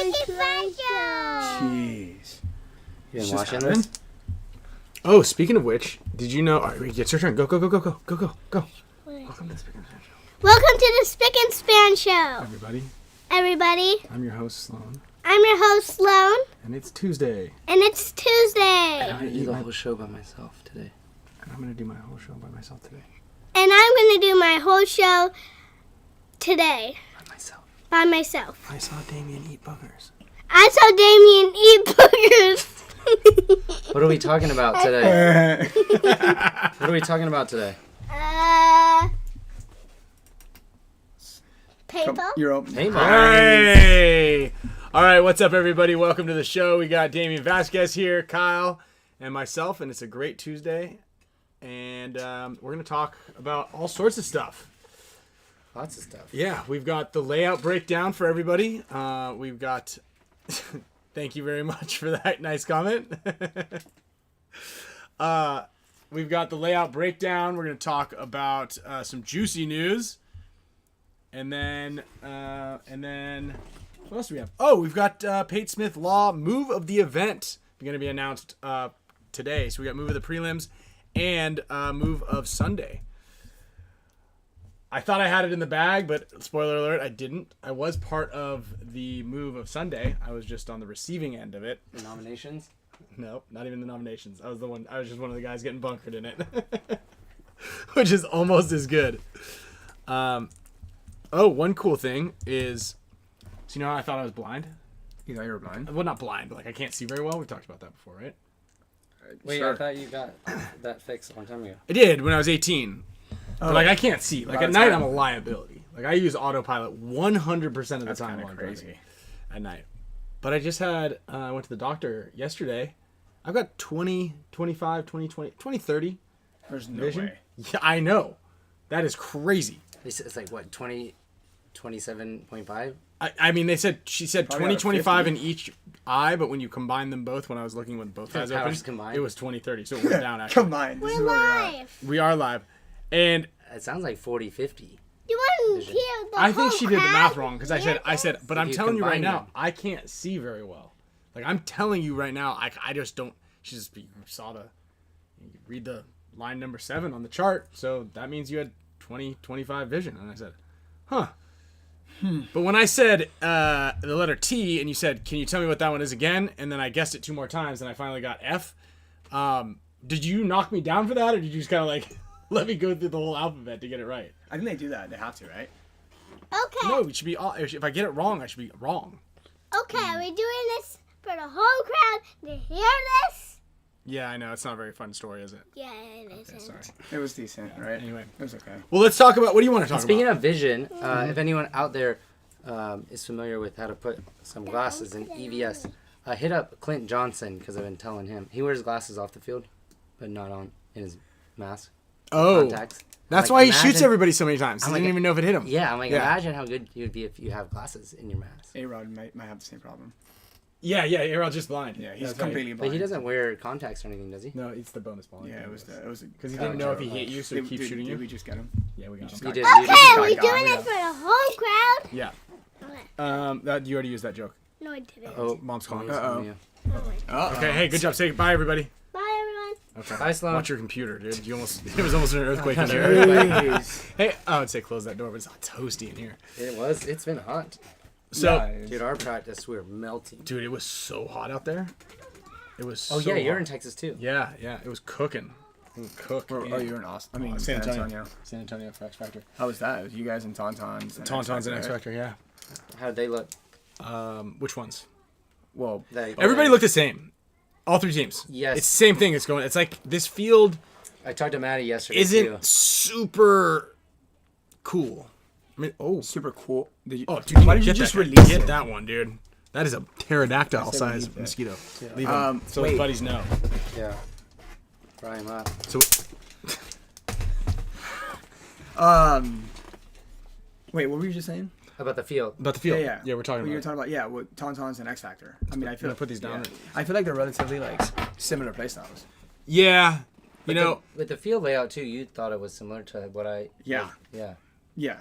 BFP Span Show. Jeez. You been watching this? Oh, speaking of which, did you know? All right, it's your turn. Go. Welcome to the Spicka Span Show. Welcome to the Spick and Span Show. Everybody, Everybody, I'm your host, Sloan. I'm your host, Sloan, And it's Tuesday. and it's Tuesday. I'm gonna do the whole show by myself today. And I'm going to do my whole show by myself today. And I'm going to do my whole show today By myself. by myself. I saw Damian eat boogers. I saw Damian eat boogers. What are we talking about today? What are we talking about today? Paintball? You're open. Paintball. Hey! All right, what's up, everybody? Welcome to the show. We got Damian Vasquez here, Kyle, and myself, and it's a great Tuesday. And we're going to talk about all sorts of stuff. Lots of stuff. Yeah, we've got the layout breakdown for everybody. We've got... Thank you very much for that nice comment. We've got the layout breakdown. We're going to talk about some juicy news. And then what else do we have? Oh, we've got Pate Smith Law move of the event going to be announced today. So we got move of the prelims and move of Sunday. I thought I had it in the bag, but spoiler alert, I didn't. I was part of the move of Sunday. I was just on the receiving end of it. The nominations? No, not even the nominations. I was just one of the guys getting bunkered in it. Which is almost as good. One cool thing is, so you know how I thought I was blind? You thought you were blind? Well, not blind, but like I can't see very well. We talked about that before, right? Wait, Sure. I thought you got that fixed a long time ago. I did when I was 18. But like I can't see. Like at night, time. I'm a liability. Like I use autopilot 100% of the That's time kind while of I'm crazy. driving at night. But I just had, I went to the doctor yesterday. I've got 20, 25, 20, 20, 20, 30 There's no vision. way. Yeah, I know. That is crazy. It's like, what, 27.5? I mean, she said Probably 20, out of 25 in 50. each eye, but when you combine them both, when I was looking with both eyes Powers open, combined. it was 20, 30. So it went down actually. Come on. This is We're where we're at. live. We are live. And It sounds like 40, 50. You want to Vision. hear the I think whole she did the crowd math wrong because I hear said, this? but If I'm you telling you right combine now, them. I can't see very well. Like I'm telling you right now, I just don't. You read the line number 7 on the chart, so that means you had 20, 25 vision. And I said, huh. But when I said the letter T, and you said, can you tell me what that one is again? And then I guessed it 2 more times, and I finally got F. Did you knock me down for that, or did you just kind of like let me go through the whole alphabet to get it right? I think they do that. They have to, right? Okay. No, it should be. If I get it wrong, I should be wrong. Okay, are we doing this for the whole crowd to hear this? Yeah, I know. It's not a very fun story, is it? Yeah, it isn't. Sorry. It was decent, right? Anyway. It was okay. Well, let's talk about. What do you want to talk Speaking about? of vision, if anyone out there is familiar with how to put some glasses in EVS, hit up Clint Johnson because I've been telling him. He wears glasses off the field, but not on in his mask. Oh, Contacts. that's I'm why like, he shoots imagine- everybody so many times. He I'm didn't like- even know if it hit him. Yeah, I'm like, Yeah. imagine how good you would be if you have glasses in your mask. A-Rod might have the same problem. Yeah. Errol's just blind. Yeah, he's That's right. completely But blind. he doesn't wear contacts or anything, does he? No, it's the bonus ball. Yeah, it was because he didn't know if he hit you, so he keeps shooting Did you. we just get him? Yeah, we got just him. You got did. him. Okay, got are we got doing it. this for the whole crowd? Yeah. Okay. That you already used that joke. No, I didn't. Oh, Mom's calling. Uh-oh. Yeah. Okay. Hey, good job. Say bye, everybody. Bye, everyone. Okay. Bye, Sloan. Watch your computer, dude. It was almost an earthquake in here. Jeez. Hey, I would say close that door, but it's toasty in here. It's been hot. So, Yeah, it is. Dude, our practice, we're melting. dude, it was so hot out there. It was. Oh, so yeah, you're hot. in Texas, too. Yeah, it was cooking. It was cook. Oh, you're in Austin. I mean, San San Antonio. Antonio. San Antonio for X Factor. How was that? It was you guys and Tauntauns. Tauntauns and X right? Factor, yeah. How'd they look? Which ones? Well, Everybody looked the same. All 3 teams. Yes. It's the same thing. It's like this field I talked to Maddie yesterday, isn't too. super cool. I mean, super cool. Did you, oh, dude, why did you get just that, release Get it? that one, dude. That is a pterodactyl said size leave that. mosquito. Leave him so his wait. buddies know. Yeah. Fry him up. So Wait, what were you just saying? How about the field? about the field. Yeah. we're talking Well, you were about. talking about with Tauntauns and X Factor. I mean, I feel gonna put these down. I feel like they're relatively like similar playstyles. Yeah, you With know. with the field layout too, you thought it was similar to what I. Yeah. Yeah. Yeah,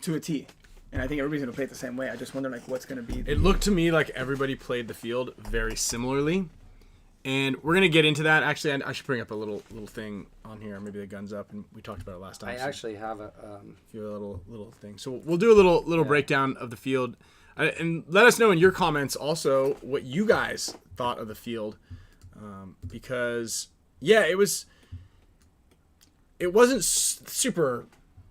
to a T. and I think everybody's gonna play it the same way. I just wonder like what's gonna be. It looked to me like everybody played the field very similarly, and we're gonna get into that. Actually, I should bring up a little thing on here. Maybe the gun's up, and we talked about it last time. I actually have a few little things. So we'll do a little breakdown of the field, and let us know in your comments also what you guys thought of the field, because yeah, it wasn't super.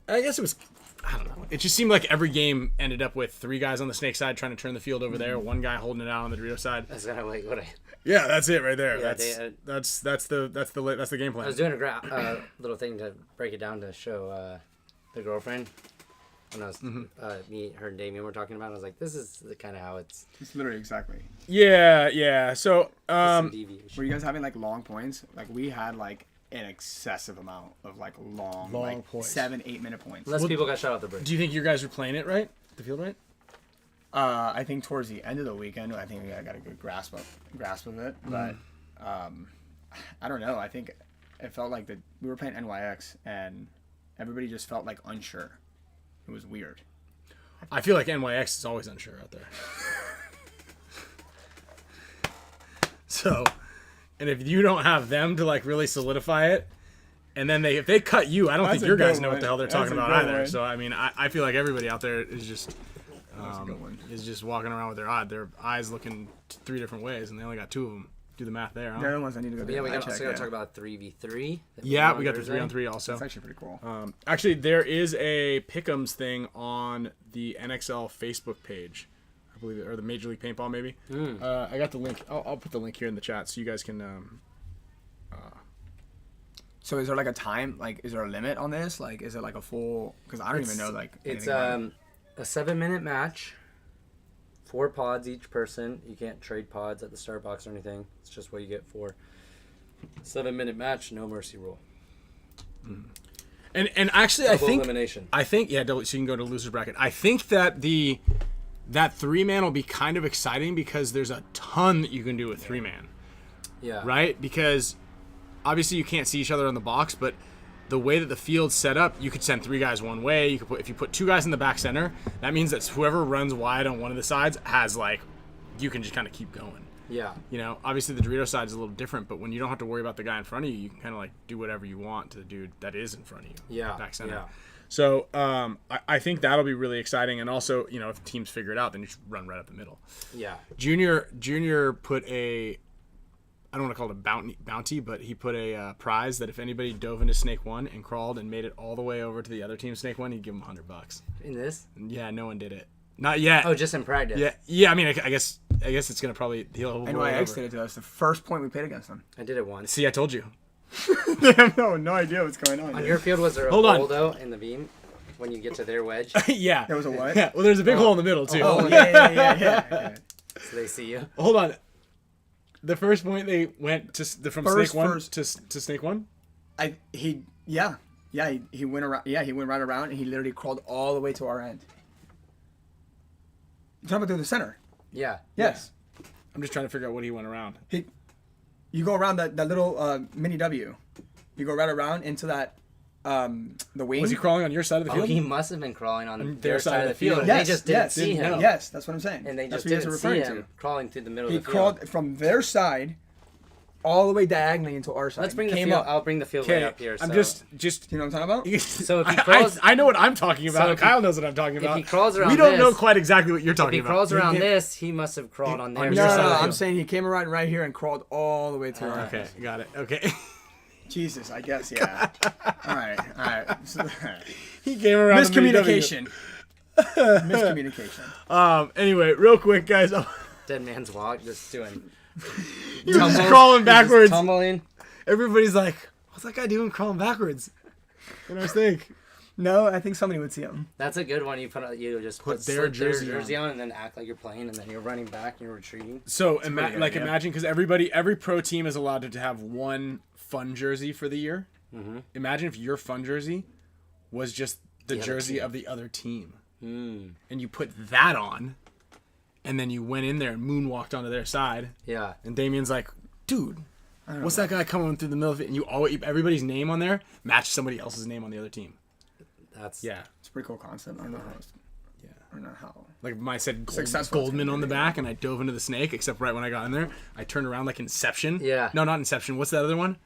I guess it was. I don't know. It just seemed like every game ended up with 3 guys on the snake side trying to turn the field over there, 1 guy holding it out on the Dorito side. that's kind of like what I. Yeah, that's it right there. Yeah, that's the game plan. I was doing a little thing to break it down to show the girlfriend. When I was me, her, and Damian were talking about it, I was like, "This is kind of how it's." It's literally exactly. Yeah. So some deviation. Were you guys having like long points? Like we had like an excessive amount of like long like points. 7-8 minute points. Less people got shot out the bridge. do you think you guys were playing it right? The field right? I think towards the end of the weekend, I think we got a good grasp of it. But I don't know. I think it felt like we were playing NYX and everybody just felt like unsure. It was weird. I feel like NYX is always unsure out there. So, and if you don't have them to like really solidify it, and then if they cut you, I don't think your guys know what the hell they're talking about either. So I mean, I feel like everybody out there is just walking around with their eyes looking 3 different ways, and they only got 2 of them. Do the math there. Huh? They're the ones I need to go. Yeah, we also got to talk about 3v3. Yeah, we got the 3-on-3 also. It's actually pretty cool. Actually, there is a Pick'ems thing on the NXL Facebook page, I believe, or the Major League Paintball maybe. I got the link. I'll put the link here in the chat so you guys can. So is there like a time? Like, is there a limit on this? Like, is it like a full? Because I don't even know. Like, it's a 7-minute match. 4 pods each person. You can't trade pods at the start box or anything. It's just what you get for 7-minute match. No mercy rule. And actually, Double elimination. I think so you can go to loser's bracket. I think that that 3-man will be kind of exciting because there's a ton that you can do with 3-man. Yeah. Right? Because obviously you can't see each other on the box, but the way that the field's set up, you could send 3 guys one way. You could if you put 2 guys in the back center, that means that whoever runs wide on one of the sides has you can just kind of keep going. Yeah. You know, obviously the Dorito side is a little different, but when you don't have to worry about the guy in front of you, you can kind of do whatever you want to the dude that is in front of you. Yeah. Back center. Yeah. So I think that'll be really exciting, and also if teams figure it out, then you just run right up the middle. Yeah. Junior put I don't want to call it a bounty, but he put a prize that if anybody dove into Snake 1 and crawled and made it all the way over to the other team Snake 1, he'd give him $100. In this? Yeah, no one did it. Not yet. Oh, just in practice. Yeah. I mean, I guess it's gonna probably he'll. NYX did it to us. The first point we played against them. I did it once. See, I told you. They have no idea what's going on. On your field, was there a hole though in the beam when you get to their wedge? Yeah. There was a what? Yeah. Well, there's a big hole in the middle too. Oh yeah. Okay. So they see you. Hold on. The first point they went from Snake 1 to Snake 1? He went around. Yeah, he went right around and he literally crawled all the way to our end. You're talking about through the center? Yeah. Yes. Yeah. I'm just trying to figure out what he went around. You go around that little mini W. You go right around into that the wing. Was he crawling on your side of the Oh, field? he must have been crawling on their side of the field. And Yes, they just didn't see him. Yes, that's what I'm saying. And they that's just what didn't referring see him crawling through the middle He of the field. crawled from their side all the way diagonally into our side. Let's bring the Came field. up. I'll bring the field way up here. I'm so. just You know what I'm talking about? So if he crawls, I know what I'm talking about. So if Kyle knows what I'm talking about. he crawls around we don't this- know quite exactly what you're if talking he about. crawls around this, he must have crawled on their on No, your side. side of the I'm field. saying he came around right here and crawled all the way to our end. Okay, got it. Okay. Jesus, I guess, yeah. all right. He came around. Miscommunication. Miscommunication. Anyway, real quick, guys. Dead man's walk, just doing. He was just crawling backwards. Just tumbling. Everybody's like, "What's that guy doing crawling backwards?" What do I think? No, I think somebody would see him. That's a good one. You just Put their slip jersey on and then act like you're playing, and then you're running back and you're retreating. So pretty good idea. imagine, because every pro team is allowed to have one fun jersey for the year. Mm-hmm. Imagine if your fun jersey was just the jersey of the other team, and you put that on, and then you went in there and moonwalked onto their side. Yeah. And Damian's like, "Dude, what's that guy coming through the middle of it?" And you everybody's name on there matched somebody else's name on the other team. That's Yeah. It's a pretty cool concept. I don't know how it's... I don't know how. Like I said, Successful Goldman on the activity. back, and I dove into the snake. Except right when I got in there, I turned around like Inception. Yeah. No, not Inception. What's the other one?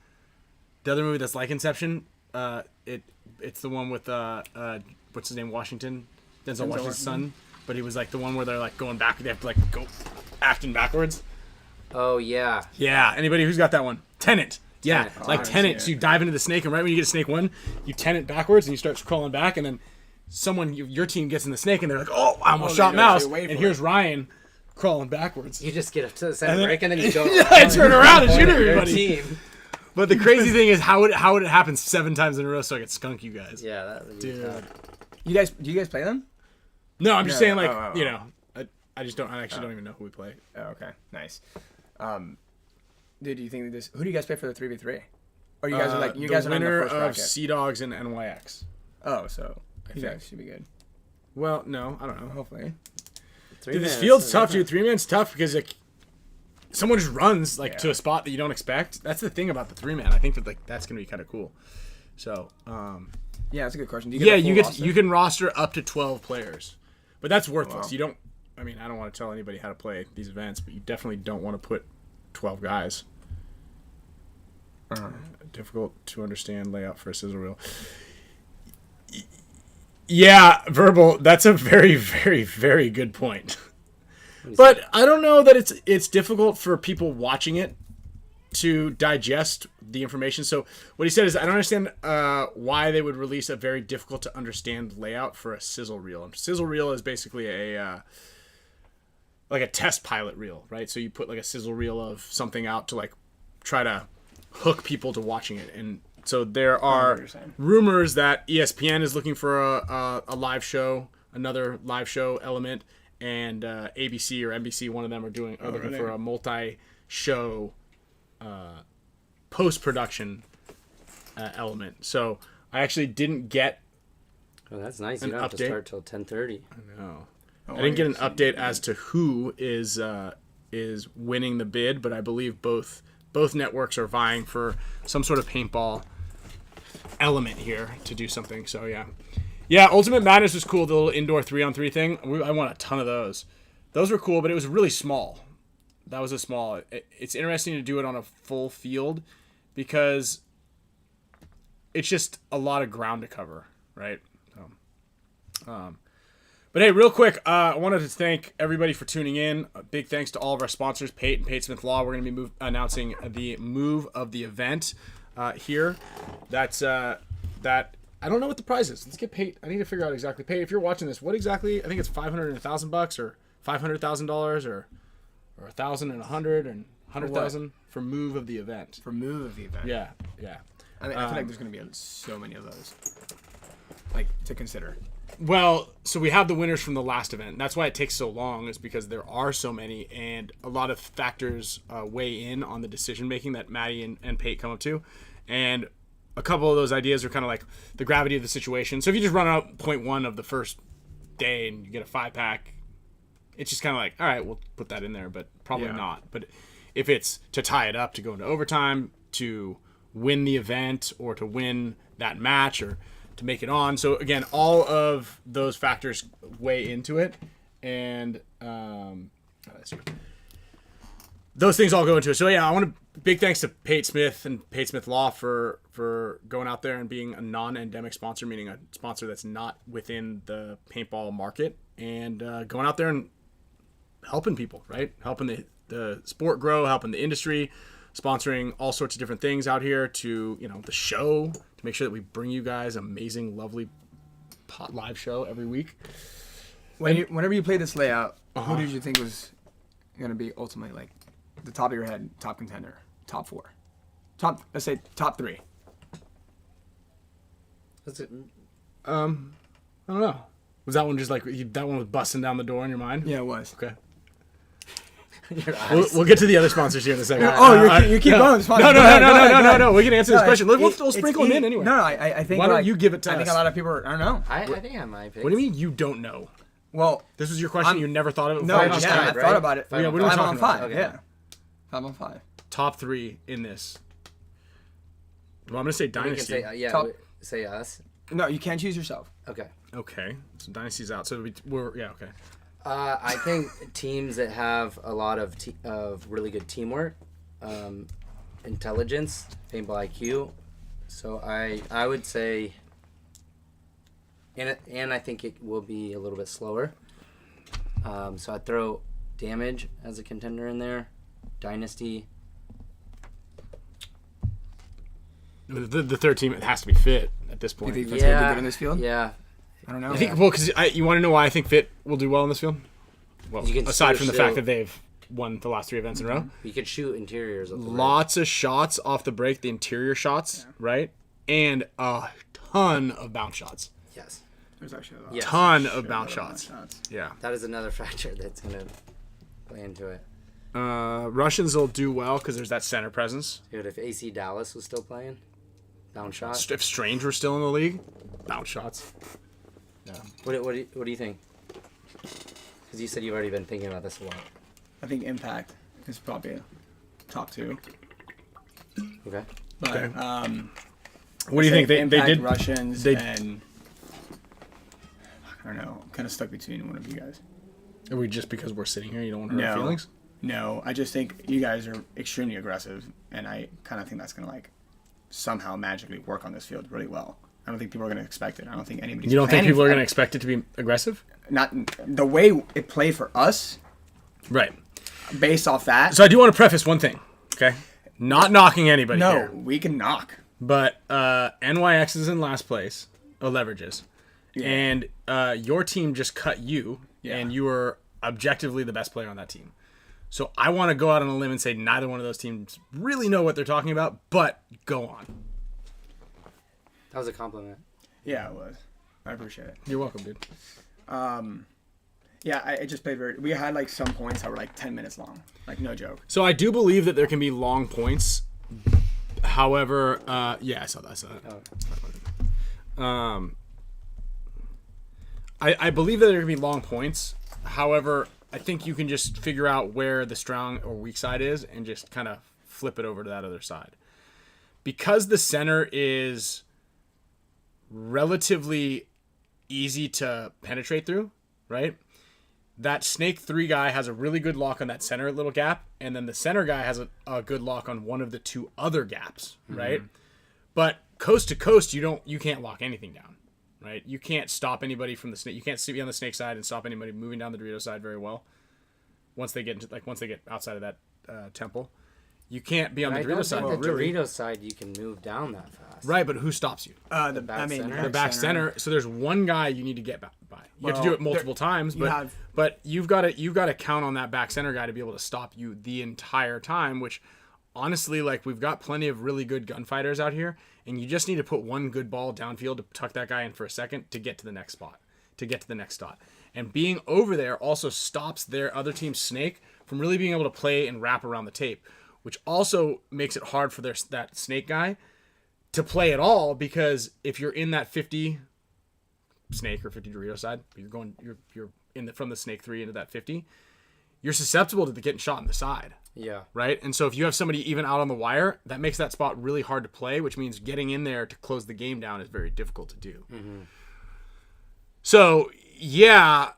The other movie that's like Inception. It's the one with what's his name? Washington. Denzel Washington's son. But he was like the one where they're like going back. They have to like go acting backwards. Oh yeah. Yeah. Anybody who's got that one? Tenet. Yeah, Tenet. like I didn't Tenet. see So you dive into the snake, and right when you get a snake one, you Tenet backwards, and you start crawling back, and then your team gets in the snake, and they're like, "Oh, I almost shot they mouse," wait for and here's Ryan crawling backwards. You just get up to the center break and then you go. I turn around and shoot Your everybody. team. But the crazy thing is, how would it happen 7 times in a row so I could skunk you guys? Yeah, that would be Dude. tough. Do you guys play them? No, I'm just No, saying, like, oh. you know, I just don't. I actually don't even know who we play. Oh, okay, nice. Dude, do you think this? Who do you guys play for the 3v3? Or you guys are like you guys the are not in winner the first of bracket? Sea Dogs and NYX. Oh, so you think. guys should be good. Well, no, I don't know. Hopefully. Dude, this field's tough, dude. 3-man's tough because like someone just runs like to Yeah. a spot that you don't expect. That's the thing about the 3-man. I think that like that's gonna be kind of cool. So, Yeah, that's a good question. Do yeah, a you full get roster? you can roster up to 12 players, but that's worthless. Wow. You don't. I mean, I don't want to tell anybody how to play these events, but you definitely don't want to put 12 guys. Difficult to understand layout for a sizzle reel. Yeah, verbal. That's a very, very, very good point. But I don't know that it's difficult for people watching it to digest the information. So what he said is, I don't understand why they would release a very difficult to understand layout for a sizzle reel. And sizzle reel is basically a like a test pilot reel, right? So you put like a sizzle reel of something out to like try to hook people to watching it. And so there are you're saying. rumors that ESPN is looking for a live show, another live show element, and ABC or NBC, one of them are looking really? for a multi-show post-production element. So I actually didn't get Oh, that's nice. An You don't have to update? start till 10:30. no, Oh, I didn't get an see. update as to who is winning the bid, but I believe both networks are vying for some sort of paintball element here to do something. So yeah, Ultimate Madness was cool. The little indoor 3-on-3 thing. I won a ton of those. Those were cool, but it was really small. That was a small. It's interesting to do it on a full field because it's just a lot of ground to cover, right? But hey, real quick, I wanted to thank everybody for tuning in. A big thanks to all of our sponsors, Pate and Pate Smith Law. We're going to be announcing the move of the event here. That's that. I don't know what the prize is. Let's get Pate. I need to figure out exactly. Pate, if you're watching this, what exactly? I think it's $500 and $1,000 or $500,000 or 1,000 and 100 and 100,000 for move of the event. For move of the event. Yeah. I feel like there's gonna be so many of those, like to consider. Well, so we have the winners from the last event. That's why it takes so long, is because there are so many, and a lot of factors weigh in on the decision making that Maddie and Pate come up to. And a couple of those ideas are kind of like the gravity of the situation. So if you just run out 0.1 of the first day and you get a 5-pack, it's just kind of like, all right, we'll put that in there, but probably not. But if it's to tie it up, to go into overtime, to win the event, or to win that match, or to make it on. So again, all of those factors weigh into it, and those things all go into it. So yeah, I want to big thanks to Pate Smith and Pate Smith Law for going out there and being a non-endemic sponsor, meaning a sponsor that's not within the paintball market, and going out there and helping people, right? Helping the sport grow, helping the industry, sponsoring all sorts of different things out here to, the show, to make sure that we bring you guys amazing, lovely live show every week. Whenever you play this layout, who did you think was going to be ultimately like the top of your head, top contender, top 4, let's say top 3? That's it. I don't know. Was that one just like that one was busting down the door in your mind? Yeah, it was. Okay. Your eyes. We'll get to the other sponsors here in a second. You keep going. It's fine. No. Go ahead. We can answer this No, question. We'll it's sprinkle them in easy. anyway. No, I think. Why don't like, you give it to I us? think a lot of people I don't know. I think I might pick. What do you mean you don't know? Well, This was your question. You never thought of it no, before? on yeah, five, I right? thought about it. 5 on what are we 5 talking on about? 5. Okay. Yeah, 5 on 5. Top 3 in this. Well, I'm gonna say We can Dynasty. say, Top- say us. No, you can't choose yourself. Okay. Okay. So Dynasty's out. So we're yeah, okay. I think teams that have a lot of really good teamwork, intelligence, paintball IQ. So I would say, and I think it will be a little bit slower. So I'd throw Damage as a contender in there, Dynasty. The third team, it has to be Fit at this point. You think Fit's gonna do good in this field? Yeah. I don't know. I think because you want to know why I think Fit will do well in this field. Well, You can aside still from the show- fact that they've won the last 3 events in a row, You could shoot interiors. At the lots of shots off the break, the interior shots, right, and a ton of bounce shots. Yes. There's actually a lot. Yes. Ton of bounce shots. Yeah. That is another factor that's going to play into it. Russians will do well because there's that center presence. Dude, if AC Dallas was still playing, bounce shot. If Strange were still in the league, bounce shots. What do you think? Because you said you've already been thinking about this a lot. I think Impact is probably top 2. Okay. But Okay. What do you think? They Impact, did. Russians they- and I don't know. I'm kind of stuck between one of you guys. Are we just because we're sitting here? You don't want to hurt our No. feelings? No, I just think you guys are extremely aggressive, and I kind of think that's gonna like somehow magically work on this field really well. I don't think people are gonna expect it. I don't think anybody's. You don't think planning people for are it. going to expect it to be aggressive? Not the way it played for us, Right. based off that. So I do want to preface one thing. Okay. Not knocking anybody No, here. we can knock. But NYX is in last place. Leverages. Yeah. And your team just cut you, Yeah. and you were objectively the best player on that team. So I want to go out on a limb and say neither one of those teams really know what they're talking about, but go on. That was a compliment. Yeah, it was. I appreciate it. You're welcome, dude. Yeah, I just played very. We had like some points that were like 10 minutes long, like no joke. So I do believe that there can be long points. However, yeah, I saw that. I believe that there can be long points. However, I think you can just figure out where the strong or weak side is and just kind of flip it over to that other side. Because the center is relatively easy to penetrate through, right? That Snake 3 guy has a really good lock on that center little gap, and then the center guy has a good lock on one of the 2 other gaps, right? But coast to coast, you can't lock anything down, right? You can't stop anybody from the snake. You can't be on the snake side and stop anybody moving down the Dorito side very well. Once they get outside of that temple, you can't be on the I Dorito don't side. think the really. Dorito side you can move down that fast. Right, but who stops you? The back center? The back center. So there's one guy you need to get by. You have to do it multiple times, but you've got to count on that back center guy to be able to stop you the entire time. Which, honestly, like we've got plenty of really good gunfighters out here, and you just need to put one good ball downfield to tuck that guy in for a second to get to the next spot, to get to the next dot. And being over there also stops their other team's snake from really being able to play and wrap around the tape, which also makes it hard for that snake guy to play at all, because if you're in that 50 snake or 50 Dorito side, you're in from the snake 3 into that 50, you're susceptible to getting shot in the side. Yeah. Right? And so if you have somebody even out on the wire, that makes that spot really hard to play, which means getting in there to close the game down is very difficult to do. Mm-hmm. So, yeah,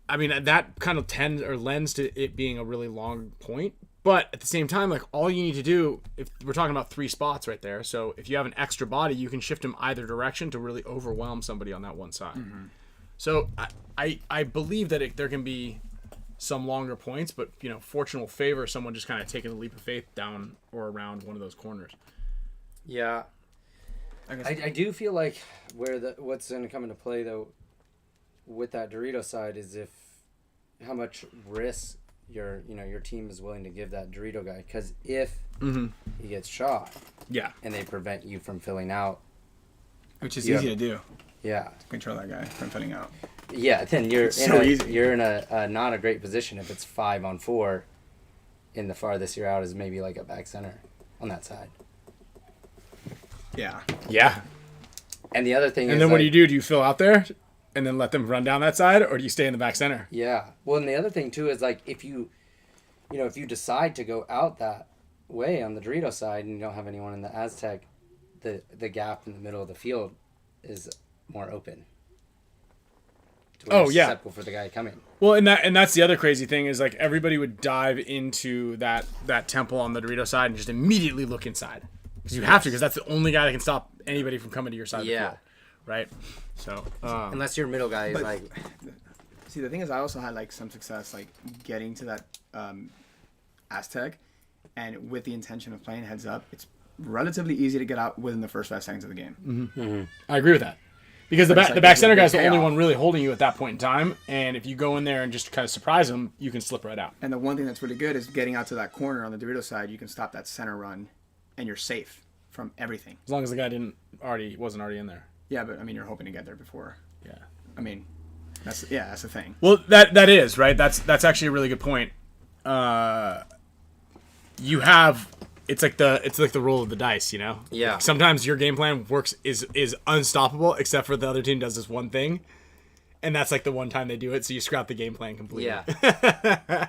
I mean, that kind of lends to it being a really long point. But at the same time, like, all you need to do, if we're talking about 3 spots right there, so if you have an extra body, you can shift them either direction to really overwhelm somebody on that one side. Mm-hmm. So I believe that there can be some longer points, but, fortune will favor someone just kind of taking a leap of faith down or around one of those corners. Yeah. I do feel like what's going to come into play, though, with that Dorito side is how much risk your team is willing to give that Dorito guy, because if he gets shot, and they prevent you from filling out, which is easy to do. Yeah, Control that guy from filling out. Yeah, then you're easy. You're in a not a great position if it's 5-on-4, and the farthest you're out is maybe like a back center on that side. Yeah. Yeah. And the other thing is, and then what do you do? Do you fill out there and then let them run down that side, or do you stay in the back center? Yeah. Well, and the other thing too is, like, if you decide to go out that way on the Dorito side and you don't have anyone in the Aztec, the gap in the middle of the field is more open. To Oh, it's yeah. Susceptible for the guy coming. Well, and that's the other crazy thing is like everybody would dive into that temple on the Dorito side and just immediately look inside because you have to because that's the only guy that can stop anybody from coming to your side of the field, right? So Unless your middle guy is like, See, the thing is, I also had like some success like getting to that Aztec, and with the intention of playing heads up, it's relatively easy to get out within the first 5 seconds of the game. I agree with that. Because the But it's back like back center a big guy's the only payoff. one really holding you at that point in time, and if you go in there and just kind of surprise him, you can slip right out. And the one thing that's really good is getting out to that corner on the Dorito side. You can stop that center run, and you're safe from everything. As long as the guy wasn't already in there. Yeah, but I mean, you're hoping to get there before. Yeah. I mean, that's the thing. Well, that is right. That's actually a really good point. You have it's like the roll of the dice, you know. Yeah. Like sometimes your game plan is unstoppable, except for the other team does this one thing, and that's like the one time they do it. So you scrap the game plan completely. yeah.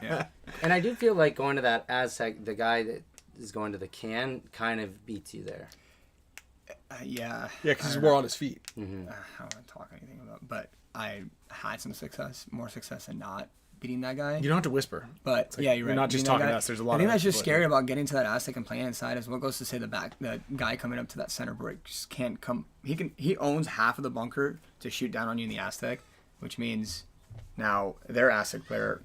Yeah. And I do feel like going to that Aztec, the guy that is going to the can kind of beats you there. Yeah. Yeah, because we're on his feet. I don't want to talk anything about, but I had some success, more success than not beating that guy. You don't have to whisper. But yeah, you're you're right. not just Beating that talking to guy- us. There's a lot I think of that's just people scary about getting to that Aztec and playing inside. Is what goes to say the guy coming up to that center break just can't come. He owns half of the bunker to shoot down on you in the Aztec, which means now their Aztec player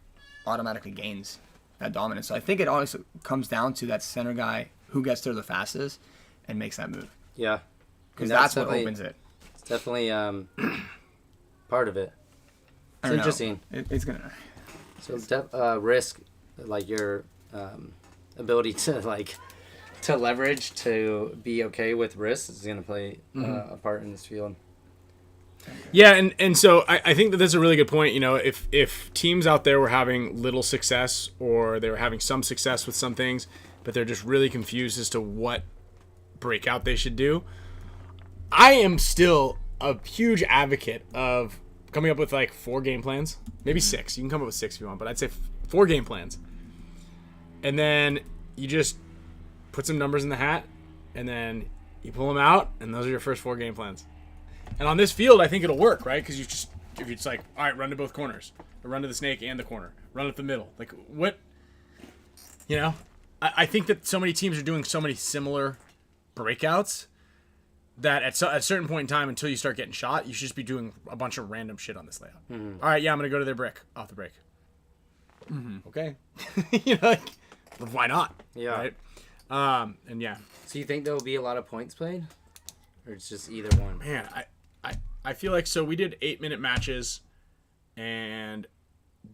automatically gains that dominance. So I think it always comes down to that center guy who gets there the fastest and makes that move, Yeah. because And that's what definitely- opens it. It's definitely part of it. I It's don't know. interesting. It's gonna. So risk, like your ability to leverage to be okay with risk is going to play a part in this field. Yeah, and so I think that that's a really good point. You know, if teams out there were having little success or they were having some success with some things, but they're just really confused as to what breakout they should do, I am still a huge advocate of coming up with like 4 game plans, maybe 6. You can come up with 6 if you want, but I'd say 4 game plans. And then you just put some numbers in the hat, and then you pull them out, and those are your first 4 game plans. And on this field, I think it'll work, right? Because if it's like, all right, run to both corners, or run to the snake and the corner, run up the middle. Like what? You know, I think that so many teams are doing so many similar breakouts that at a certain point in time, until you start getting shot, you should just be doing a bunch of random shit on this layout. All right, yeah, I'm gonna go to their brick off the break. Okay, you know, like, why not? Yeah. Right. And yeah, So you think there will be a lot of points played, or it's just either one? man, I feel like so we did 8-minute matches, and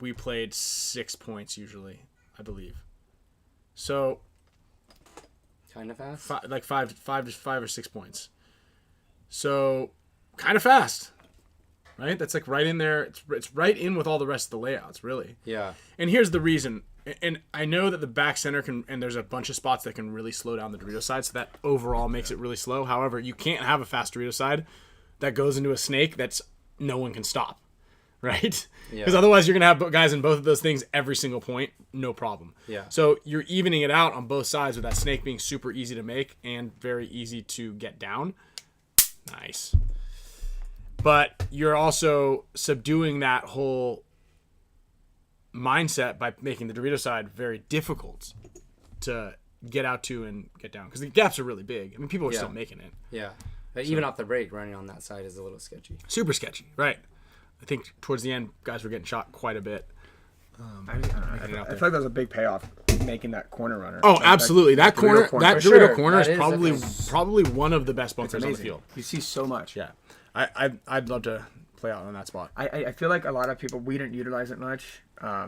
we played 6 points usually, I believe. So Kind of fast. five or 6 points. So kind of fast, right? That's like right in there. It's right in with all the rest of the layouts, really. Yeah. And here's the reason. And I know that the back center can, and there's a bunch of spots that can really slow down the Dorito side, so that overall makes it really slow. However, you can't have a fast Dorito side that goes into a snake that's no one can stop, right? Yeah. Because otherwise you're going to have guys in both of those things every single point, no problem. Yeah. So you're evening it out on both sides with that snake being super easy to make and very easy to get down. Nice. But you're also subduing that whole mindset by making the Dorito side very difficult to get out to and get down, because the gaps are really big. I mean, people are still making it. Yeah. But even off the break, running on that side is a little sketchy. Super sketchy, right? I think towards the end, guys were getting shot quite a bit. I don't know. I feel like that was a big payoff making that corner runner. Oh, absolutely! That corner, that For Dorito sure. corner That is is probably one of the best bunkers on the amazing. field. You see so much. Yeah, I'd love to play out on that spot. I feel like a lot of people, we didn't utilize it much. I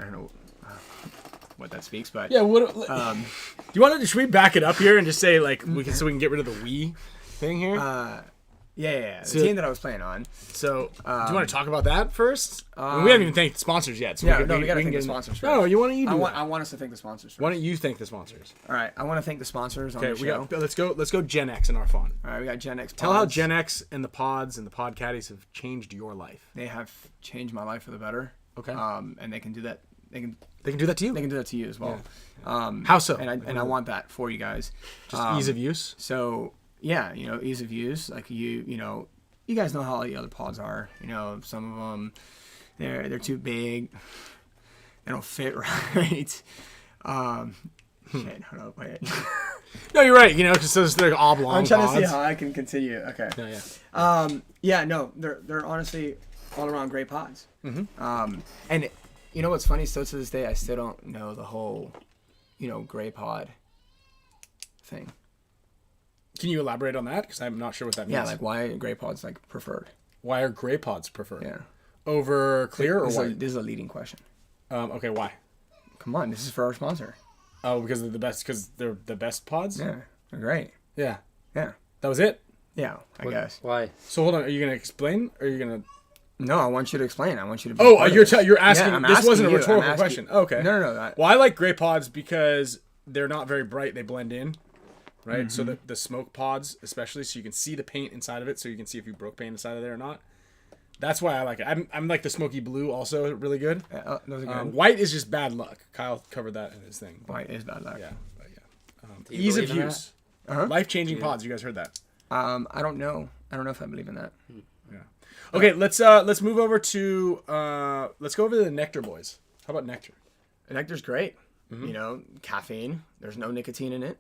don't know what that speaks, but Yeah, what? Do you want to? Should we back it up here and just say like we can get rid of the we thing here? yeah. The So- team that I was playing on. So, do you want to talk about that first? I mean, we haven't even thanked the sponsors yet. So Yeah, we we gotta can thank get the sponsors first. No, you want to do that? I want us to thank the sponsors first. Why don't you thank the sponsors? All right, I want to thank the sponsors on Okay, the we show. got. Let's go Gen X in our font. All right, we got Gen X. Tell how Pods. Gen X and the pods and the podcaddies have changed your life. They have changed my life for the better. Okay. And they can do that. They can do that to you. They can do that to you as well. How so? And I want that for you guys. Just ease of use. So yeah, ease of use. Like you you guys know how all the other pods are. You know, some of them they're too big. They don't fit right. Shit, hold up, wait. No, you're right. You know, because they're oblong. I'm trying pods. to see how I can continue. Okay. Yeah. No, they're honestly all around great pods. And you know what's funny? Still to this day, I still don't know the whole, gray pod thing. Can you elaborate on that? Because I'm not sure what that means. Yeah, like why gray pods like preferred? Why are gray pods preferred? Yeah. Over clear or white? This is a leading question. Okay, why? Come on, this is for our sponsor. Oh, because they're the best. Because they're the best pods. Yeah, they're great. Yeah. Yeah. That was it. Yeah, I guess. Why? So hold on. Are you gonna explain? Or are you gonna? No, I want you to explain. I want you to. Be You're asking. Yeah, I'm this asking wasn't a you. rhetorical I'm question. asking- Okay. No. Well, I like gray pods because they're not very bright. They blend in, right? So the smoke pods, especially, so you can see the paint inside of it, so you can see if you broke paint inside of there or not. That's why I like it. I'm like the smoky blue, also really good. Those are good. White is just bad luck. Kyle covered that in his thing. White is bad luck. Yeah, but yeah. Do you Ease of believe in use, Uh-huh. life-changing pods. You guys heard that? I don't know. I don't know if I believe in that. Yeah. Okay, let's move over to let's go over to the NECTR boys. How about NECTR? Nectar's great. Caffeine. There's no nicotine in it.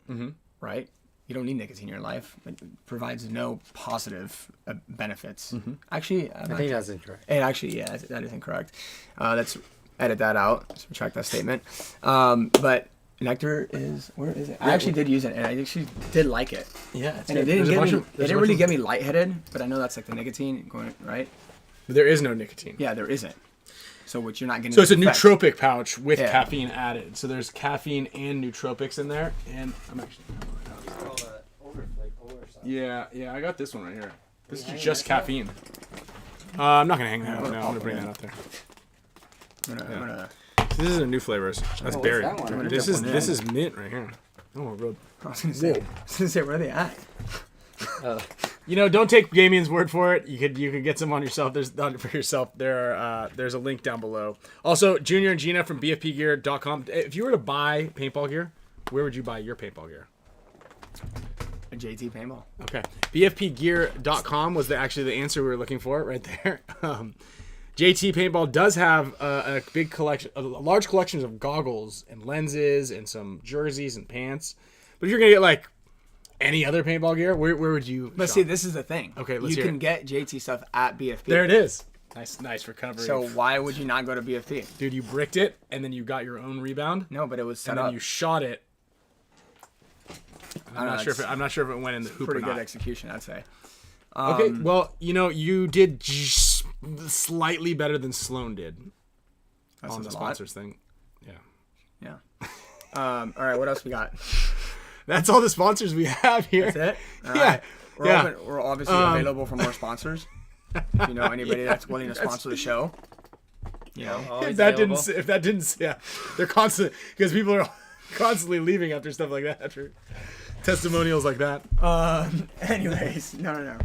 Right? You don't need nicotine in your life. It provides no positive benefits. Actually, I think that's incorrect. it actually, yeah, that is incorrect. Let's edit that out. Let's retract that statement. But Nectar is, where is it? I actually did use it, and I actually did like it. Yeah, And it didn't really get me lightheaded, but I know that's like the nicotine going, right? There is no nicotine. Yeah, there isn't. So which you're not getting. So it's a the effects. nootropic pouch with Yeah. caffeine added. So there's caffeine and nootropics in there, and I'm actually. Yeah, I got this one right here. This is just caffeine. I'm not gonna hang that up now. I'm gonna bring that up there. I'm gonna This is a new flavors. That's what's berry. that one? This Put is one this in. is mint right here. Oh, real. I was gonna say, where are they at? You know, don't take Damian's word for it. You could get some on yourself. There's a link down below. Also, Junior and Gina from BFPGear.com. If you were to buy paintball gear, where would you buy your paintball gear? A JT paintball. Okay, BFPGear.com was actually the answer we were looking for right there. JT Paintball does have a big collection, a large collection of goggles and lenses and some jerseys and pants. But if you're gonna get like any other paintball gear, where would you? But shop? see, this is the thing. Okay, let's you hear can it. get JT stuff at BFP. There it is. Nice recovery. So why would you not go to BFP? Dude, you bricked it and then you got your own rebound No, but it was set and then up. you shot it. I'm not sure if it went in the hoop Pretty or good not. execution, I'd say. Okay, well, you did just slightly better than Sloan did That's on the a lot. sponsors thing. Yeah. Yeah. All right, what else we got? That's all the sponsors we have here. That's it? All Yeah. right. Yeah. We're obviously available for more sponsors. If you know anybody that's willing to sponsor the show. Always If that available. didn't, yeah, they're constant because people are constantly leaving after stuff like that, after testimonials like that. Anyways, no.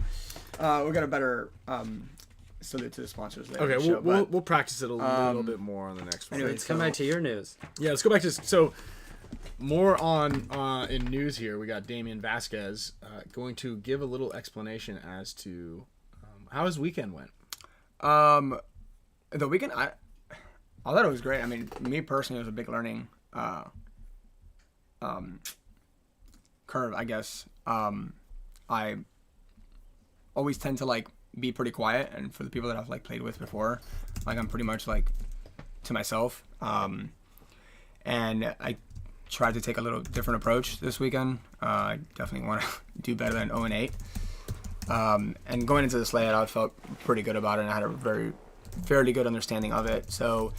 We got a better salute to the sponsors later. Okay, in the show, we'll practice it a little bit more on the next one. anyway, Let's come back to your news. Yeah, let's go back to so more on in news here. We got Damian Vasquez going to give a little explanation as to how his weekend went. the weekend, I thought it was great. I mean, me personally, it was a big learning curve, I guess. I always tend to like be pretty quiet, and for the people that I've like played with before, like I'm pretty much like to myself. And I tried to take a little different approach this weekend. I definitely want to do better than 0-8. And going into this layout, I felt pretty good about it, and I had a fairly good understanding of it. So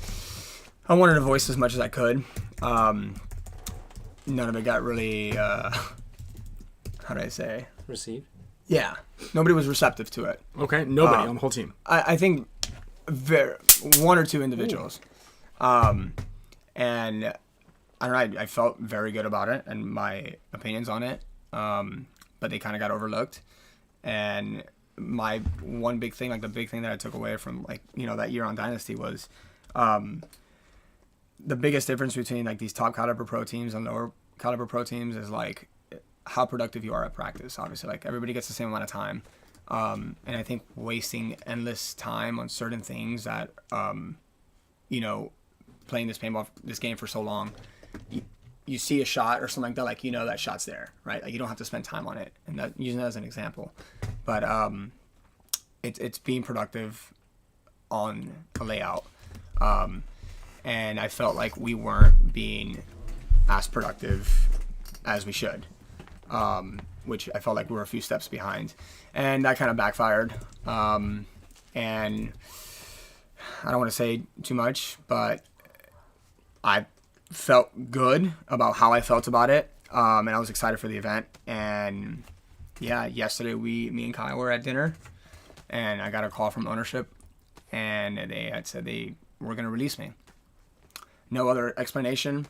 I wanted to voice as much as I could. None of it got really, how do I say? Received. Yeah, nobody was receptive to it. Okay, nobody on the whole team. I think one or two individuals. And I don't know, I felt very good about it and my opinions on it. But they kind of got overlooked. And my one big thing, like the big thing that I took away from like, that year on Dynasty was the biggest difference between like these top caliber pro teams and lower caliber pro teams is like how productive you are at practice. Obviously, like everybody gets the same amount of time. And I think wasting endless time on certain things that, you know, playing this game for so long, you see a shot or something like that, like, you know, that shot's there, right? Like, you don't have to spend time on it. And that, using that as an example. But it's being productive on a layout. And I felt like we weren't being as productive as we should, which I felt like we were a few steps behind. And that kind of backfired. And I don't want to say too much, but I felt good about how I felt about it. And I was excited for the event. And yeah, yesterday me and Kai were at dinner, and I got a call from ownership, and they had said they were going to release me. No other explanation,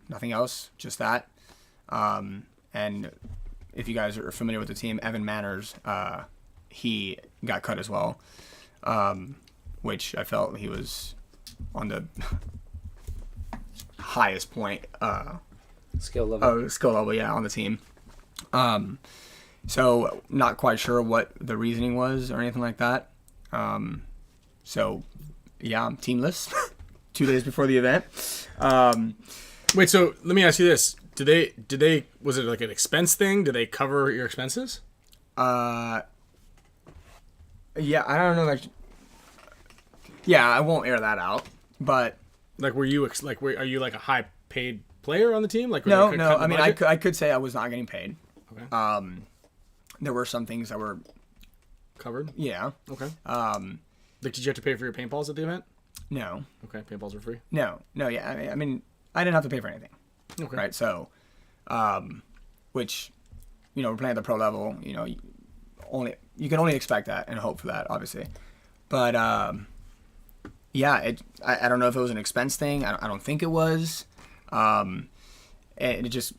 nothing else, just that. And if you guys are familiar with the team, Evan Manners, he got cut as well, which I felt he was on the highest point Skill level, yeah, on the team. So not quite sure what the reasoning was or anything like that. So yeah, I'm teamless 2 days before the event. Wait, so let me ask you this: Did they? Was it like an expense thing? Did they cover your expenses? Yeah, I don't know. Like, yeah, I won't air that out, but Like, are you like a high paid player on the team? Like, no. I mean, I could say I was not getting paid. Okay. There were some things that were Covered. yeah. Okay. Like, did you have to pay for your paintballs at the event? No. Okay, paintballs were free. No. Yeah. I mean, I didn't have to pay for anything. Okay. Right. So, which, you know, we're playing at the pro level. You know, you can only expect that and hope for that, obviously. But yeah, I don't know if it was an expense thing. I don't think it was. And it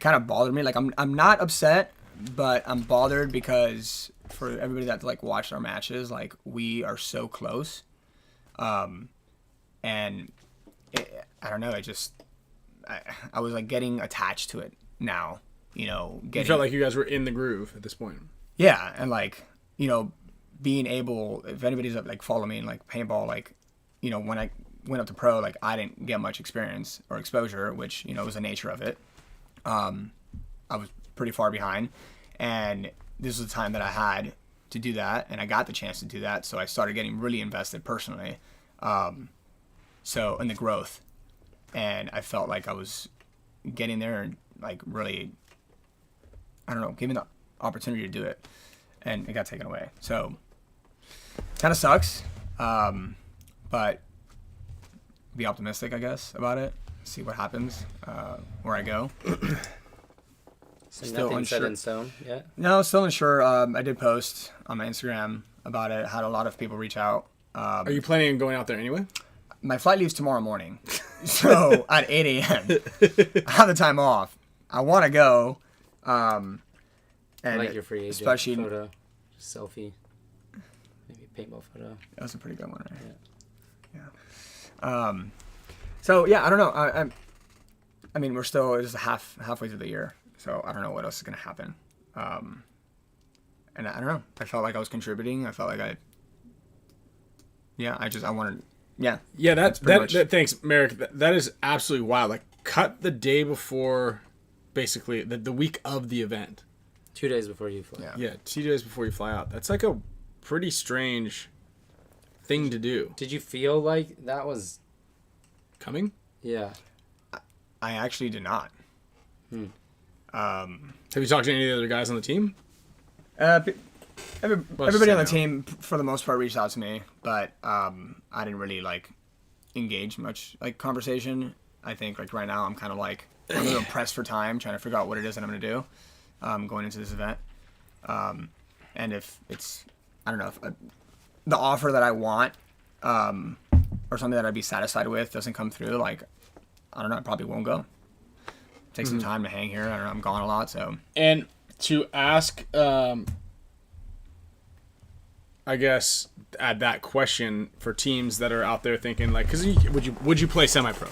kind of bothered me. Like, I'm not upset, but I'm bothered because for everybody that like watched our matches, like, we are so close. And I don't know. I was like getting attached to it now. You know, You felt like you guys were in the groove at this point. yeah, and like, you know, being able, if anybody's like follow me in like paintball, like, you know, when I went up to pro, like, I didn't get much experience or exposure, which, you know, was the nature of it. I was pretty far behind, and this was the time that I had to do that, and I got the chance to do that, so I started getting really invested personally, so in the growth, and I felt like I was getting there and like really, I don't know, given the opportunity to do it, and it got taken away. So kind of sucks, but be optimistic, I guess, about it. See what happens, where I go. So Still nothing set unsure. in stone yet? No, still unsure. I did post on my Instagram about it. Had a lot of people reach out. Are you planning on going out there anyway? My flight leaves tomorrow morning, so at 8 a.m. I have the time off. I want to go. And I like your free agent especially photo, selfie, maybe paintball photo. that was a pretty good one, right? Yeah. So yeah, I don't know. I mean, we're still just halfway through the year, so I don't know what else is gonna happen. And I don't know. I felt like I was contributing. I felt like I wanted. Yeah. Yeah, pretty much. that thanks, Merrick. That is absolutely wild. Like, cut the day before, basically the week of the event. 2 days before you fly. Yeah. Yeah, 2 days before you fly out. That's like a pretty strange thing to do. Did you feel like that was Coming? Yeah. I actually did not. Have you talked to any of the other guys on the team? Everybody on the team, for the most part, reached out to me, but I didn't really like engage much like conversation. I think like right now I'm kind of like I'm a little pressed for time, trying to figure out what it is that I'm gonna do going into this event. And if it's, I don't know, if the offer that I want or something that I'd be satisfied with doesn't come through, like, I don't know, I probably won't go. Take some time to hang here. I don't know, I'm gone a lot, so. And to ask, I guess, add that question for teams that are out there thinking, like, because would you play semi-pro?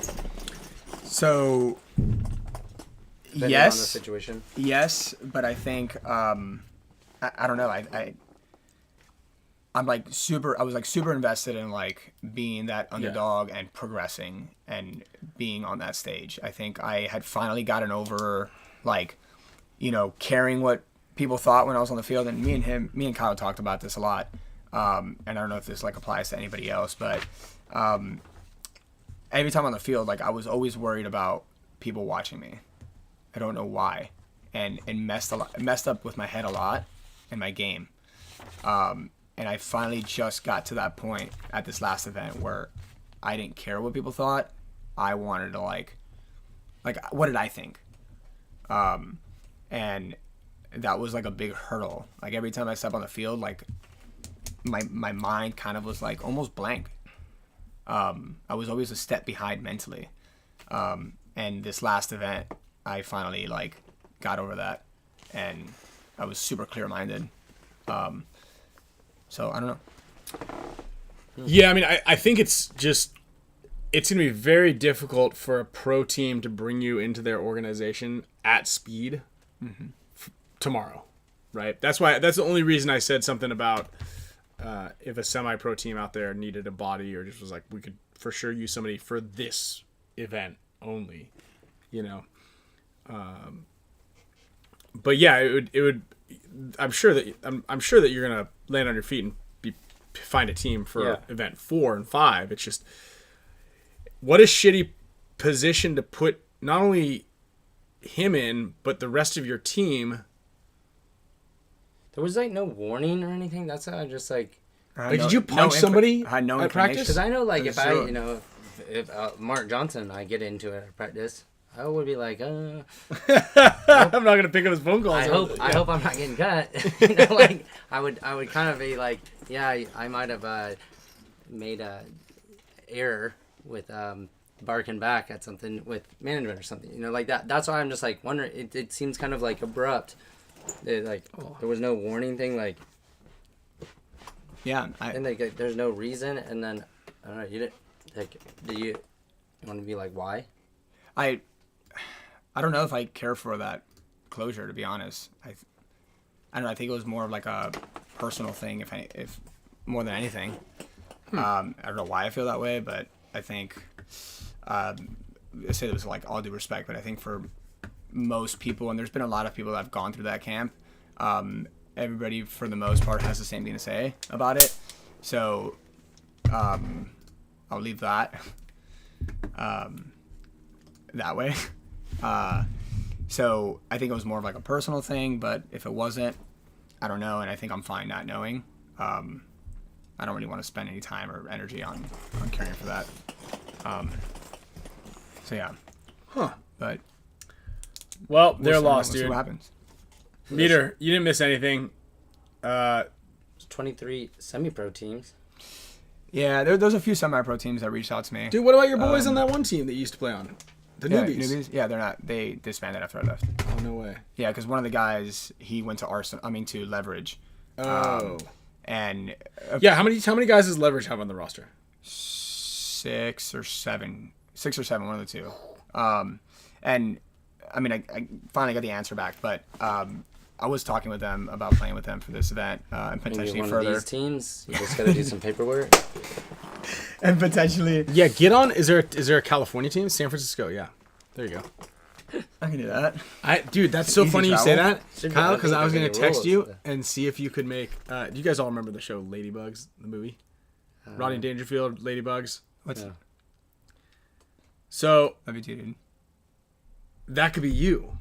So, Depending yes. on the situation. Yes, but I think I don't know. I'm like I was like super invested in like being that underdog and progressing and being on that stage. I think I had finally gotten over like, caring what people thought when I was on the field. And me and Kyle talked about this a lot. And I don't know if this like applies to anybody else, but every time on the field, like I was always worried about people watching me. I don't know why, and messed up with my head a lot in my game. And I finally just got to that point at this last event where I didn't care what people thought. I wanted to like what did I think? And that was like a big hurdle. Like every time I step on the field, like my mind kind of was like almost blank. I was always a step behind mentally. And this last event, I finally like got over that, and I was super clear-minded. So I don't know. Yeah, I mean, I think it's going to be very difficult for a pro team to bring you into their organization at speed tomorrow, right? That's the only reason I said something about if a semi-pro team out there needed a body or just was like, we could for sure use somebody for this event only, But yeah, it would. I'm sure that you're gonna land on your feet and find a team for event 4 and 5. It's just what a shitty position to put not only him in, but the rest of your team. There was like no warning or anything. That's how I just like. Did you punch somebody I had no at practice? Because I know, like, if Sure. if Mark Johnson and I get into it at practice, I would be like, I'm not gonna pick up his phone calls. I hope I'm not getting cut. Like I would kind of be like, yeah, I might have made a error with barking back at something with management or something, like that. That's why I'm just like wondering. It seems kind of like abrupt. There was no warning thing, like. Yeah, And there's no reason, and then I don't know. You didn't like. Do you want to be like why? I don't know if I care for that closure, to be honest. I don't know. I think it was more of like a personal thing, if more than anything. I don't know why I feel that way, but I think I say it was like all due respect, but I think for most people, and there's been a lot of people that have gone through that camp. Everybody, for the most part, has the same thing to say about it. So I'll leave that that way. So I think it was more of like a personal thing, but if it wasn't, I don't know, and I think I'm fine not knowing. I don't really want to spend any time or energy on caring for that. So yeah. But well, they're lost, we'll see dude. what happens. Meter, you didn't miss anything. 23 semi-pro teams. Yeah, there's a few semi-pro teams that reached out to me. Dude, what about your boys on that one team that you used to play on? The newbies? Yeah, they're not. They disbanded after I left. Oh, no way. Yeah, because one of the guys, he went to Leverage. Oh. And yeah, how many guys does Leverage have on the roster? 6 or 7, one of the two. And I mean, I finally got the answer back, but I was talking with them about playing with them for this event and potentially Maybe one further. of these teams, you just got to do some paperwork. And potentially. Yeah, get on. Is there a California team? San Francisco. Yeah, there you go. I can do that. Dude, that's so Easy funny travel. you say that, Should be- Kyle. I Because think I was there's gonna any text rules. you and see if you could make. Do you guys all remember the show Ladybugs, the movie? Rodney Dangerfield, Ladybugs. What's No. So love you too, dude. that could be you.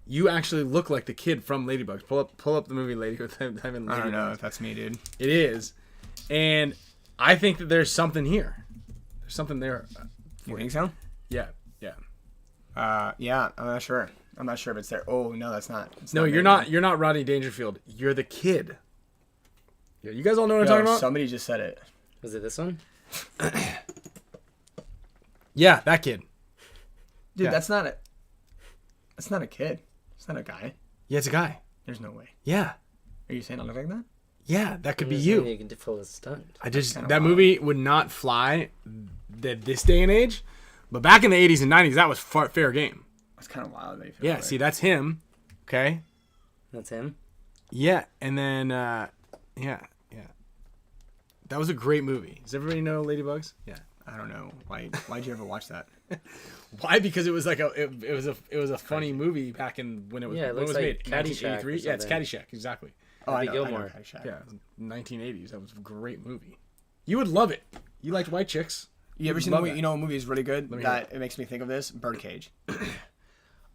You actually look like the kid from Ladybugs. Pull up the movie Lady with him in I don't know Ladybugs. if that's me, dude. It is, and I think that there's something here. There's something there. You think so? Yeah. Yeah, I'm not sure. I'm not sure if it's there. Oh no, that's not. It's No, not you're me, not. man. You're not Rodney Dangerfield. You're the kid. Yeah, you guys all know what I'm Yo, talking about. somebody just said it. Was it this one? Yeah, that kid. Dude, Yeah. that's not a. That's not a kid. It's not a guy. Yeah, it's a guy. There's no way. Yeah, Are you saying I look like that? yeah, that could be Just you. maybe you can fill a stunt. I just kinda that wild. movie would not fly this day and age, but back in the 80s and 90s, that was fair game. It's kind of wild that you feel Yeah, that way. see, that's him. Okay, That's him. Yeah, and then yeah. That was a great movie. Does everybody know Ladybugs? Yeah. I don't know. Why'd you ever watch that? Why? Because it was like it was a funny movie back in when it was Yeah, it when it looks was like made Caddyshack 1983. or Yeah, it's something. Caddyshack exactly. Oh, I Happy know. Gilmore. Caddyshack. Yeah, 1980s. That was a great movie. You would love it. You liked white chicks. You ever You'd seen the love movie? that. You know what movie is really good? me That it makes me think of this. Birdcage.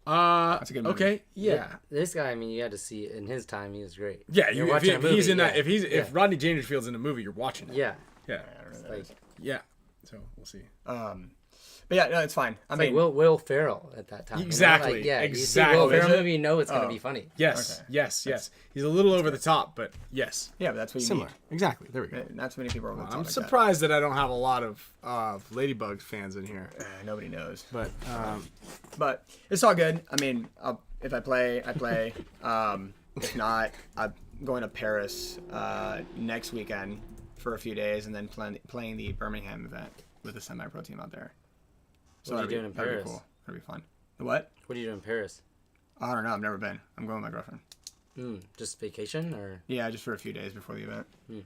That's a good movie. Okay. Yeah. This guy, I mean, you had to see in his time. He was great. Yeah. You're If watching a movie. he's in that. yeah. If Rodney Dangerfield's in a movie, you're watching it. Yeah. Yeah. Like, Yeah. So we'll see. But yeah, no, it's fine. I it's mean, like Will Ferrell at that time. Exactly, You know? Like, yeah. exactly. You see Will Oh, is Ferrell it? movie, you know it's gonna Oh. be funny. Yes. Okay. Yes. He's a little over the top, but yes. yeah, but that's what you Similar. need. Exactly. There we go. Not too many people are over the top I'm like that. surprised that I don't have a lot of Ladybug fans in here, Nobody knows. but But it's all good. I mean, if I play, I play. If not, I'm going to Paris next weekend for a few days, and then playing the Birmingham event with the semi-pro team out there. So What are you doing in that'd Paris? be cool. That'd be fun. The what? What do you do in Paris? I don't know. I've never been. I'm going with my girlfriend. Just vacation or? Yeah, just for a few days before the event. you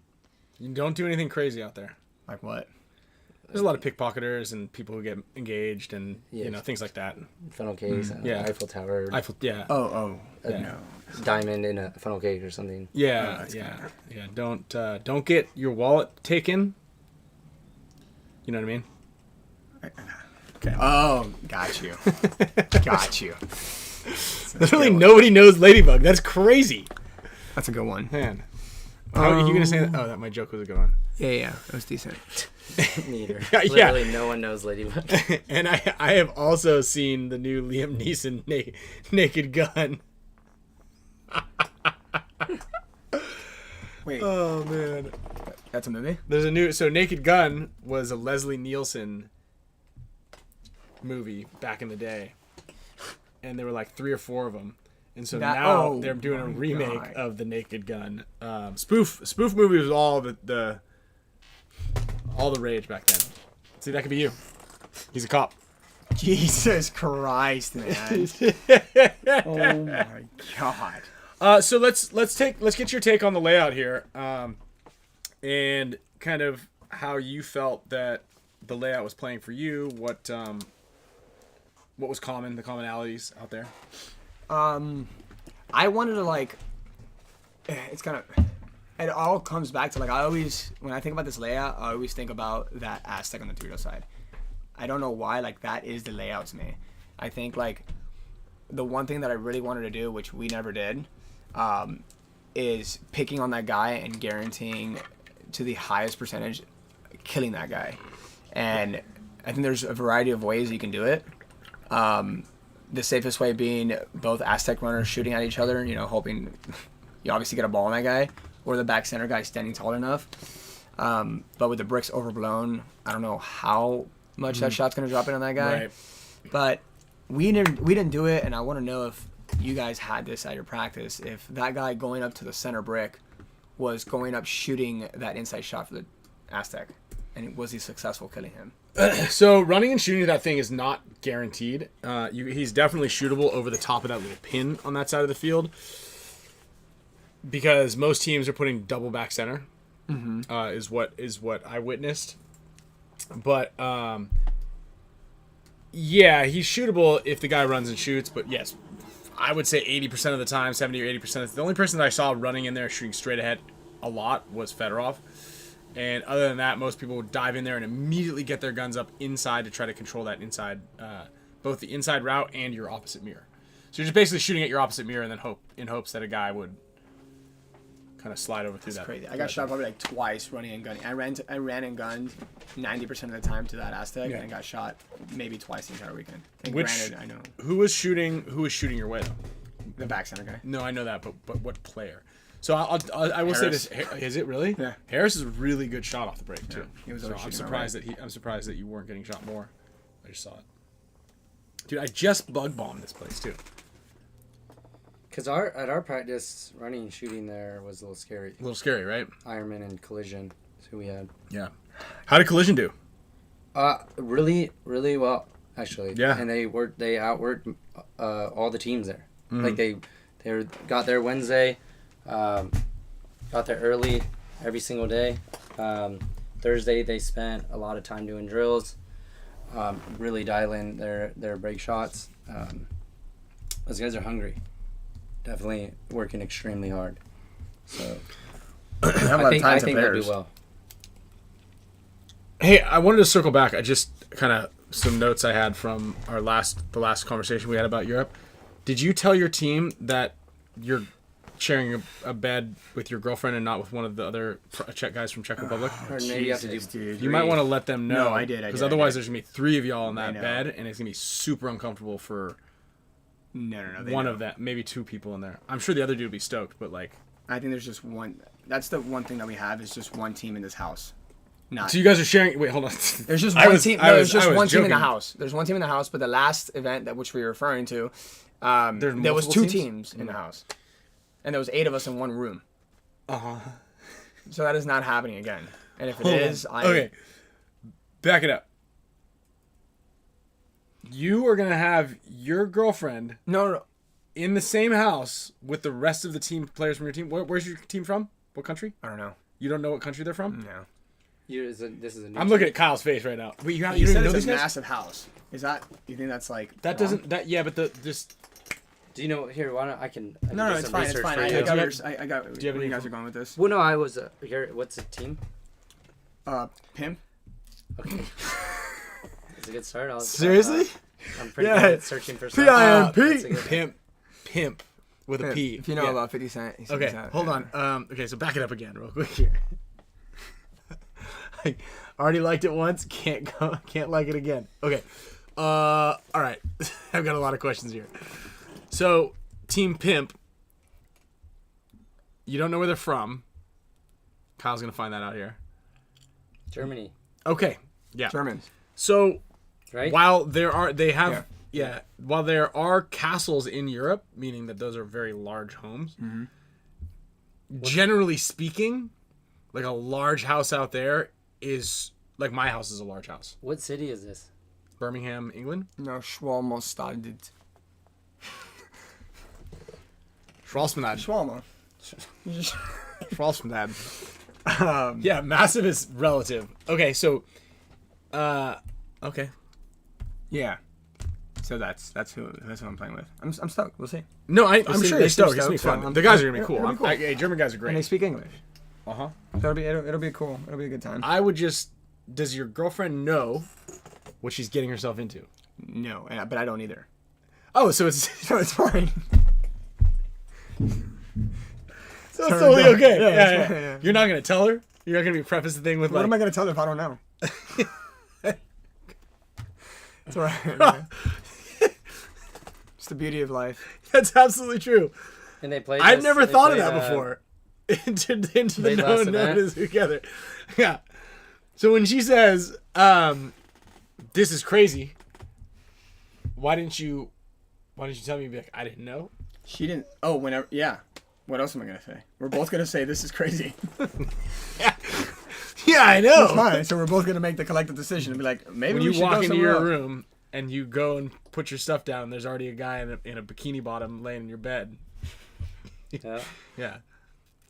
don't do anything crazy out there. Like what? There's a lot of pickpocketers and people who get engaged and Yes. things like that. Funnel case, yeah. Eiffel Tower, Yeah. Oh, Yeah. no. diamond in a funnel cake or something. Yeah, that's yeah. Don't get your wallet taken. You know what I mean? Oh, got you. Got you. Literally nobody knows Ladybug. That's crazy. That's a good one. Man. How are you gonna say that? Oh, that my joke was a good one. Yeah. It was decent. Neither. Yeah. Literally, no one knows Ladybug. And I have also seen the new Liam Neeson Naked Gun. Wait, Oh man. that's a movie? There's a new Naked Gun was a Leslie Nielsen movie back in the day, and there were like 3 or 4 of them, and so now they're doing a remake God. of the Naked Gun spoof movie was all the rage back then. See, that could be you. He's a cop. Jesus Christ, man. Oh my God. So let's get your take on the layout here, and kind of how you felt that the layout was playing for you. What was common, the commonalities out there? I wanted to it's kind of, it all comes back to when I think about this layout, I always think about that Aztec on the Dorito side. I don't know why, that is the layout to me. I think the one thing that I really wanted to do, which we never did, is picking on that guy and guaranteeing to the highest percentage killing that guy. And I think there's a variety of ways you can do it. The safest way being both Aztec runners shooting at each other, hoping you obviously get a ball on that guy, or the back center guy standing tall enough. But with the bricks overblown, I don't know how much that shot's going to drop in on that guy. Right. But we didn't do it, and I want to know if you guys had this at your practice, if that guy going up to the center brick was going up shooting that inside shot for the Aztec, and was he successful killing him? So running and shooting that thing is not guaranteed. He's definitely shootable over the top of that little pin on that side of the field, because most teams are putting double back center. Is what I witnessed. But yeah, he's shootable if the guy runs and shoots. But yes, I would say 80% of the time, 70 or 80%. The only person that I saw running in there shooting straight ahead a lot was Fedorov. And other than that, most people would dive in there and immediately get their guns up inside to try to control that inside, both the inside route and your opposite mirror. So you're just basically shooting at your opposite mirror and then in hopes that a guy would kind of slide over through that. Crazy. I got shot probably twice running and gunning. I ran and gunned 90% of the time to that Aztec, and got shot maybe twice the entire weekend. And granted, I know Who was shooting your way though? the back center guy. No, I know that, but what player? So I will say this: is it really? Yeah. Harris is a really good shot off the break too. He was So always I'm shooting surprised that you weren't getting shot more. I just saw it, dude. I just bug bombed this place too. Because at our practice, running and shooting there was a little scary. A little scary, right? Ironman and Collision is who we had. Yeah. How did Collision do? Really, really well, actually. Yeah. And they outworked all the teams there. Like they got there Wednesday. Got there early every single day. Thursday they spent a lot of time doing drills, really dialing their break shots. Those guys are hungry. Definitely working extremely hard. So I think they'll do well. Hey, I wanted to circle back. I just kind of some notes I had from the last conversation we had about Europe. Did you tell your team that you're sharing a bed with your girlfriend and not with one of the other Czech guys from Czech Republic? Or maybe you have to do. Dude. You might want to let them know. No, I did. Because otherwise, there's gonna be 3 of y'all in that know. bed, and it's gonna be super uncomfortable for No. one of them, maybe 2 people in there. I'm sure the other dude would be stoked, but like. I think there's just one. That's the one thing that we have is just one team in this house. Not. So you guys are sharing. Wait, hold on. There's just one team. No, there's just one team in the joking. house. There's one team in the house, but the last event that which we were referring to, there was 2 teams in the house, and there was 8 of us in one room. So that is not happening again. And if it is, okay, back it up. You are gonna have your girlfriend No. in the same house with the rest of the team players from your team. Where's your team from? What country? I don't know. You don't know what country they're from? No. This is a new I'm looking at Kyle's face right now. Wait, you don't You even said know it's these a guys? massive house. Is that? You think that's like? That wrong? doesn't. That yeah, but just. Do you know here? Why don't I can do No, it's some fine. It's research fine. for I you. got. Do I got. do you have where any you guys info? are going with this? Well, no, I was here. What's the team? Pimp. Okay, it's a good start. Seriously? I'm pretty Yeah. good at searching for stuff. That's a good- Pimp with a P. If you know Yeah. about 50 Cent. he's Okay, that, hold yeah. on. Okay, so back it up again real quick here. I already liked it once. Can't like it again. Okay. All right. I've got a lot of questions here. So, Team Pimp. You don't know where they're from. Kyle's gonna find that out here. Germany, Okay. Yeah. Germans. So, right? while there are castles in Europe, meaning that those are very large homes. Mm-hmm. Generally speaking, like a large house out there is like my house is a large house. What city is this? Birmingham, England. No, Schwalmo started. Schwarzmanad. Schwalmo. Schwarzmanad. Yeah, massive is relative. Okay, so, okay. Yeah. So that's who I'm playing with. I'm stoked. We'll see. No, I'm see, sure they they're seem stoked. It's gonna be stoked, fun. so The guys are gonna be it'll cool. be cool. Hey, German guys are And they great. speak English. Uh-huh. So it'll be cool. It'll be a good time. I would just. Does your girlfriend know what she's getting herself into? No, but I don't either. Oh, so it's So it's fine. so it's totally okay. Yeah, Yeah, it's fine, yeah. You're not gonna tell her. You're not gonna be preface the thing with What like. am I gonna tell her if I don't know? It's alright. It's the beauty of life. That's absolutely true. And they played. I've this- never they thought of played, that before. into the played last known event. as together. Yeah. So when she says, "This is crazy," why didn't you tell me? Be like, I didn't know. She didn't. Oh, whenever. Yeah. What else am I gonna say? We're both gonna say this is crazy. Yeah, I know. It's fine. So we're both gonna make the collective decision and be like, maybe When we you should walk go into somewhere your else. room and you go and put your stuff down, there's already a guy in a bikini bottom laying in your bed. Yeah. Yeah.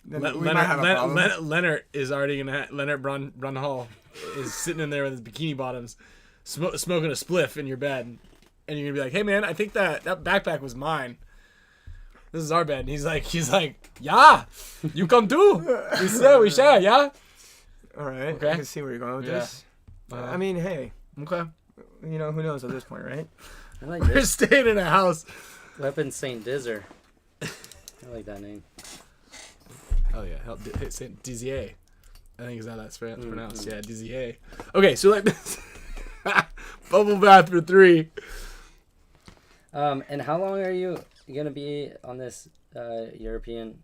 Then we might have a problem. Leonard is already gonna. Leonard Brunhall is sitting in there with his bikini bottoms, smoking a spliff in your bed, and you're gonna be like, "Hey man, I think that backpack was mine. This is our bed." And he's like, "Yeah, you come too. We share, yeah." All right. Okay. I can see where you're going with Yeah. this. I mean, hey, Okay. you know who knows at this point, right? I like We're this. staying in a house. Weapon Saint Dizzer. I like that name. Oh yeah, Saint Dizier. I think is how that's pronounced. Yeah, Dizier. Okay, so like this. Bubble bath for 3. And how long are you gonna be on this European?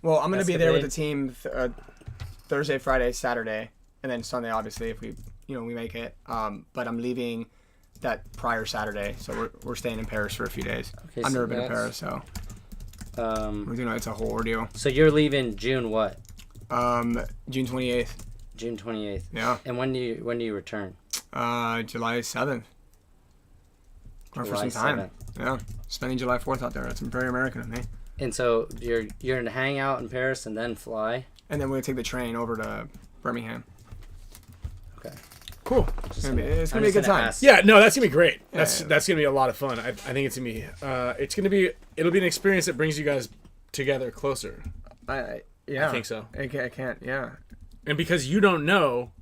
Well, I'm gonna be there with the Escapade. team Thursday, Friday, Saturday, and then Sunday, obviously, if we make it. But I'm leaving that prior Saturday, so we're staying in Paris for a few days. Okay, I've so never been to that's- Paris, so it's a whole ordeal. So you're leaving June what? June 28th. June 28th. Yeah. And when do you return? July 7th. Going for July some time. 7th. Yeah. Spending July 4th out there. That's very American of me. And so you're gonna hang out in Paris and then fly. And then we're gonna take the train over to Birmingham. Okay. Cool. It's gonna be a good time. Yeah, no, that's gonna be great. That's Yeah. that's gonna be a lot of fun. I think it's gonna be it'll be an experience that brings you guys together closer. Yeah. I think so. I can't. Yeah. And because you don't know,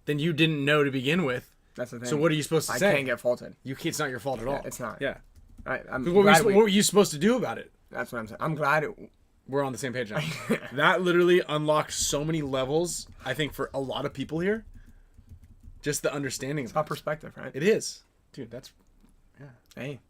then you didn't know to begin with. That's the thing. So what are you supposed to I say? can't get faulted. It's not your fault at all. Yeah, it's not. Yeah. I'm What glad were you supposed to do about it? That's what I'm saying. I'm glad We're on the same page now. That literally unlocks so many levels, I think, for a lot of people here. Just the understanding of about perspective, right? it is. Dude, that's... Hey.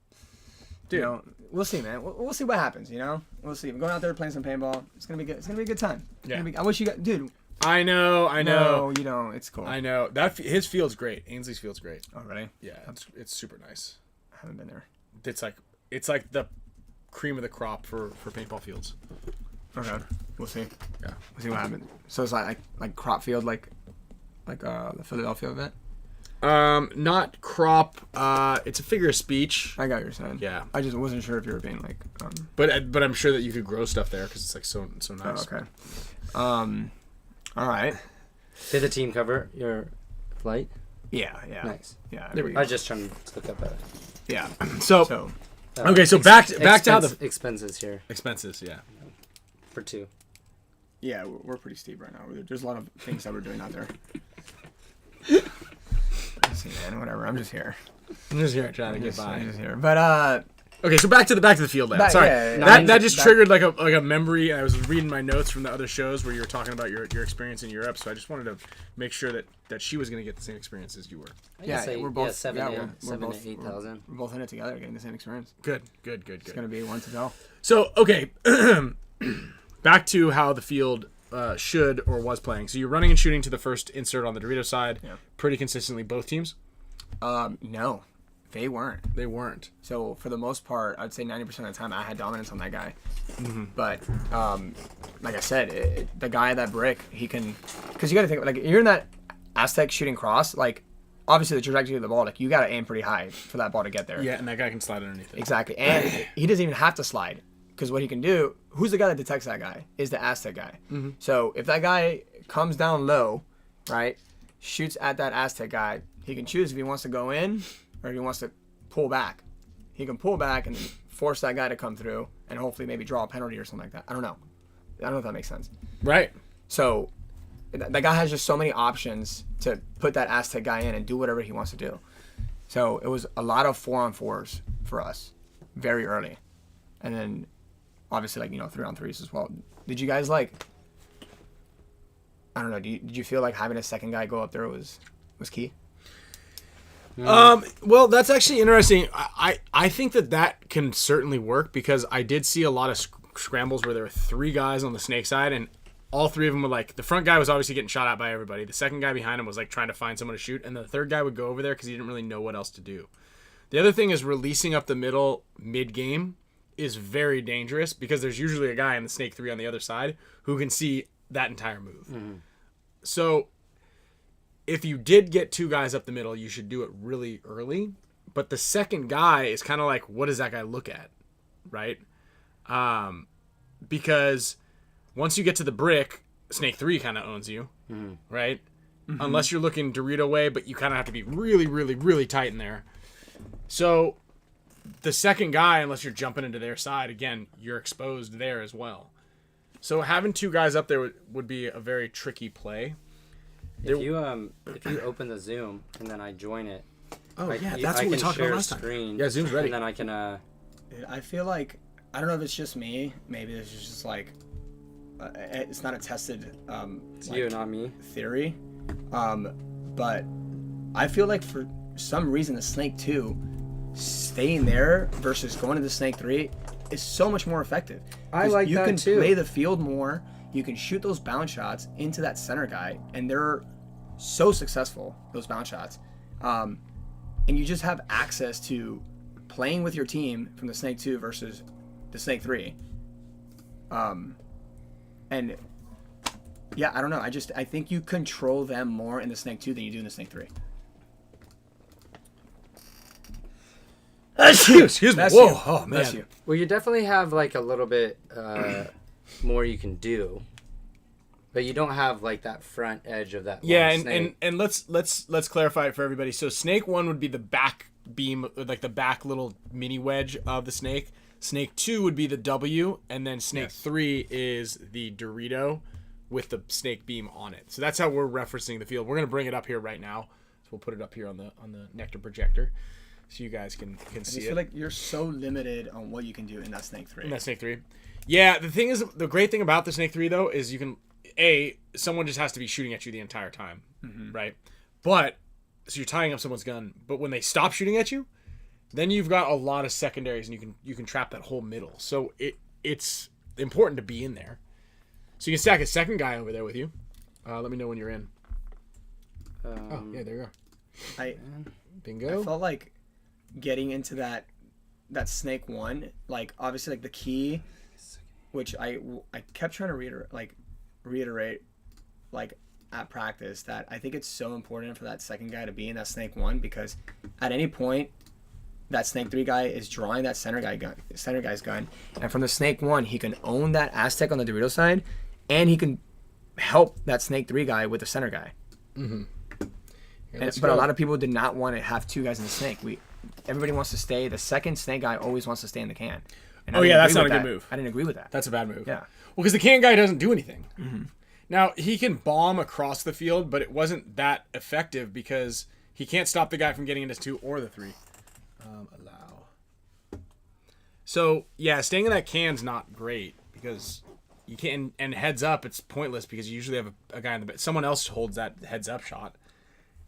Dude. You know, we'll see, man. We'll see what happens, you know? We'll see. We're going out there playing some paintball. It's going to be good. It's going to be a good time. Yeah. I wish you got... Dude. I know. No, you don't. It's cool. I know. His field's great. Ainsley's field's great. Oh, really? Yeah, it's super nice. I haven't been there. It's like the cream of the crop for paintball fields. Okay. We'll see. Yeah. We'll see what happens. So it's like crop field, like the Philadelphia event? Not crop. It's a figure of speech. I got what you're saying. Yeah. I just wasn't sure if you were being like... But I'm sure that you could grow stuff there because it's like so nice. Oh, okay. All right. Did the team cover your flight? Yeah. Nice. Yeah. There we I was just trying to look up at it. Yeah. So okay, so back to how the expenses here expenses. Yeah. for 2. yeah, we're pretty steep right now. There's a lot of things that we're doing out there. Let's see, man. Whatever. I'm just here. I'm just here trying to get by. I'm just here. But Okay, so back to the field lab. Sorry, that just triggered like a memory. I was reading my notes from the other shows where you were talking about your experience in Europe. So I just wanted to make sure that she was going to get the same experience as you were. we're both 7 to 8,000. We're both in it together, getting the same experience. Good. It's gonna be one to go. So okay, back to how the field should or was playing. So you're running and shooting to the first insert on the Dorito side, pretty consistently. Both teams? No, they weren't. They weren't. So for the most part, I'd say 90% of the time I had dominance on that guy. Mm-hmm. But like I said, the guy at that brick, he can, because you got to think like you're in that Aztec shooting cross, like obviously the trajectory of the ball, like you got to aim pretty high for that ball to get there. Yeah, and that guy can slide underneath it. Exactly, and he doesn't even have to slide because what he can do, who's the guy that detects that guy? Is the Aztec guy. Mm-hmm. So if that guy comes down low, right, shoots at that Aztec guy, he can choose if he wants to go in or if he wants to pull back. He can pull back and force that guy to come through and hopefully maybe draw a penalty or something like that. I don't know if that makes sense. Right. So that guy has just so many options to put that Aztec guy in and do whatever he wants to do. So it was a lot of 4-on-4s for us very early. And then obviously 3-on-3s as well. Did you guys I don't know, did you feel like having a second guy go up there was key? Well, that's actually interesting. I think that can certainly work because I did see a lot of scrambles where there were 3 guys on the snake side and all 3 of them were like, the front guy was obviously getting shot at by everybody. The second guy behind him was like trying to find someone to shoot. And the third guy would go over there because he didn't really know what else to do. The other thing is releasing up the middle mid-game is very dangerous because there's usually a guy in the snake 3 on the other side who can see that entire move. Mm-hmm. So if you did get 2 guys up the middle, you should do it really early. But the second guy is kind of like, what does that guy look at? Right? Because once you get to the brick, snake 3 kind of owns you. Mm-hmm. Right? Mm-hmm. Unless you're looking Dorito way, but you kind of have to be really, really, really tight in there. So the second guy, unless you're jumping into their side, again, you're exposed there as well. So having 2 guys up there would be a very tricky play. If you open the Zoom and then I join it, that's what we talked about last time. Yeah, Zoom's ready. And then I can. I feel like I don't know if it's just me. Maybe it's just like it's not a tested. It's you, not me. Theory, but I feel like for some reason the snake 2 staying there versus going to the snake 3 is so much more effective. I like that too. You can play the field more. You can shoot those bounce shots into that center guy, and they're so successful, those bounce shots. And you just have access to playing with your team from the snake 2 versus the snake 3. And yeah, I don't know. I think you control them more in the snake 2 than you do in the snake 3. you. Excuse me. That's Whoa. you. Oh man. That's you. Well, you definitely have like a little bit more you can do, but you don't have like that front edge of that. Yeah, long snake. and let's clarify it for everybody. So snake 1 would be the back beam, like the back little mini wedge of the snake. Snake 2 would be the W, and then snake 3 is the Dorito with the snake beam on it. So that's how we're referencing the field. We're gonna bring it up here right now. So we'll put it up here on the NECTR projector, so you guys can see I just it. feel like you're so limited on what you can do in that snake 3. In that snake 3. Yeah, the thing is, the great thing about the snake 3 though is you can someone just has to be shooting at you the entire time, right? But so you're tying up someone's gun, but when they stop shooting at you, then you've got a lot of secondaries, and you can trap that whole middle. So it's important to be in there. So you can stack a second guy over there with you. Let me know when you're in. Oh yeah, there you go. Bingo. I felt like getting into that snake 1, like obviously like the key, which I kept trying to reiterate like at practice, that I think it's so important for that second guy to be in that snake 1, because at any point that snake 3 guy is drawing that center guy's gun, and from the snake 1 he can own that Aztec on the Dorito side, and he can help that snake 3 guy with the center guy. But a lot of people did not want to have 2 guys in the snake. Everybody wants to stay. The second snake guy always wants to stay in the can. And I didn't that's agree not with a good that. move. I didn't agree with that. That's a bad move. Yeah. Well, because the can guy doesn't do anything. Now, he can bomb across the field, but it wasn't that effective because he can't stop the guy from getting into 2 or the 3. Allow. So, yeah, staying in that can's not great because you can't, and heads up, it's pointless because you usually have a guy in the back. Someone else holds that heads up shot,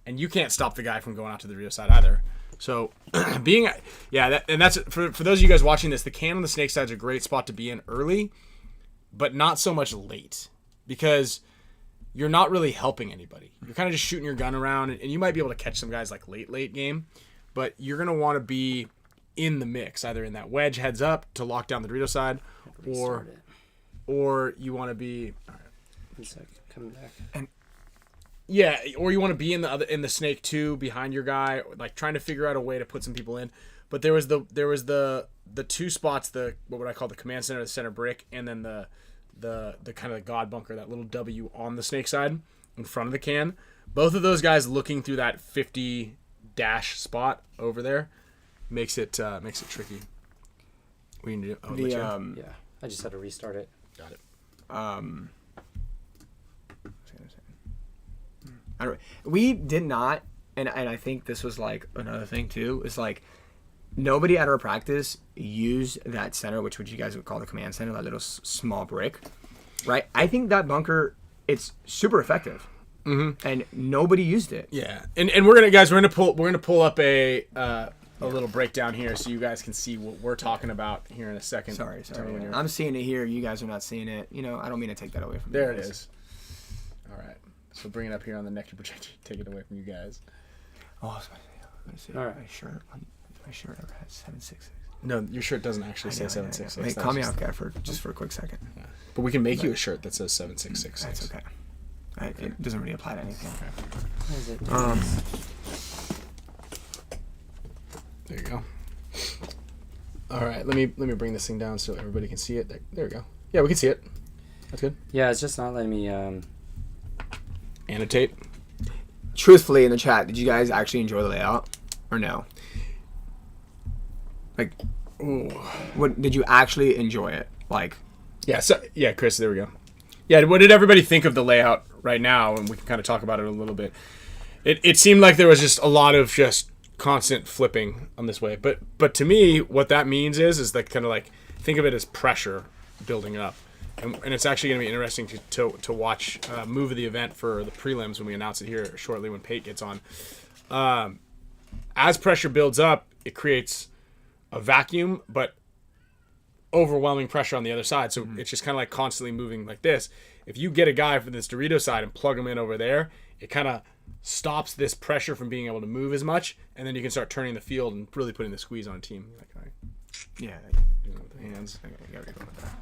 and you can't stop the guy from going out to the Rio side either. So, that's for those of you guys watching this, the can on the snake side is a great spot to be in early, but not so much late, because you're not really helping anybody. You're kind of just shooting your gun around, and you might be able to catch some guys like late game, but you're going to want to be in the mix, either in that wedge heads up to lock down the Dorito side, or you want to be... All right. 1 sec, coming back. Yeah, or you want to be in the snake 2 behind your guy, like trying to figure out a way to put some people in. But there was the 2 spots, what would I call the command center, the center brick, and then the kind of the God bunker, that little W on the snake side in front of the can. Both of those guys looking through that 50 dash spot over there makes it tricky. We need to do Yeah, I just had to restart it. got it. We did not, and I think this was like another thing too, is like nobody at our practice used that center, which you guys would call the command center, that little small brick, right? I think that bunker, it's super effective, and nobody used it. Yeah, and we're gonna pull up a little breakdown here so you guys can see what we're talking about here in a second. Sorry. Tell me when you're- I'm seeing it here. You guys are not seeing it. You know, I don't mean to take that away from you There it guys. is. All right. So bring it up here on the NECTR projector. Take it away from you guys. Oh, let me see. All right. My shirt ever has 766. No, your shirt doesn't actually say I know. 766. Wait, That's call me just- off guard for a quick second. Yeah. But we can make you a shirt that says 7666. That's okay. It doesn't really apply to anything. What is it? There you go. All right, let me bring this thing down so everybody can see it. There we go. Yeah, we can see it. That's good. Yeah, it's just not letting me. Annotate. Truthfully, in the chat, did you guys actually enjoy the layout or no? Like, what did you actually enjoy it? Like, Yeah, Chris, there we go. Yeah, what did everybody think of the layout right now? And we can kind of talk about it a little bit. It seemed like there was just a lot of just constant flipping on this way. But to me, what that means is that kind of like, think of it as pressure building up. And it's actually going to be interesting to watch move of the event for the prelims when we announce it here shortly when Pate gets on. As pressure builds up, it creates a vacuum, but overwhelming pressure on the other side. So it's just kind of like constantly moving like this. If you get a guy from this Dorito side and plug him in over there, it kind of stops this pressure from being able to move as much, and then you can start turning the field and really putting the squeeze on a team. Like, all right, yeah, with the hands. I gotta be going with that.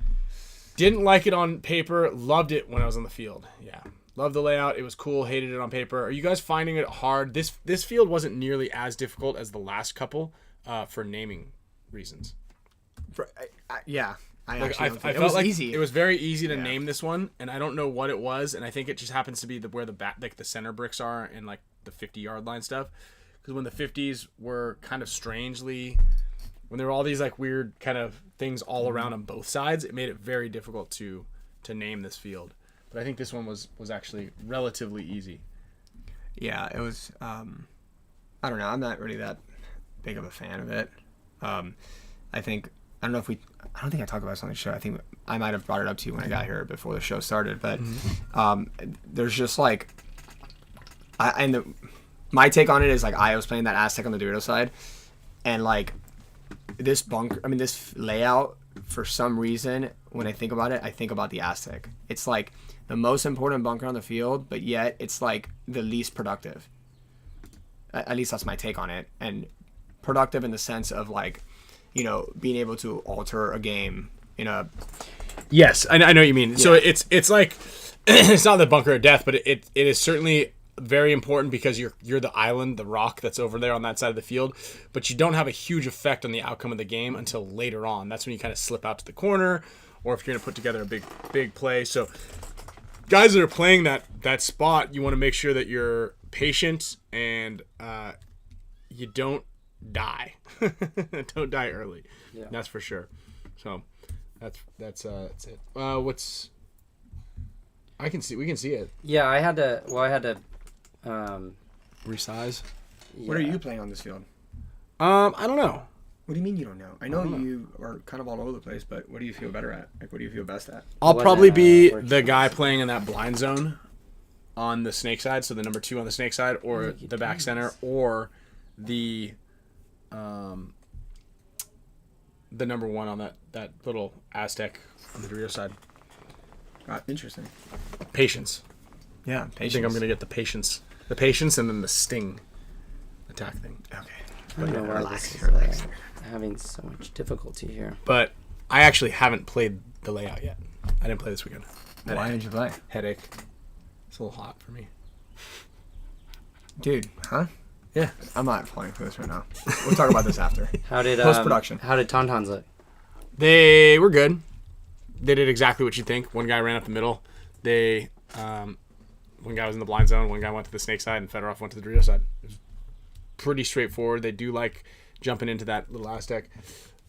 Didn't like it on paper. Loved it when I was on the field. Yeah, loved the layout. It was cool. Hated it on paper. Are you guys finding it hard? This field wasn't nearly as difficult as the last couple for naming reasons. Yeah. I Like, actually I don't think- it felt was like easy. it was very easy to Yeah. name this one, and I don't know what it was, and I think it just happens to be where the like the center bricks are and like the 50-yard line stuff. Because when the 50s were kind of strangely, when there were all these like weird kind of things all around on both sides, it made it very difficult to name this field. But I think this one was actually relatively easy. Yeah, it was. I don't know. I'm not really that big of a fan of it. I think I don't know if I don't think I talked about this on the show. I think I might have brought it up to you when I got here before the show started. But there's just like, my take on it is like I was playing that Aztec on the Dorito side, and like this layout, for some reason when I think about it, I think about the Aztec. It's like the most important bunker on the field, but yet it's like the least productive. At least that's my take on it. And productive in the sense of like, you know, being able to alter a game in a... Yes, I know what you mean. Yeah. So it's like, it's not the bunker of death, but it is certainly very important because you're the island, the rock that's over there on that side of the field, but you don't have a huge effect on the outcome of the game until later on. That's when you kind of slip out to the corner, or if you're going to put together a big play. So guys that are playing that spot, you want to make sure that you're patient and you don't die. Don't die early. Yeah. That's for sure. So that's it. We can see it. Yeah, I had to resize. Yeah. What are you playing on this field? I don't know. What do you mean you don't know? I know you are kind of all over the place, but what do you feel better at? Like, what do you feel best at? I'll probably be the guy playing in that blind zone on the snake side, so the number 2 on the snake side, or the back center, or the number 1 on that little Aztec on the Dorito side. Interesting. Patience. Yeah, patience. I think I'm going to get the patience and then the sting attack thing. Okay. I don't know why this is having so much difficulty here. But I actually haven't played the layout yet. I didn't play this weekend. Why didn't you play? Headache. It's a little hot for me. Dude, huh? Yeah. I'm not playing for this right now. We'll talk about this after. How did post-production? How did Tauntauns look? They were good. They did exactly what you think. One guy ran up the middle. One guy was in the blind zone. One guy went to the snake side, and Fedorov went to the Dorito side. It was pretty straightforward. They do like jumping into that little Aztec.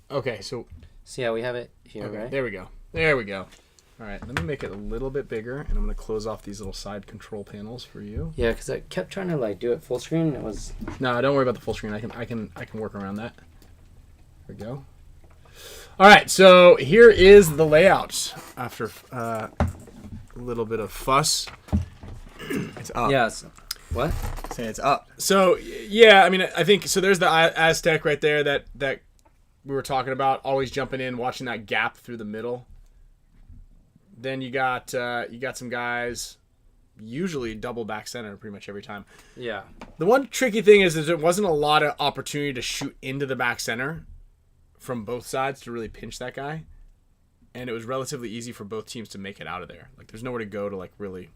Okay, so... See how we have it here, okay, right? There we go. All right, let me make it a little bit bigger, and I'm going to close off these little side control panels for you. Yeah, because I kept trying to like do it full screen. And it was... No, don't worry about the full screen. I can work around that. There we go. All right, so here is the layout after a little bit of fuss. It's up. Yes. What? Say it's up. So, yeah, I mean, I think, so there's the Aztec right there that we were talking about, always jumping in, watching that gap through the middle. Then you got some guys, usually double back center pretty much every time. Yeah. The one tricky thing is there wasn't a lot of opportunity to shoot into the back center from both sides to really pinch that guy. And it was relatively easy for both teams to make it out of there. Like, there's nowhere to go to, like, really...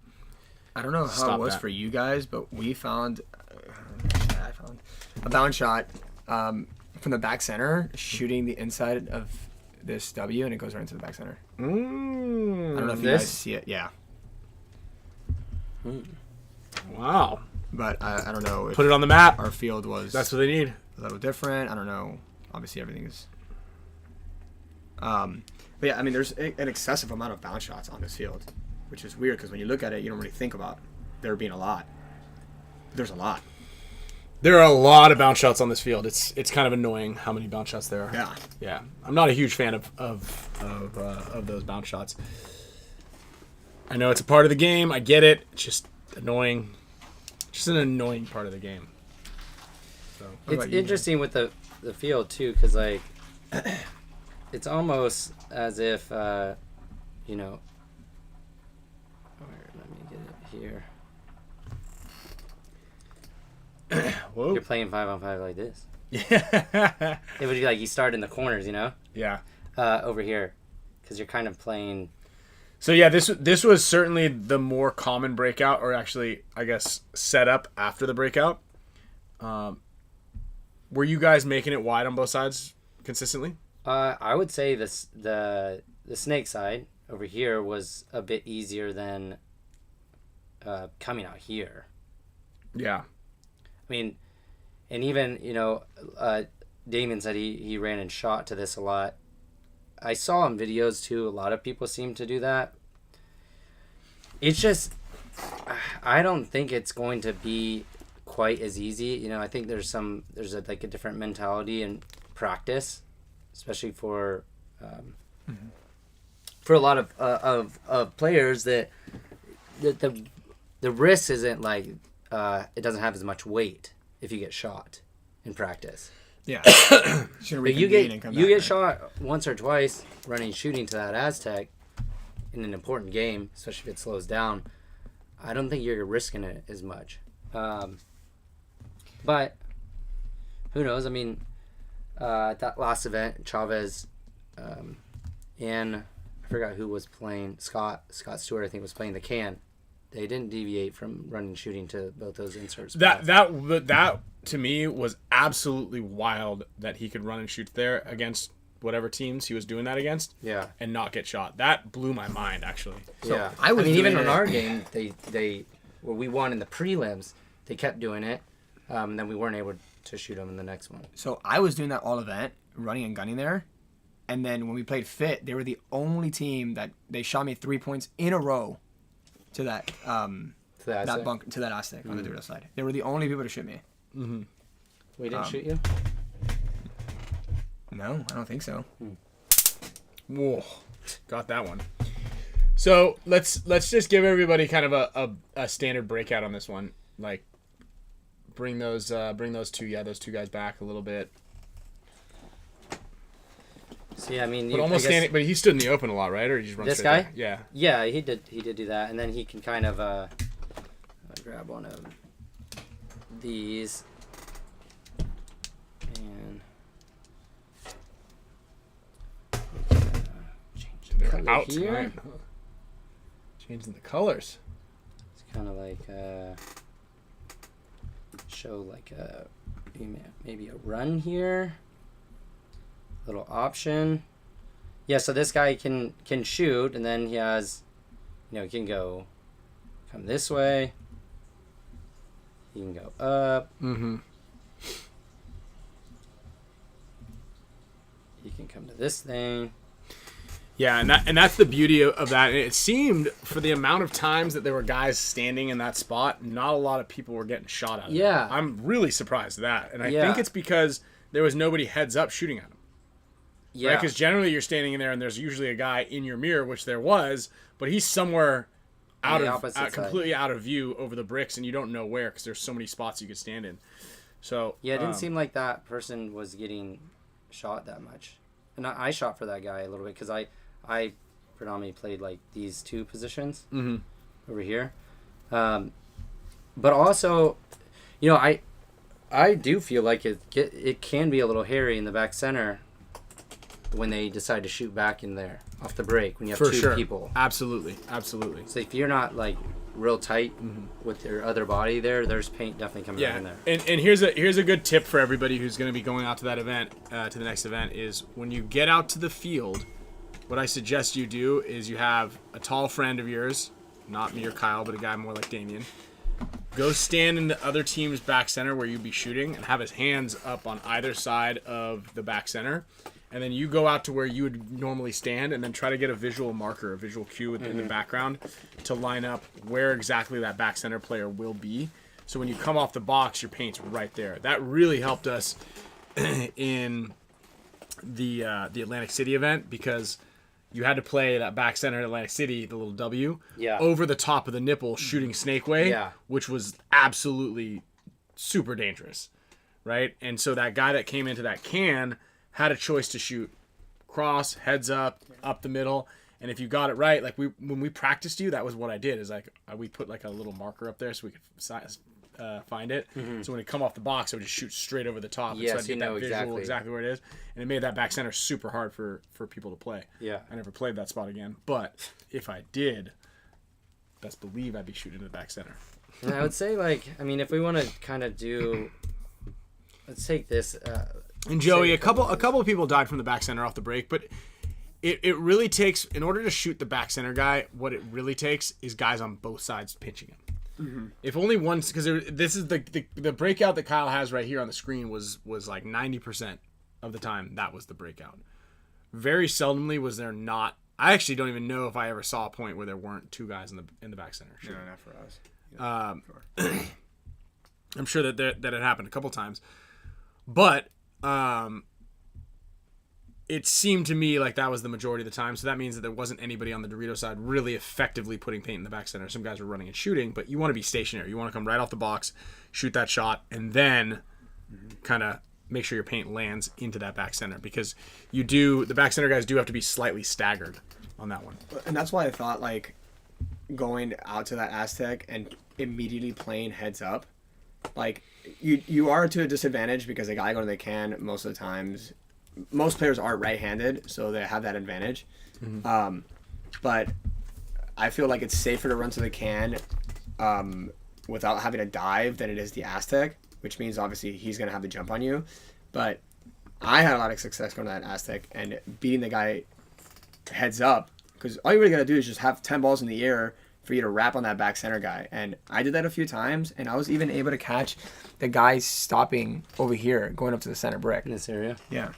I don't know how it was for you guys, but we found I found a bounce shot from the back center shooting the inside of this W, and it goes right into the back center. I don't know if you guys see it. Yeah. Wow. But I don't know if put it on the map. Our field was... That's what they need. A little different. I don't know. Obviously, everything is... But yeah, I mean, there's an excessive amount of bounce shots on this field, which is weird because when you look at it, you don't really think about there being a lot. But there's a lot. There are a lot of bounce shots on this field. It's kind of annoying how many bounce shots there are. Yeah. Yeah. I'm not a huge fan of those bounce shots. I know it's a part of the game. I get it. It's just annoying. Just an annoying part of the game. So, it's interesting with the field too, because like it's almost as if you know. Let me get it here. Whoa. You're playing 5-on-5 like this. Yeah. It would be like you start in the corners, you know. Yeah. Over here, because you're kind of playing. So yeah, this was certainly the more common breakout, or actually, I guess, set up after the breakout. Were you guys making it wide on both sides consistently? I would say the snake side over here was a bit easier than coming out here. Yeah. I mean, and even, Damian said he ran and shot to this a lot. I saw in videos too, a lot of people seem to do that. It's just, I don't think it's going to be quite as easy. I think there's a different mentality and practice, especially for a lot of players that the risk isn't like it doesn't have as much weight if you get shot in practice. Yeah. But you get shot once or twice shooting to that Aztec in an important game, especially if it slows down. I don't think you're risking it as much. But who knows? I mean, at that last event, Chavez and I forgot who was playing. Scott Stewart, I think, was playing the can. They didn't deviate from running shooting to both those inserts. That to me was absolutely wild that he could run and shoot there against whatever teams he was doing that against. Yeah. And not get shot. That blew my mind, actually. So yeah. I mean, even in our game, we won in the prelims. They kept doing it. Then we weren't able to shoot them in the next one. So I was doing that all event, running and gunning there. And then when we played Fit, they were the only team that they shot me 3 points in a row to that that Aztec on the Dorito side. They were the only people to shoot me. Mm-hmm. We didn't shoot you? No, I don't think so. Whoa, got that one. So let's just give everybody kind of a standard breakout on this one. Like, bring those two guys back a little bit. So yeah, I mean, but he stood in the open a lot, right? Or he just runs this straight guy? there? Yeah, he did do that, and then he can kind of grab one of these and change the color out here. Tonight. Changing the colors. It's kind of like show like maybe a run here. Little option. Yeah, so this guy can shoot, and then he has, he can come this way. He can go up. Mm-hmm. He can come to this thing. Yeah, and that's the beauty of that. And it seemed, for the amount of times that there were guys standing in that spot, not a lot of people were getting shot at. Yeah. I'm really surprised at that. And I think it's because there was nobody heads up shooting at him. Yeah. Because generally you're standing in there and there's usually a guy in your mirror, which there was, but he's somewhere completely out of view over the bricks, and you don't know where because there's so many spots you could stand in. So yeah, it didn't seem like that person was getting shot that much. And I shot for that guy a little bit because I predominantly played like these two positions over here. But also, I do feel like it can be a little hairy in the back center when they decide to shoot back in there off the break when you have two people. Absolutely. So if you're not like real tight with your other body there's paint definitely coming out in there. And here's a good tip for everybody who's going to be going out to that event, to the next event, is when you get out to the field, what I suggest you do is you have a tall friend of yours, not me or Kyle, but a guy more like Damian, go stand in the other team's back center where you'd be shooting and have his hands up on either side of the back center. And then you go out to where you would normally stand and then try to get a visual marker, a visual cue in the background to line up where exactly that back center player will be. So when you come off the box, your paint's right there. That really helped us in the Atlantic City event because you had to play that back center in Atlantic City, the little W, over the top of the nipple shooting snake way, which was absolutely super dangerous, right? And so that guy that came into that can had a choice to shoot cross, heads up the middle, and if you got it right, like when we practiced you, that was what I did. Is like we put like a little marker up there so we could find it. So when it come off the box, I would just shoot straight over the top. Yeah, so I'd get that visual exactly where it is, and it made that back center super hard for people to play. Yeah, I never played that spot again, but if I did, best believe I'd be shooting in the back center. And I would say, like, I mean, if we want to kind of do, let's take this. And Joey, a couple of people died from the back center off the break, but it really takes, in order to shoot the back center guy, what it really takes is guys on both sides pinching him. Mm-hmm. If only one, because this is the breakout that Kyle has right here on the screen was like 90% of the time that was the breakout. Very seldomly was there not. I actually don't even know if I ever saw a point where there weren't two guys in the back center. Sure. No, not for us. Yeah, sure. I'm sure that it happened a couple times, but it seemed to me like that was the majority of the time. So that means that there wasn't anybody on the Dorito side really effectively putting paint in the back center. Some guys were running and shooting, but you want to be stationary. You want to come right off the box, shoot that shot, and then kind of make sure your paint lands into that back center, because the back center guys do have to be slightly staggered on that one. And that's why I thought like going out to that Aztec and immediately playing heads up, like you are to a disadvantage because the guy going to the can most of the times. Most players are right-handed, so they have that advantage. Mm-hmm. But I feel like it's safer to run to the can without having to dive than it is the Aztec, which means obviously he's going to have the jump on you. But I had a lot of success going to that Aztec and beating the guy heads up, because all you really got to do is just have 10 balls in the air for you to wrap on that back center guy. And I did that a few times, and I was even able to catch the guy stopping over here, going up to the center brick. In this area? Yeah.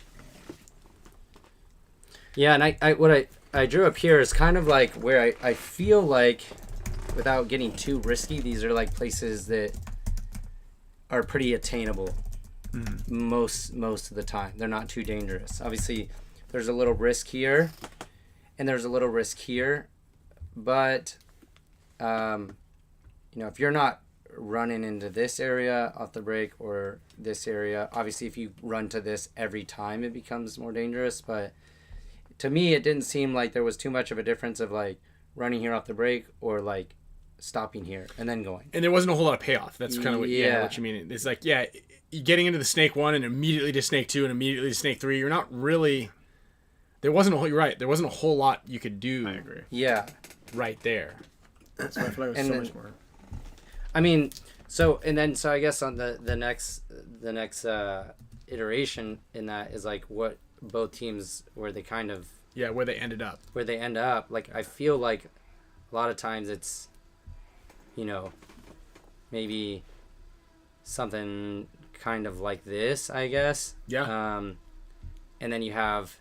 Yeah, and what I drew up here is kind of like where I feel like, without getting too risky, these are like places that are pretty attainable most of the time. They're not too dangerous. Obviously, there's a little risk here, and there's a little risk here, but if you're not running into this area off the break or this area, obviously if you run to this every time, it becomes more dangerous. But to me, it didn't seem like there was too much of a difference of like running here off the break or like stopping here and then going. And there wasn't a whole lot of payoff. That's kind of what you mean. It's like, getting into the snake 1 and immediately to snake 2 and immediately to snake 3. You're not really. You're right. There wasn't a whole lot you could do. I agree. Yeah. Right there. That's why I feel like it was so much more. I mean, so I guess on the next iteration in that is like what both teams where they kind of where they end up. Like I feel like a lot of times it's maybe something kind of like this, I guess. Yeah. And then you have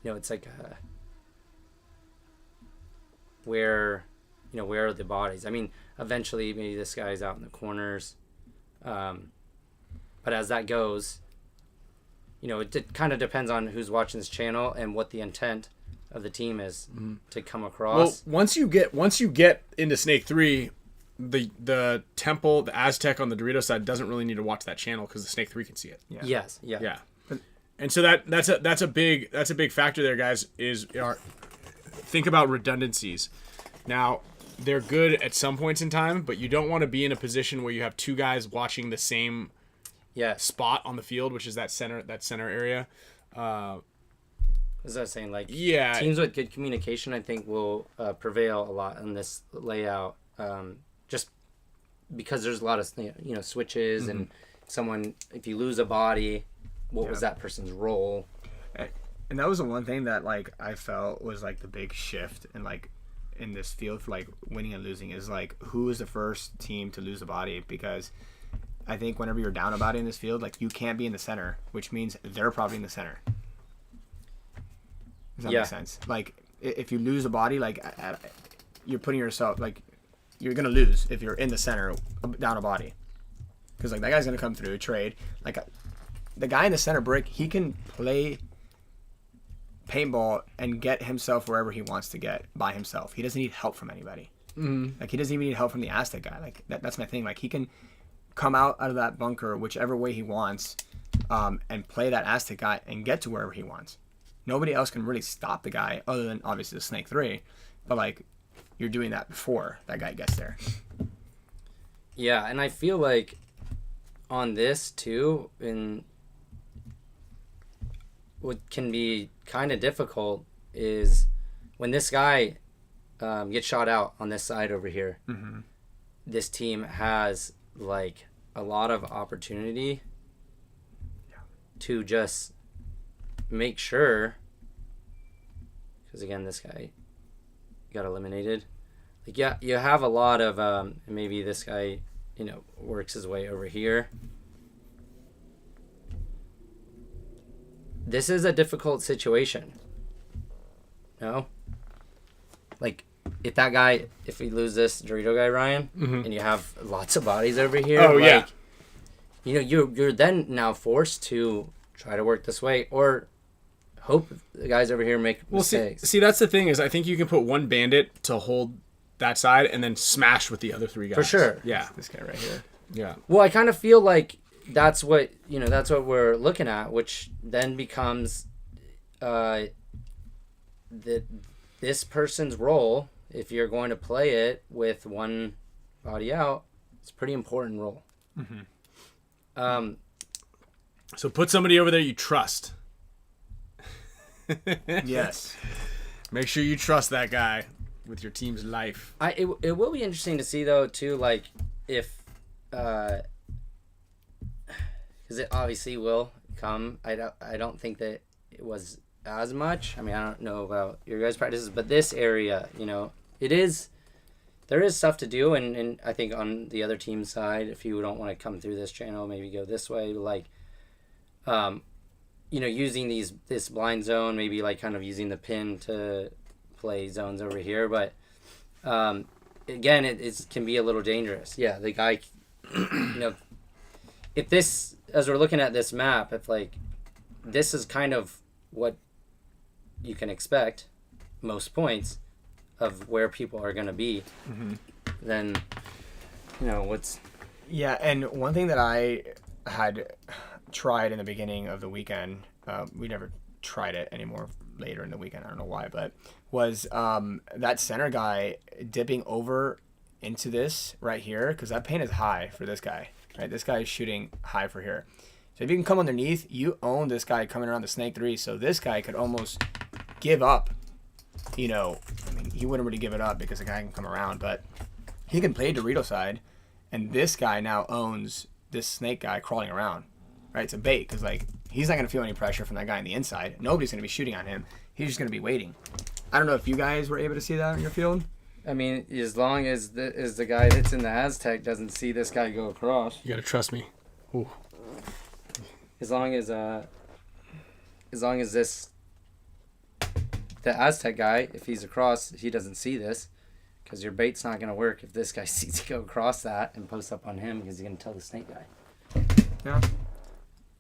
it's like where are the bodies? I mean, eventually maybe this guy's out in the corners, but as that goes, it kind of depends on who's watching this channel and what the intent of the team is to come across. Well, once you get into snake 3, the temple, the Aztec on the Dorito side doesn't really need to watch that channel because the snake 3 can see it. Yeah. Yes. Yeah. Yeah. And so that's a big factor there, guys. Think about redundancies. Now, they're good at some points in time, but you don't want to be in a position where you have two guys watching the same spot on the field, which is that center area. Is that saying like teams with good communication, I think, will prevail a lot in this layout, just because there's a lot of switches and someone, if you lose a body, what was that person's role? And that was the one thing that like I felt was like the big shift in this field for like winning and losing is like who is the first team to lose a body, because I think whenever you're down a body in this field, like you can't be in the center, which means they're probably in the center. Does that make sense? Like if you lose a body, like you're putting yourself like you're gonna lose if you're in the center down a body, because like that guy's gonna come through trade. Like the guy in the center brick, he can play paintball and get himself wherever he wants to get by himself. He doesn't need help from anybody. Like he doesn't even need help from the Aztec guy. Like that's my thing. Like he can come out of that bunker whichever way he wants, and play that Aztec guy and get to wherever he wants. Nobody else can really stop the guy other than obviously the snake 3, but like you're doing that before that guy gets there. Yeah, and I feel like on this too, in what can be kind of difficult is when this guy gets shot out on this side over here. This team has like a lot of opportunity to just make sure, because again, this guy got eliminated. Like, yeah, you have a lot of maybe this guy, you know, works his way over here. This is a difficult situation. No? Like, if we lose this Dorito guy, Ryan, and you have lots of bodies over here, Oh, yeah. You know, you're then now forced to try to work this way or hope the guys over here make mistakes. See, that's the thing is I think you can put one bandit to hold that side and then smash with the other 3 guys. For sure. Yeah. This guy right here. Yeah. Well, I kind of feel like that's what we're looking at, which then becomes this person's role. If you're going to play it with one body out, it's a pretty important role. So put somebody over there you trust. Yes. Make sure you trust that guy with your team's life. It will be interesting to see though too, like if because it obviously will come. I don't think that it was as much. I mean, I don't know about your guys' practices, but this area, you know, there is stuff to do, and I think on the other team side, if you don't want to come through this channel, maybe go this way, like you know, using this blind zone, maybe like kind of using the pin to play zones over here, but again, it can be a little dangerous. Yeah, the guy, you know, if this, as we're looking at this map, if like this is kind of what you can expect, most points of where people are going to be, then, you know, what's... Yeah, and one thing that I had tried in the beginning of the weekend, we never tried it anymore later in the weekend, I don't know why, but was that center guy dipping over into this right here, because that paint is high for this guy, right? This guy is shooting high for here. So if you can come underneath, you own this guy coming around the snake 3, so this guy could almost give up, you know, I mean, he wouldn't really give it up because the guy can come around, but he can play Dorito side, and this guy now owns this snake guy crawling around, right? It's a bait, because, like, he's not going to feel any pressure from that guy on the inside. Nobody's going to be shooting on him. He's just going to be waiting. I don't know if you guys were able to see that on your field. I mean, as long as the guy that's in the Aztec doesn't see this guy go across. You got to trust me. Ooh. As long as this, the Aztec guy, if he's across, he doesn't see this, because your bait's not going to work if this guy sees you go across that and post up on him, because he's going to tell the snake guy. Yeah.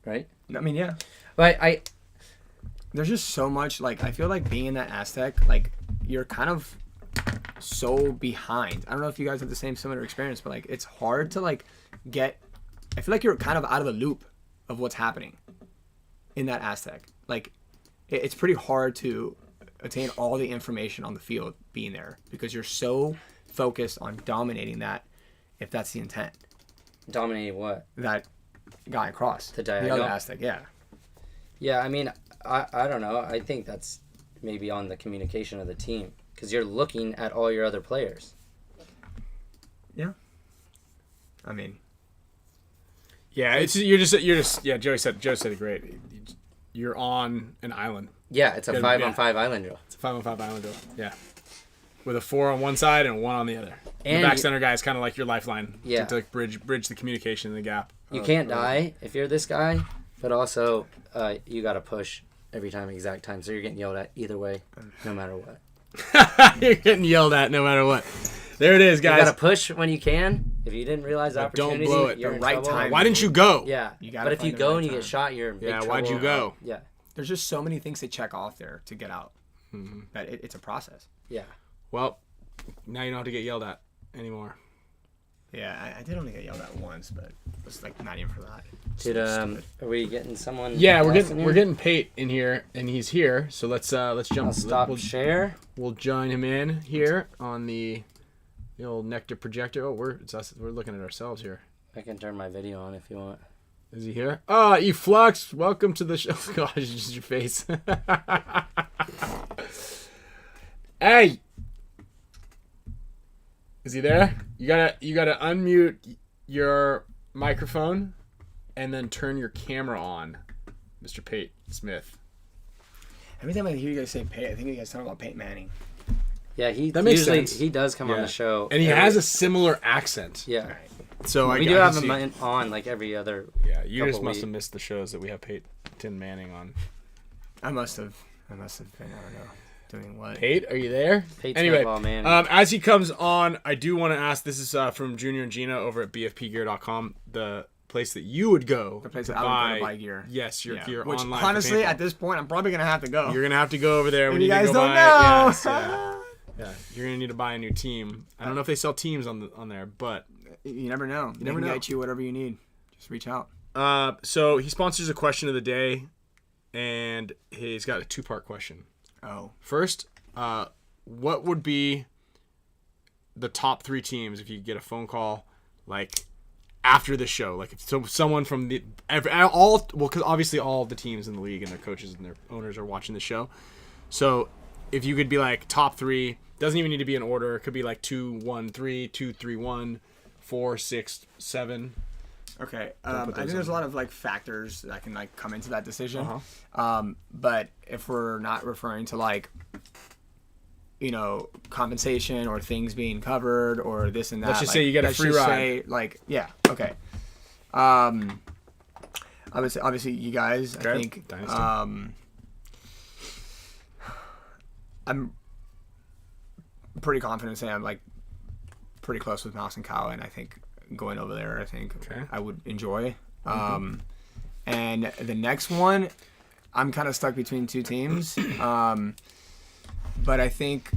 Right? I mean, yeah. But There's just so much, like, I feel like being in that Aztec, like, you're kind of so behind. I don't know if you guys have the same similar experience, but, like, it's hard to, like, I feel like you're kind of out of the loop of what's happening in that Aztec. Like, it's pretty hard to attain all the information on the field being there, because you're so focused on dominating that, if that's the intent. Dominating what? That guy across. The diagonal? The other Aztec, yeah. Yeah, I mean, I don't know. I think that's maybe on the communication of the team, because you're looking at all your other players. Yeah. I mean... Yeah, you're just yeah, Joe said it great. You're on an island. Yeah, it's a 5-on-5 island drill. It's a 5-on-5 island drill. Yeah. With a 4 on one side and a 1 on the other. And the back center guy is kind of like your lifeline Yeah. to like bridge the communication in the gap. You can't die if you're this guy, but also you got to push every time, exact time. So you're getting yelled at either way, no matter what. You're getting yelled at no matter what. There it is, guys. You got to push when you can. If you didn't realize the opportunity, don't blow it. you're The in right trouble. time. Why didn't you go? Yeah, You gotta but if you find the go right and you get time. shot, you're in big Yeah, trouble. why'd you go? Yeah, There's just so many things to check off there to get out. That it's a process. yeah. Well, now you don't have to get yelled at anymore. Yeah, I did only get yelled at once, but it's like not even for that. Dude, are we getting someone? Yeah, else in we're here? getting Pate in here, and he's here. So let's jump. I'll stop We'll, share. we'll join him in here on the old NECTR projector. Oh, it's us. We're looking at ourselves here. I can turn my video on if you want. Is he here? Oh, Eflux, welcome to the show. Oh, gosh, it's just your face. Hey, is he there? You gotta unmute your microphone and then turn your camera on Mr. Pate Smith. Every time I hear you guys say Pate, I think you guys talking about Pate Manning. Yeah, he That makes usually sense. he does come on the show, and he has a similar accent. Yeah, so we do have him on like every other. Yeah, you just must weeks. have missed the shows that we have Peyton Manning on. I must have been. I don't know. Doing what? Pate, are you there? Pate's Anyway, football, man. as he comes on, I do want to ask. This is from Junior and Gina over at BFPgear.com. The place that you would go. The place that I would go to buy gear. Yes, your gear Which, online. honestly, for at this point, I'm probably gonna have to go. you're gonna have to go over there when you guys go don't buy. know. Yes, yeah, you're gonna need to buy a new team. I don't know if they sell teams on there, but You never know. They never can know. get you whatever you need. Just reach out. so he sponsors a question of the day, and he's got a 2-part question. Oh. First, what would be the top 3 teams if you get a phone call like after the show? Like if someone from because obviously all the teams in the league and their coaches and their owners are watching the show. So if you could be like top 3, doesn't even need to be in order. It could be like 2, 1, 3, 2, 3, 1, 4, 6, 7. Okay. I think there's a lot of like factors that can like come into that decision. Uh-huh. But if we're not referring to like, compensation or things being covered or this and that. Let's just say you get a free ride. Okay. Obviously you guys, Okay. I think, Dynasty. I'm pretty confident saying I'm like pretty close with Mouse and Kyle, and I think going over there, I think I would enjoy. And the next one, I'm kind of stuck between 2 teams. But I think,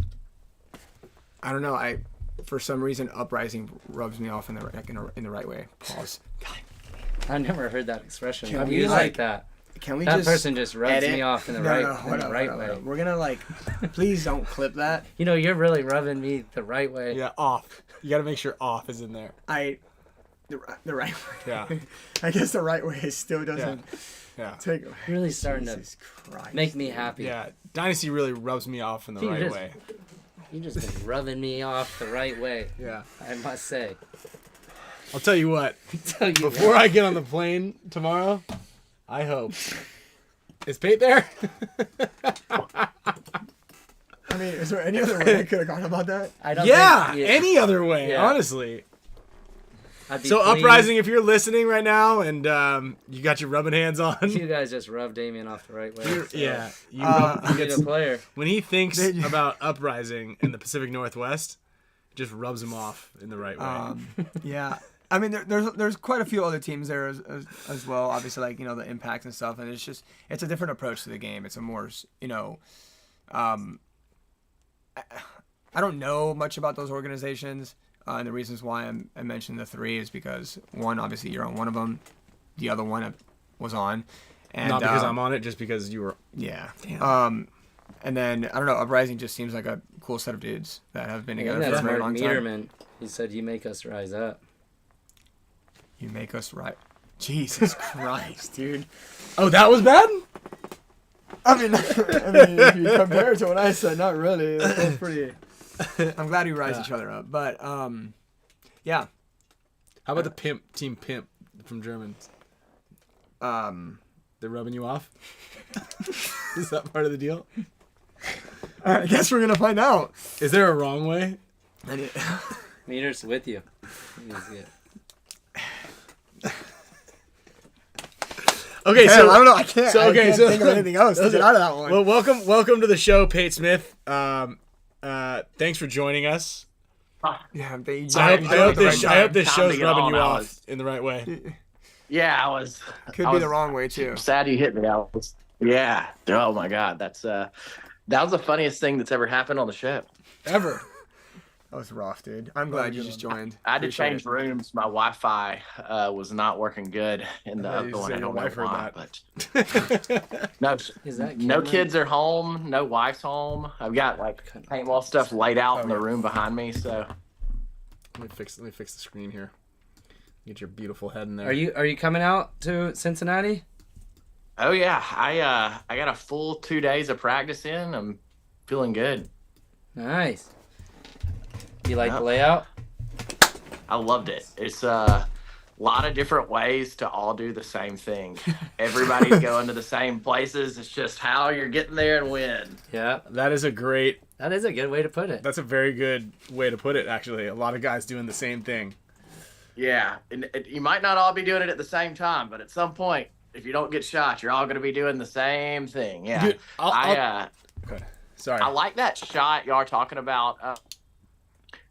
I don't know, for some reason Uprising rubs me off in the right way. Pause. God. I never heard that expression. Can I've we, used like, like that. Can we That person just rubs edit? me off in the No, right, no, in hold the on, right hold on, way. hold on. We're gonna please don't clip that. You're really rubbing me the right way. Yeah, off. You got to make sure off is in there. The right way. Yeah. I guess the right way still doesn't Yeah. take. You're really starting Jesus to Christ. make me happy. Yeah. Dynasty really rubs me off in the You right just- way. You just been rubbing me off the right way. Yeah. I must say. I'll tell you what. Tell you Before I get on the plane tomorrow, I hope. Is Pate there? I mean, is there any other way I could have gone about that? I don't Yeah, think, any other way, Yeah. honestly. I'd be So pleased. Uprising, if you're listening right now and you got your rubbing hands on, You guys just rub Damian off the right way. So yeah, you you get a player. when he thinks about Uprising in the Pacific Northwest, it just rubs him off in the right way. Yeah. I mean, there's quite a few other teams there as well. Obviously, like, the Impact and stuff. And it's a different approach to the game. It's a more, I don't know much about those organizations. And the reasons why I mentioned the 3 is because, one, obviously you're on one of them. The other one was on. And, Not because I'm on it, just because you were. Yeah. Damn. And then, I don't know, Uprising just seems like a cool set of dudes that have been together for a very long time. Meterman. He said, "You make us rise up." You make us right. Jesus Christ, dude. Oh, that was bad? I mean, if you compare it to what I said, not really. That's pretty. I'm glad we rise each other up, but yeah. How about the Team Pimp from Germans? They're rubbing you off? Is that part of the deal? I guess we're gonna find out. Is there a wrong way? Meter's with you. Okay, Man, so I don't know. I can't. So I okay, can't so think of anything else to get out of that one. Well, welcome to the show, Pate Smith. Thanks for joining us. Yeah, they. I hope this Time show's to get rubbing on, you I off was- in the right way. Yeah, I was. Could I be was the wrong way too. Sad you hit me. Yeah. Oh my God, that was the funniest thing that's ever happened on the show. Ever. That was rough, dude. I'm glad you just joined. I had to Appreciate change it. rooms. My Wi-Fi was not working good in the I thought you other one. said I your don't know wife heard why, that. but no, Is that no Cameron? kids are home. No wife's home. I've got like paintball stuff laid out in the room behind me. So Let me fix the screen here. Get your beautiful head in there. Are you coming out to Cincinnati? oh yeah, I got a full 2 days of practice in. I'm feeling good. Nice. You like Yeah. the layout? I loved it. It's a lot of different ways to all do the same thing. Everybody's going to the same places. It's just how you're getting there and when. Yeah, That is a good way to put it. That's a very good way to put it, actually. A lot of guys doing the same thing. Yeah, and you might not all be doing it at the same time, but at some point, if you don't get shot, you're all going to be doing the same thing. Yeah, Dude, okay. Sorry. I like that shot y'all are talking about.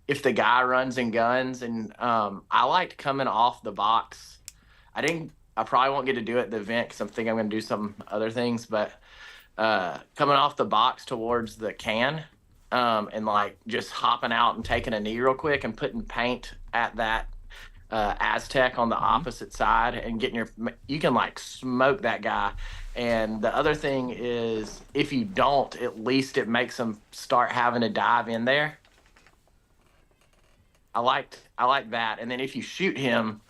If the guy runs and guns, and I liked coming off the box. I probably won't get to do it at the event because I'm thinking I'm going to do some other things, but coming off the box towards the can, and like just hopping out and taking a knee real quick and putting paint at that Aztec on the opposite side and you can like smoke that guy. And the other thing is, if you don't, at least it makes them start having to dive in there. I like that. And then if you shoot him,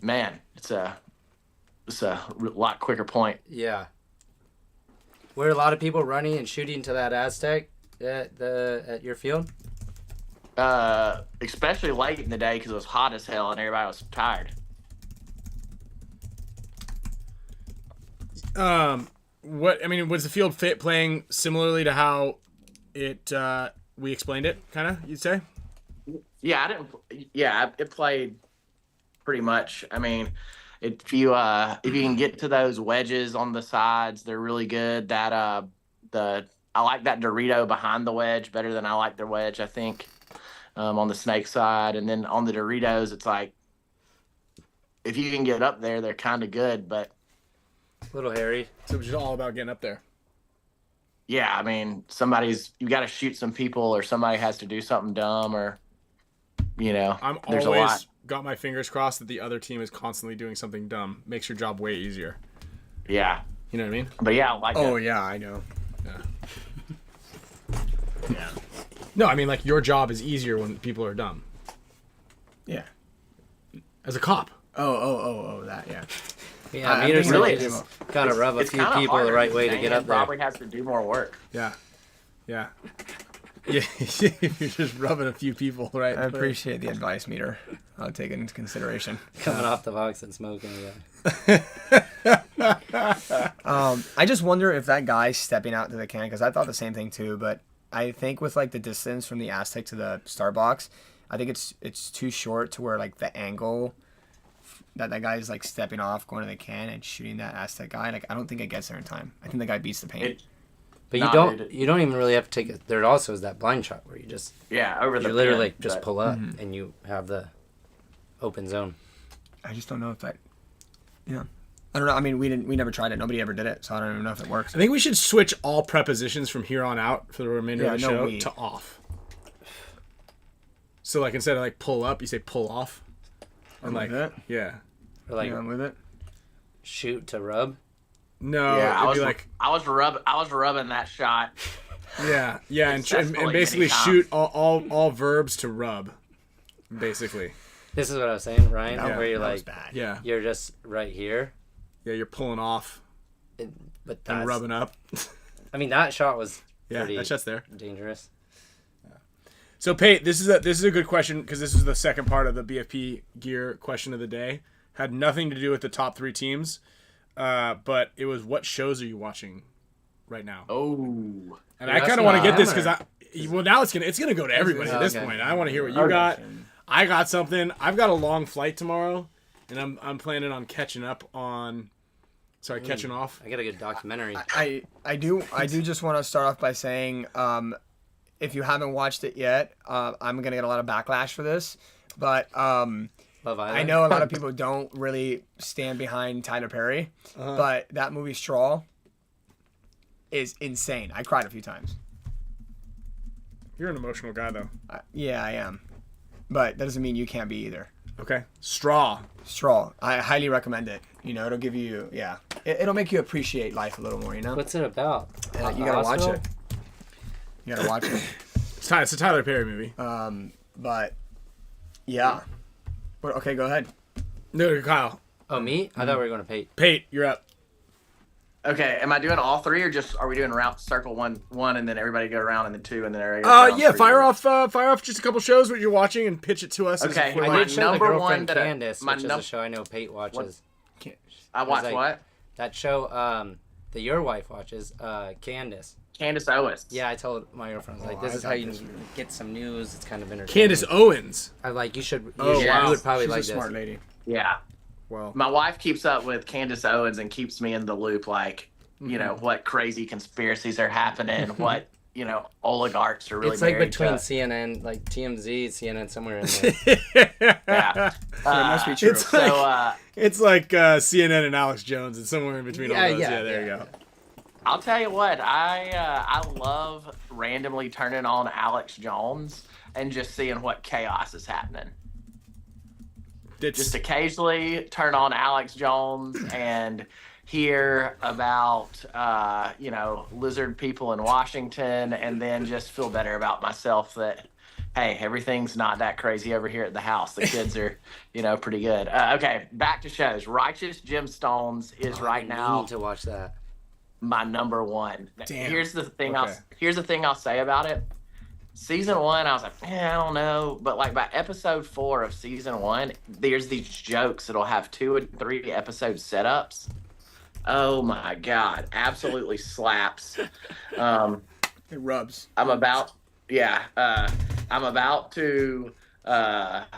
man, it's a lot quicker point. Yeah. Were a lot of people running and shooting to that Aztec at your field? Especially late in the day because it was hot as hell and everybody was tired. Was the field fit playing similarly to how we explained it, kind of, you'd say? Yeah, it played pretty much. I mean, if you can get to those wedges on the sides, they're really good. I like that Dorito behind the wedge better than I like the wedge, I think, on the snake side. And then on the Doritos, it's like, if you can get up there, they're kind of good, but A little hairy. So it was just all about getting up there. yeah, I mean, you got to shoot some people, or somebody has to do something dumb, or I'm there's a always lot. got my fingers crossed that the other team is constantly doing something dumb. Makes your job way easier. Yeah, You know what I mean? but yeah, I like Oh it. yeah, I know. Yeah. No, I mean, like, your job is easier when people are dumb. Yeah. As a cop. Oh, that, yeah. Yeah, I meters think really really is. just gotta rub a It's few kinda people the harder right because way to get Damian up there. Probably has to do more work. Yeah. Yeah. Yeah, you're just rubbing a few people, right? I appreciate the advice, Meter. I'll take it into consideration. Coming off the box and smoking. Yeah. I just wonder if that guy's stepping out to the can, because I thought the same thing too. But I think with like the distance from the Aztec to the star box, I think it's too short to where like the angle that guy is like stepping off, going to the can and shooting that Aztec guy. Like I don't think it gets there in time. I think the guy beats the paint. But Nah, you don't dude. you don't even really have to take it. There also is that blind shot where you just Yeah, over the you literally pin, just but- pull up and you have the open zone. I just don't know if that. Yeah. I don't know. I mean, we never tried it. Nobody ever did it, so I don't even know if it works. I think we should switch all prepositions from here on out for the remainder of the Yeah, no, show we. to off. So, like, instead of like pull up, you say pull off. I'm And like, with it. yeah. Or like Yeah, I'm with it. shoot to rub. No, Yeah, it'd be like, I was rubbing that shot. yeah, and Successfully basically many times. shoot all verbs to rub, basically. This is what I was saying, Ryan, That where you're was like bad. Yeah, you're just right here. yeah, you're pulling off But and that's, rubbing up. I mean, that shot was Yeah, pretty that shot's there. dangerous. So, Pate, this is a good question because this is the second part of the BFP Gear question of the day. Had nothing to do with the top three teams, but it was what shows are you watching right now? Oh, And Yeah, I kind that's of want to not get this hammer. because now it's gonna go to everybody at this Okay. point. I want to hear what you got. I got something. I've got a long flight tomorrow, and I'm planning on catching up on. Sorry, catching off. I got a good documentary. I do just want to start off by saying, if you haven't watched it yet, I'm gonna get a lot of backlash for this, but Love Island. I know a lot of people don't really stand behind Tyler Perry, but that movie Straw is insane. I cried a few times. You're an emotional guy, though. Yeah, I am, but that doesn't mean you can't be either. Okay. Straw. Straw, I highly recommend it. You know, it'll give you, it'll make you appreciate life a little more. You know, What's it about? you gotta watch Hospital? it. You gotta watch it. It's a Tyler Perry movie. But yeah. But, okay, go ahead. No, Kyle. Oh, me? I thought we were going to Pate. Pate, you're up. Okay, am I doing all three, or just are we doing round circle one, and then everybody go around, and then two, and then everybody go round Yeah, three? fire off just a couple shows what you're watching and pitch it to us. Okay, As if we're I my did show the number girlfriend one that Candace, my which is a show I know Pate watches. I watch like- what? That show that your wife watches, Candace. Candace Owens. Yeah, I told my girlfriend, I was like, this I is how got you this one. get some news. It's kind of entertaining. Candace Owens. I like, you should, Oh, you wow. would probably She's like a smart this. lady. Yeah. Well, My wife keeps up with Candace Owens and keeps me in the loop, like, you know, what crazy conspiracies are happening, what, you know, oligarchs are really It's like married between to. CNN, like TMZ, CNN, somewhere in there. Yeah. It must be true. It's So, it's like CNN and Alex Jones, and somewhere in between all those. Yeah, there you go. I'll tell you what, I love randomly turning on Alex Jones and just seeing what chaos is happening. It's Just occasionally turn on Alex Jones and hear about, you know, lizard people in Washington, and then just feel better about myself that, hey, everything's not that crazy over here at the house. The kids are, you know, pretty good. Okay, back to shows. Righteous Gemstones is right You now need to watch that. my number one. Damn. Here's the thing. Okay. Here's the thing I'll say about it. Season 1, I was like, I don't know, but like by episode 4 of season 1, there's these jokes that'll have 2 and 3 episode setups. Oh my god, absolutely slaps. It rubs. I'm about to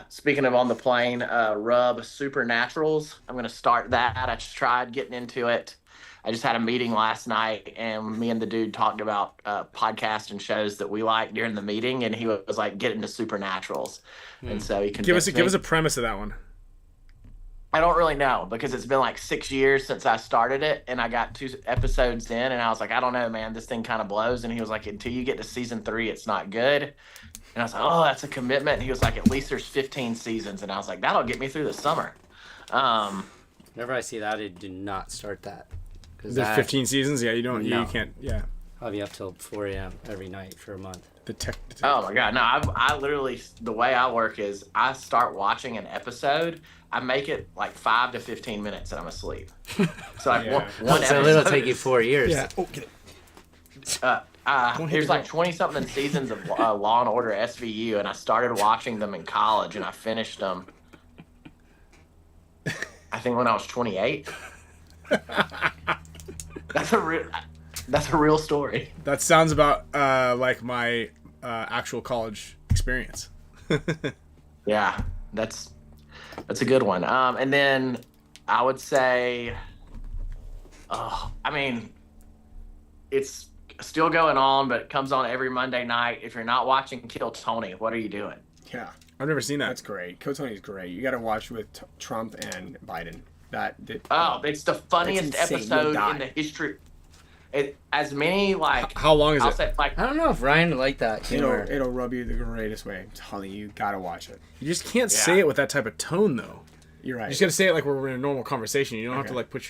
speaking of on the plane, rub Supernaturals. I'm gonna start that. I just tried getting into it. I just had a meeting last night, and me and the dude talked about podcasts and shows that we like during the meeting, and he was like, "Get into Supernaturals," and so he give us convinced me. a premise of that one. I don't really know, because it's been like 6 years since I started it, and I got 2 episodes in, and I was like, I don't know, man, this thing kind of blows. And he was like, until you get to season 3, it's not good. And I was like, oh, that's a commitment. And he was like, at least there's 15 seasons. And I was like, that'll get me through the summer. Whenever I see that, I do not start that. Because There's 15 seasons. Yeah, you don't. No. You can't. Yeah. I'll be up till 4 a.m. every night for a month. The tech. Oh my god, no! I literally, the way I work is I start watching an episode, I make it like 5 to 15 minutes, and I'm asleep. So like Yeah. one So it'll episode. take you 4 years. Yeah. Oh, get it. There's like 20 something seasons of Law and Order SVU, and I started watching them in college, and I finished them. I think when I was 28. That's a real story. That sounds about like my actual college experience. Yeah, that's a good one. And then I would say, I mean, it's still going on, but it comes on every Monday night. If you're not watching Kill Tony, what are you doing? Yeah, I've never seen that. that's great. Kill Tony's great. You got to watch with Trump and Biden. It's the funniest It's insane. episode You'll die. in the history. As many like How long is I'll it? say like I don't know if Ryan would like that humor. It'll rub you the greatest way. I'm telling you, got to watch it. You just can't Yeah. say it with that type of tone, though. You're right. You just gotta say it like we're in a normal conversation. You don't have to Okay. like put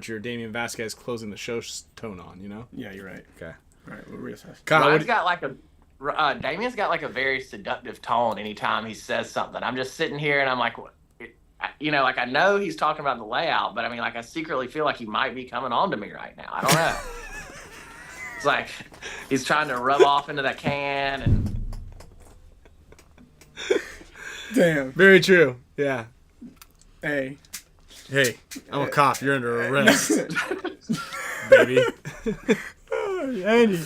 your Damian Vasquez closing the show tone on. You know? Yeah, you're right. Okay. All right, we'll reassess. Kyle, Ryan's what, got like a Damian's got like a very seductive tone anytime he says something. I'm just sitting here and I'm like, you know, like I know he's talking about the layout, but I mean, like I secretly feel like he might be coming on to me right now. I don't know. It's like he's trying to rub off into that can, and Damn. very true. Yeah. Hey. Hey, I'm a cop. You're under arrest, baby. Andy.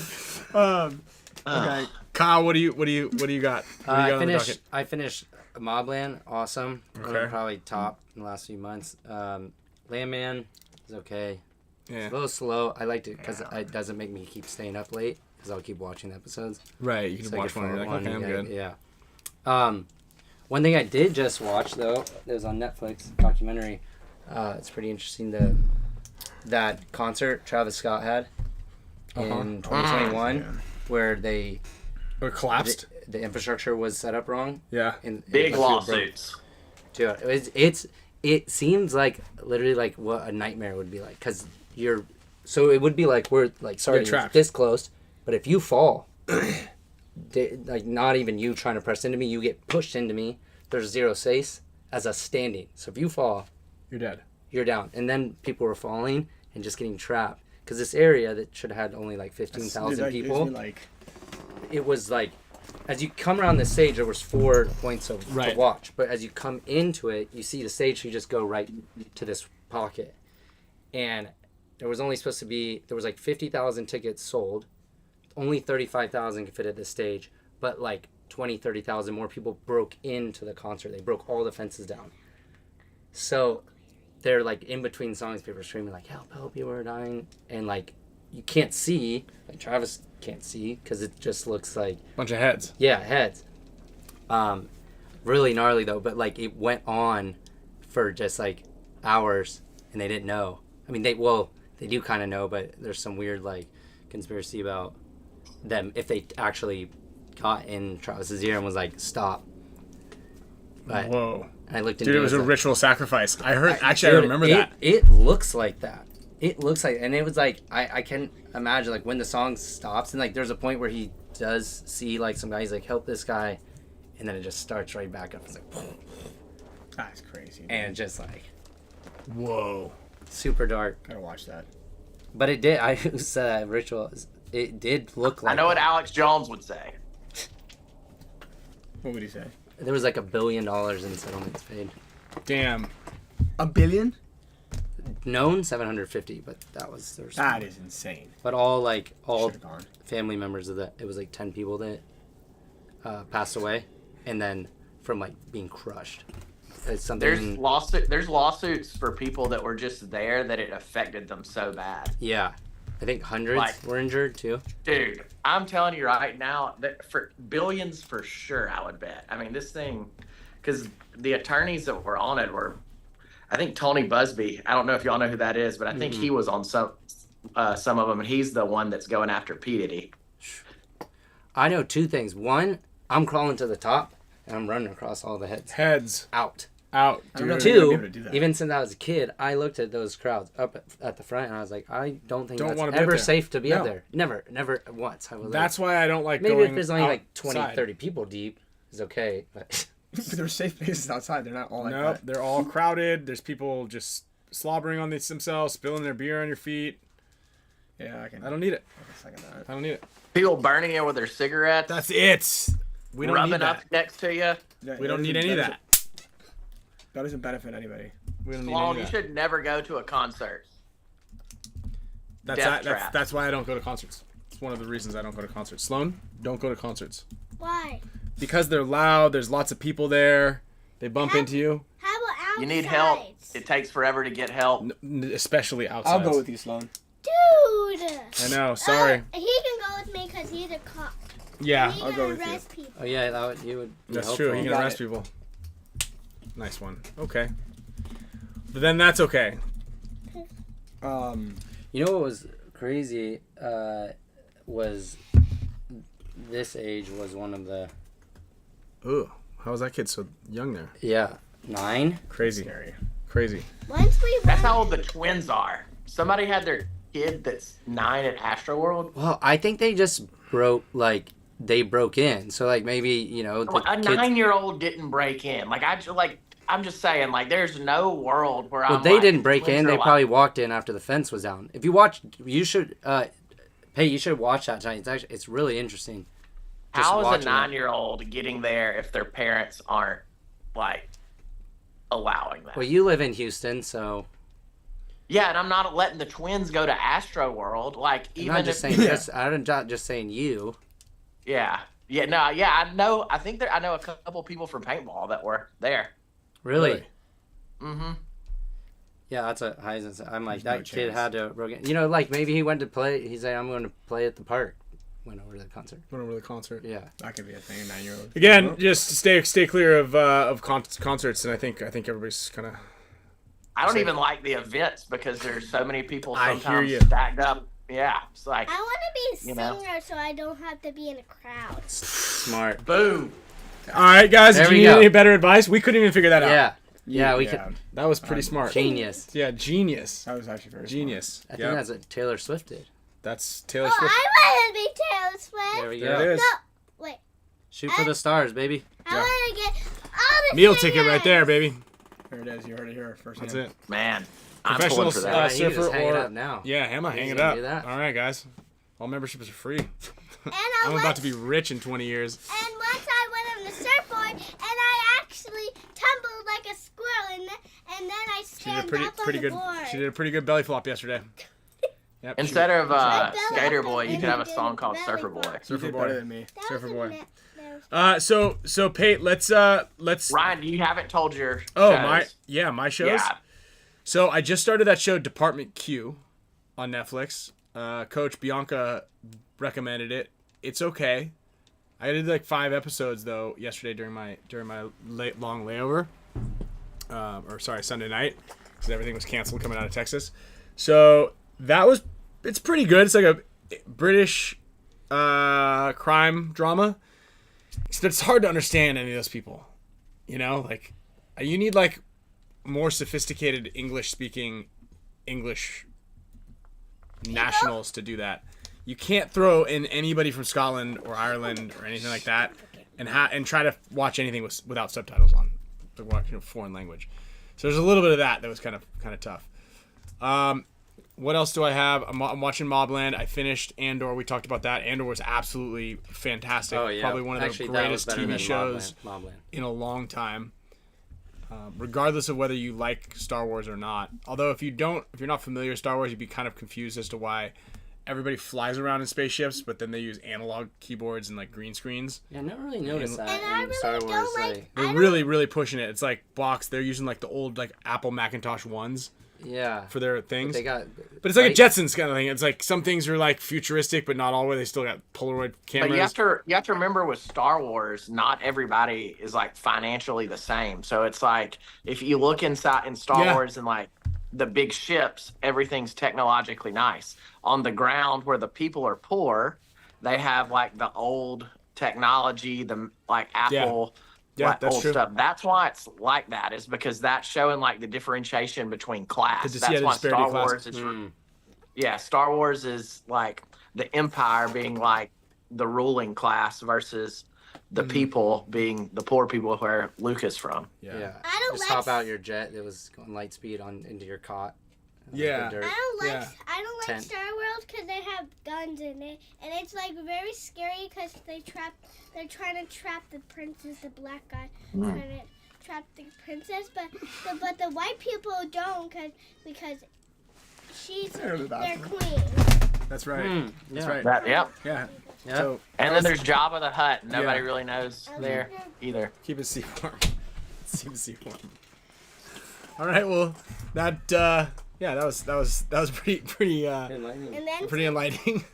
Okay. Kyle, what do you got? What do you got on the docket? I finished Mobland, awesome. Okay. Probably top in the last few months. Landman is okay. Yeah. A little slow. I liked it because it doesn't make me keep staying up late because I'll keep watching the episodes. Right. You can So I watch get one. And you're like, one, okay, I'm good. Yeah. One thing I did just watch though, it was on Netflix documentary. It's pretty interesting. That concert Travis Scott had in 2021, where they Or collapsed. the infrastructure was set up wrong. Yeah. And big it must be broke. lawsuits. Dude, it seems like literally like what a nightmare would be like, because so it would be like we're like sorry You're trapped. this close, but if you fall, like not even you trying to press into me, you get pushed into me. There's 0 space as a standing. So if you fall, You're dead. you're down. And then people were falling and just getting trapped. because this area that should have had only like Dude, 15,000 that gives people, me, like, it was like, as you come around the stage, there was 4 points to Right. watch. But as you come into it, you see the stage, so you just go right to this pocket. And there was only supposed to be, there was like 50,000 tickets sold. Only 35,000 could fit at this stage. But like 20, 30,000 more people broke into the concert. They broke all the fences down. So they're like in between songs, people are screaming like, help, help, people are dying. And like, you can't see, like Travis can't see because it just looks like Bunch of heads. yeah, heads. Really gnarly though, but like it went on for just like hours and they didn't know. I mean, they do kind of know, but there's some weird like conspiracy about them if they actually got in Travis's ear and was like, stop. But Whoa. I looked into Dude, it was a like, ritual sacrifice. I heard, actually, dude, I remember that. It looks like that. It looks like, and it was like, I can imagine like when the song stops and like there's a point where he does see like some guy, he's like, help this guy. And then it just starts right back up. It's like, that's crazy. Dude. and just like Whoa. super dark. Gotta watch that. But it did, I said that ritual, it did look like I know what that. Alex Jones would say. What would he say? There was like $1 billion in settlements paid. Damn. $1 billion? Known 750, but that was there's. That is insane. But all Should've gone. family members of that, it was like 10 people that passed away, and then from like being crushed. It's something. There's lawsuits for people that were just there that it affected them so bad. Yeah, I think hundreds Like- were injured too. Dude, I'm telling you right now that for billions for sure, I would bet. I mean, this thing, because the attorneys that were on it were, I think Tony Busby. I don't know if y'all know who that is, but I think he was on some of them, and he's the one that's going after P. Diddy. I know 2 things. One, I'm crawling to the top and I'm running across all the heads Heads out. out. I don't know Dude. if you're gonna be able 2, to do that. even since I was a kid, I looked at those crowds up at the front and I was like, I don't think Don't that's wanna be up ever there. safe to be up No. there. Never once. I was That's why I don't like like, maybe going if there's only like 20, outside. 30 people deep, it's okay. But But there's safe places outside. They're not all like No, that. they're all crowded. There's people just slobbering on themselves, spilling their beer on your feet. Yeah, I can. I don't need it. Second that. I don't need it. People burning you with their cigarettes, That's it. We don't rubbing need up that. next to you. We don't need any of that. That doesn't benefit anybody. We don't need Sloan, any you of that. should never go to a concert. That's Death that's trap. that's why I don't go to concerts. It's one of the reasons I don't go to concerts. Sloan, don't go to concerts Why? because they're loud. There's lots of people there. They bump into you, How about outside? You need help. It takes forever to get help. especially outside. I'll go with you, Sloan. Dude. I know. Sorry. He can go with me because he's a cop. Yeah, He I'll can go with you. arrest people. oh yeah, you would. be that's true. helpful. He can Got arrest it. people. Nice one. Okay. But then that's okay. You know what was crazy? Was this age was one of the Ooh, how was that kid so young there? 9. Crazy. Scary. Crazy. Once we That's went, how old the twins are. Somebody had their kid that's 9 at Astroworld. Well, I think they just broke in. So like maybe the A kids. 9-year-old didn't break in. I'm just saying, like, there's no world where Well, I'm they like, didn't break twins in. are They like- probably walked in after the fence was down. If you watch, you should. Hey, you should watch that tonight. It's really interesting. Just How is a watching that. 9-year-old getting there if their parents aren't, like, allowing that? Well, you live in Houston, so Yeah, and I'm not letting the twins go to Astroworld. Like, I'm even not just if, saying. I'm not just saying you. yeah, I know. I think I know a couple people from paintball that were there. Really? Mm-hmm. Yeah, that's a high. I'm like, There's that no kid chance. had to broke in. Like maybe he went to play. He's like, I'm going to play at the park. Went over to the concert. Went over to the concert. Yeah. That could be a thing. 9-year-old. Again, just stay clear of concerts, and I think everybody's kind of. I don't even like the events because there's so many people I hear sometimes you. stacked up. Yeah, it's like, I want to be a You know. singer so I don't have to be in a crowd. Smart. boom. All right, guys. There Do we you need go. any better advice? We couldn't even figure that out. Yeah. Yeah, we could. That was pretty smart. Genius. Yeah, genius. That was actually very Genius. I think Yep. that's what Taylor Swift did. That's Taylor Oh, Swift. I want to be Taylor Swift. There we There go. it is. No, wait. Shoot for the stars, baby. I Yeah. want to get all the Meal ticket right singers. there, baby. Smart. There it is. You heard it here first. That's hand. it. Man, I'm Professional pulling for that. Alright, you can surfer just hang it or up now. yeah, Emma, hang He's it gonna up. do that. All right, guys. All memberships are free. And I'm about to be rich in 20 years. And once I went on the surfboard, and I actually tumbled like a squirrel, and then I She did stand a pretty up on pretty the good. board. She did a pretty good belly flop yesterday. Yep, she- Instead of belly Skater flop Boy, you and could have a then song did called belly Surfer flop. Boy. You Surfer did boy. better than me. That Surfer was a boy. net. That was- So Pate, let's Ryan, you haven't told your oh shows. my shows. Yeah. So I just started that show Department Q on Netflix. Coach Bianca recommended it. It's okay. I did like 5 episodes though yesterday during my long layover. Or sorry, Sunday night, because everything was canceled coming out of Texas. So it's pretty good. It's like a British crime drama. Except it's hard to understand any of those people. You know, like you need like more sophisticated English nationals to do that. You can't throw in anybody from Scotland or Ireland or anything like that, and try to watch anything without subtitles on, to watch a foreign language. So there's a little bit of that was kind of tough. What else do I have? I'm watching Mobland. I finished Andor. We talked about that. Andor was absolutely fantastic. Oh yeah, Probably one of Actually, the that was greatest better TV than shows Mobland. in a long time. Regardless of whether you like Star Wars or not. Although if you're not familiar with Star Wars, you'd be kind of confused as to why everybody flies around in spaceships, but then they use analog keyboards and like green screens. Yeah, I never really noticed that And I in really Star Wars. don't like- They're really, really pushing it. It's like box. They're using like the old like Apple Macintosh ones yeah, for their things. they got. But it's like right? a Jetsons kind of thing. It's like some things are like futuristic, but not all the way. They still got Polaroid cameras. But you have to remember with Star Wars, not everybody is like financially the same. So it's like if you look in Star Yeah. Wars and like the big ships, everything's technologically nice. On the ground where the people are poor, they have like the old technology, the like Apple. Yeah, like, that's old true. stuff. That's why it's like that, is because that's showing like the differentiation between class. The That's why disparity Star of class. Wars is yeah, Star Wars is like the Empire being like the ruling class versus the people being the poor people where Luke is from. Yeah, I don't just like- hop out your jet that was going light speed into your cot. Yeah. The dirt. I don't like Tent. Star Wars because they have guns in it, and it's like very scary because they're trying to trap the princess, the black guy, trying to trap the princess, but the white people don't because she's They're the their bathroom. queen. That's right. Yeah. That's right. Yep. Yeah. Yeah. So And then there's Jabba the Hutt. Nobody Yeah. really knows there either. keep it seaform. Keep it seaform. All right. Well, that that was pretty Enlightening. And then pretty enlightening.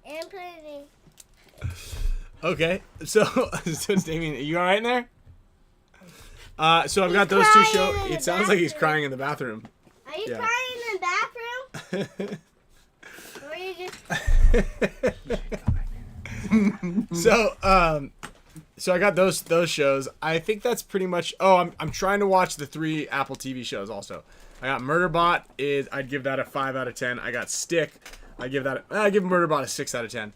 and pretty. Okay, so Damian, are you all right in there? So I've got those two crying shows. in the It sounds like he's bathroom. crying in the bathroom. Are you Yeah. crying in the bathroom? Or are you just So I got those shows. I think that's pretty much. Oh, I'm trying to watch the 3 Apple TV shows also. I got Murderbot. I'd give that a 5 out of 10. I got Stick. I give Murderbot a 6 out of 10.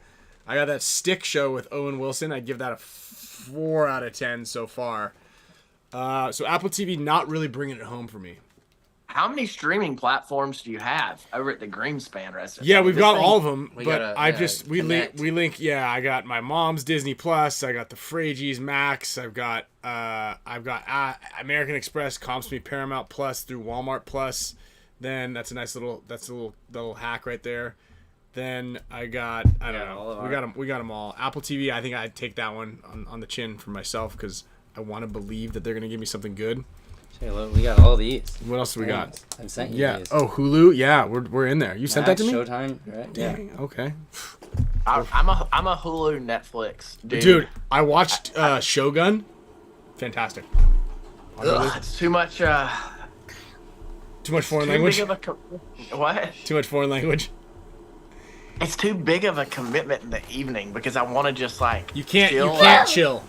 I got that Stick show with Owen Wilson. I'd give that a 4 out of 10 so far. So Apple TV not really bringing it home for me. How many streaming platforms do you have over at the Greenspan residence? Yeah, I mean, we've this got thing- all of them, We but gotta, I just we connect. link. Yeah, I got my mom's Disney Plus. I got the FRAIGE Max. I've got American Express comps me Paramount Plus through Walmart Plus. Then that's a little hack right there. Then I got I don't all know. of We got them all. Apple TV. I think I'd take that one on the chin for myself because I want to believe that they're gonna give me something good. Hey, look, we got all these. What else do we got? I sent you Yeah. these. Oh, Hulu. Yeah, we're in there. You sent that Max, to me. Showtime, right? Yeah. Dang, okay. I'm a Hulu Netflix dude. Dude, I watched Shogun. Fantastic. Ugh, it's too much. Too much foreign Too language. big of a what? Too much foreign language. It's too big of a commitment in the evening because I want to just like You can't chill. chill.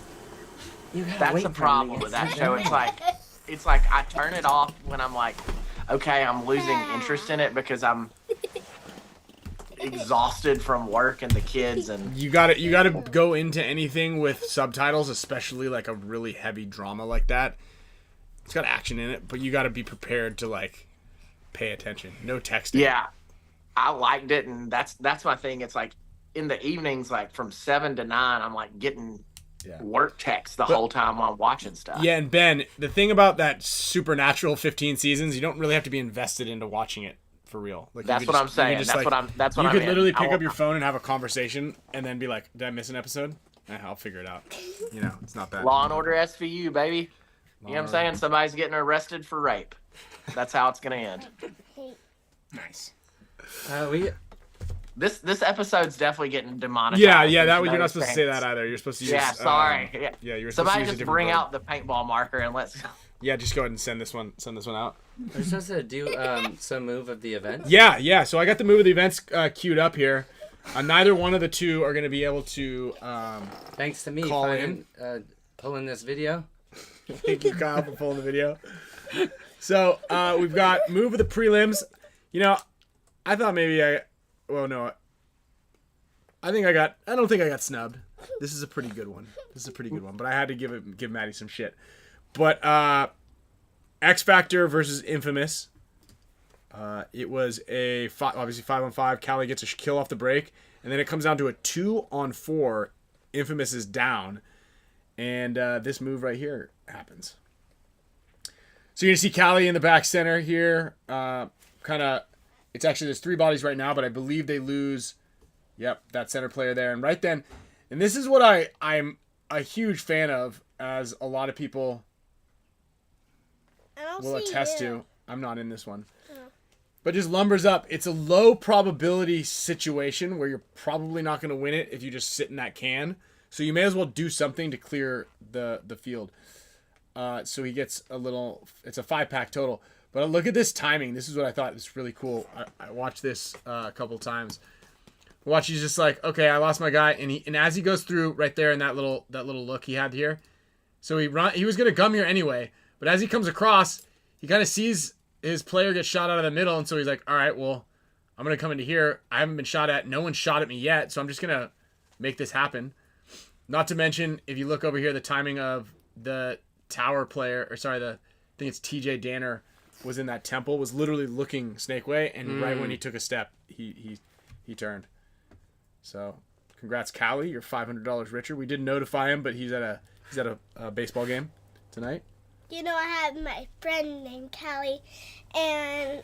That's the problem with that show. It's like I turn it off when I'm like, okay, I'm losing interest in it because I'm exhausted from work and the kids and You gotta go into anything with subtitles, especially like a really heavy drama like that. It's got action in it, but you gotta be prepared to like pay attention. No texting. Yeah, I liked it, and that's my thing. It's like in the evenings, like from 7 to 9, I'm like getting work texts the whole time while I'm watching stuff. Yeah, and Ben, the thing about that Supernatural 15 seasons, you don't really have to be invested into watching it for real. Like that's what I'm saying. That's what I'm. You could literally pick up your phone and have a conversation, and then be like, "Did I miss an episode?" I'll figure it out. You know, it's not bad. Law and Order SVU, baby. You know what I'm saying? Somebody's getting arrested for rape. That's how it's gonna end. Nice. This episode's definitely getting demonetized. Yeah, you're not supposed to say that either. You're supposed to use. Yeah, sorry. Yeah, you're supposed Somebody to use just bring out the paintball marker and let's. Yeah, just go ahead and send this one out. Are you supposed to do some move of the event? Yeah. So I got the move of the events queued up here. Neither one of the two are going to be able to. Thanks to me call in. Pulling this video. Thank you, Kyle, for pulling the video. So we've got move of the prelims. You know, I thought maybe I don't think I got snubbed. This is a pretty good one. But I had to give Maddie some shit. But X Factor versus Infamous. It was obviously 5-on-5. Callie gets a kill off the break, and then it comes down to a 2-on-4. Infamous is down, and this move right here happens. So you're gonna see Callie in the back center here. It's actually there's 3 bodies right now, but I believe they lose. Yep, that center player there, and right then, and this is what I'm a huge fan of, as a lot of people will attest to. I'm not in this one. But just lumbers up. It's a low probability situation where you're probably not going to win it if you just sit in that can. So you may as well do something to clear the field. So he gets it's a 5-pack total. But look at this timing. This is what I thought was really cool. I watched this a couple times. Watch, he's just like, okay, I lost my guy. And as he goes through right there in that little look he had here. So he was going to gum here anyway. But as he comes across, he kind of sees his player get shot out of the middle, and so he's like, all right, well, I'm going to come into here. I haven't been shot at. No one's shot at me yet, so I'm just going to make this happen. Not to mention, if you look over here, the timing of the tower player, I think it's TJ Danner, was in that temple, was literally looking Snake Way, and right when he took a step, he turned. So, congrats, Callie. You're $500 richer. We did notify him, but he's at a baseball game tonight. You know, I have my friend named Callie, and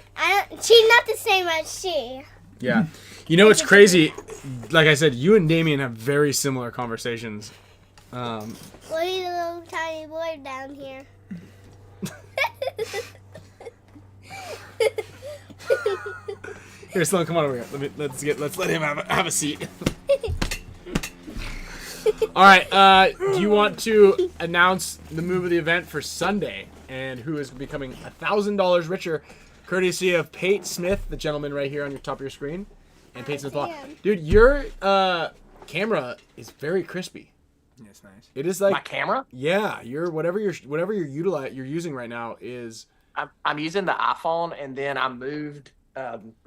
she's not the same as she. Yeah. You know, it's crazy. Like I said, you and Damian have very similar conversations. Well, he's a little tiny boy down here. Here, Sloan, come on over here. Let's let him have a seat. All right. Do you want to announce the move of the event for Sunday and who is becoming $1,000 richer, courtesy of Pate Smith, the gentleman right here on your top of your screen, and Pate Smith. Dude, your camera is very crispy. Yeah, it's nice. It is like my camera. Yeah, whatever you're using right now is. I'm using the iPhone, and then I moved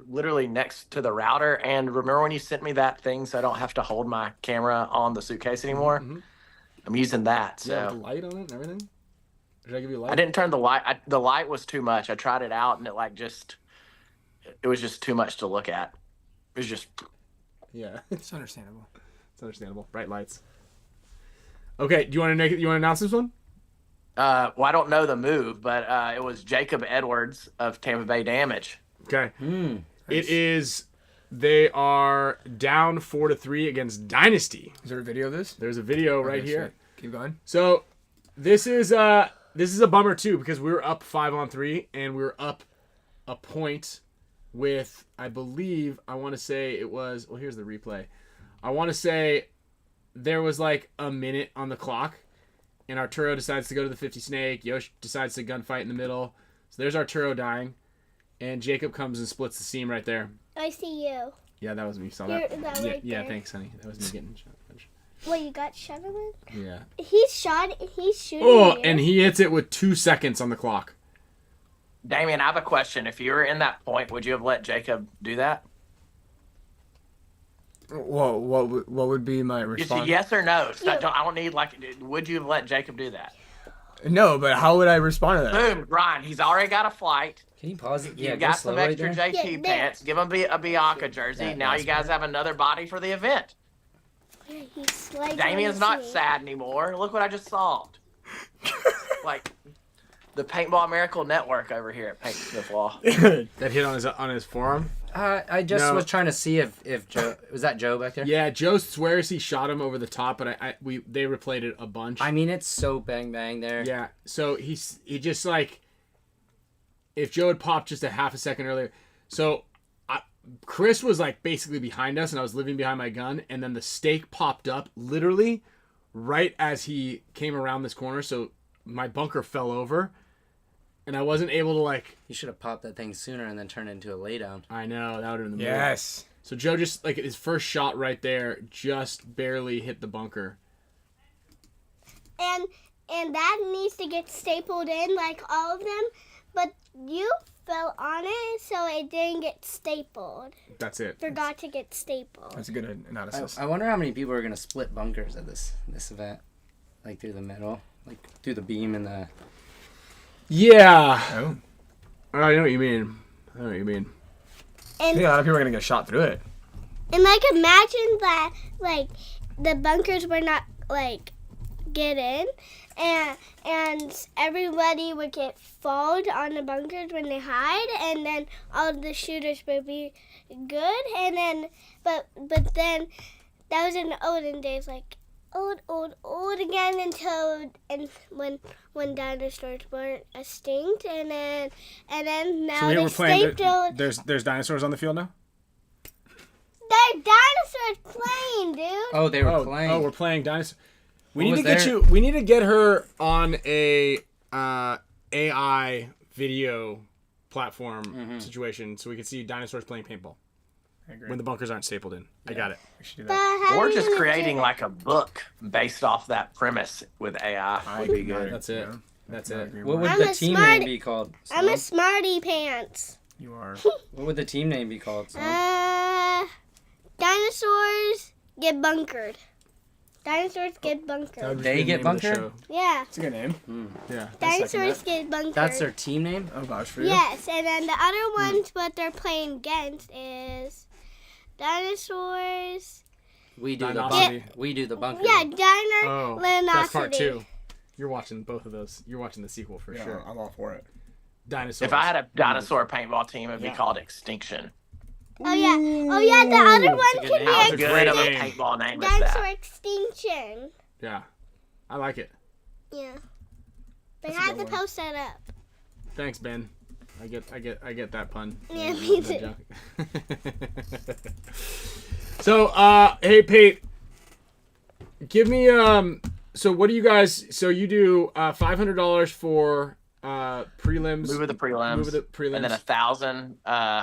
literally next to the router. And remember when you sent me that thing so I don't have to hold my camera on the suitcase anymore? Mm-hmm. I'm using that. So the light on it and everything. Did I give you a light? I didn't turn the light. The light was too much. I tried it out, and it was just too much to look at. It was just. Yeah, it's understandable. It's understandable. Bright lights. Okay, do you want to announce this one? Well, I don't know the move, but it was Jacob Edwards of Tampa Bay Damage. Okay. Nice. It is. They are down 4-3 against Dynasty. Is there a video of this? There's a video right here. Shit. Keep going. So this is a bummer too, because we were up 5-on-3 and we were up a point with, I believe, I want to say it was. Well, here's the replay. I want to say there was like a minute on the clock. And Arturo decides to go to the 50 snake. Yosh decides to gunfight in the middle. So there's Arturo dying. And Jacob comes and splits the seam right there. I see you. Yeah, that was me. You saw that? Yeah, thanks, honey. That was me getting shot. Well, you got shot at him? Yeah. He's shooting you. And he hits it with 2 seconds on the clock. Damian, I have a question. If you were in that point, would you have let Jacob do that? Whoa, what would be my response? Yes or no? So I don't need would you have let Jacob do that? No, but how would I respond to that? Boom, Ryan. He's already got a flight. Can you pause it? You Yeah, got go slow some right extra there. JT Yeah, pants. Give him a Bianca jersey. That Now you last guys part. have another body for the event. Yeah, he's like Damian's not sad anymore. Look what I just solved. Like the Paintball Miracle Network over here at Pate Smith Law. That hit on his forearm. I just No. was trying to see if Joe was that Joe back there. Yeah, Joe swears he shot him over the top, but they replayed it a bunch. I mean, it's so bang bang there. Yeah, so he just like, if Joe had popped just a half a second earlier, so Chris was like basically behind us, and I was living behind my gun, and then the stake popped up literally right as he came around this corner, so my bunker fell over, and I wasn't able to like. You should have popped that thing sooner and then turned it into a laydown. I know that would have been the move. Yes. So Joe just like his first shot right there just barely hit the bunker. And that needs to get stapled in like all of them, but you fell on it, so it didn't get stapled. That's it. Forgot to get stapled. That's a good analysis. I wonder how many people are gonna split bunkers at this event, like through the middle, like through the beam and the. Yeah. Oh. I know what you mean. I know what you mean. I think a lot of people are gonna get shot through it. And like imagine that like the bunkers were not like get in and everybody would get followed on the bunkers when they hide, and then all the shooters would be good, and then but then that was in the olden days, like old again until when dinosaurs weren't extinct, and then now So here they we're playing. stapled. There's dinosaurs on the field now. They're dinosaurs playing, dude. Oh, they were playing. Oh, we're playing dinosaurs. We What need to was get there? you. We need to get her on a AI video platform situation so we can see dinosaurs playing paintball I agree. when the bunkers aren't stapled in. I got it. We should do But that. how Or are you just gonna creating do it? like a book based off that premise with AI would be good. That's it. That's I it. agree What with would I'm the a team smart- name be called? I'm a Sloan? smarty pants. you are. What would the team name be called? Sloan? Dinosaurs get bunkered. Dinosaurs get That would bunkered. be They the get name of the bunkered? show. Yeah, It's a good name. Yeah. dinosaurs get bunkered. That's their team name. Oh gosh, for you. Yes, and then the other ones, what they're playing against is dinosaurs. We do the Dinosity. bunker. We do the bunker. Yeah, Oh, Dynasty. that's part 2. You're watching both of those. You're watching the sequel for Yeah, sure. I'm all for it. Dinosaurs. If I had a dinosaur paintball team, it'd be called Extinction. Oh yeah, the other one a good can name. How be That's a good of a great name. paintball name is dinosaur that? extinction. Yeah, I like it. Yeah, but That's a I have good to one. post that up. Thanks, Ben. I get that pun. Yeah, me too. joke. So, hey Pate, give me So what do you guys? So you do $500 for prelims. Move of the prelims. Move of the prelims. And then 1,000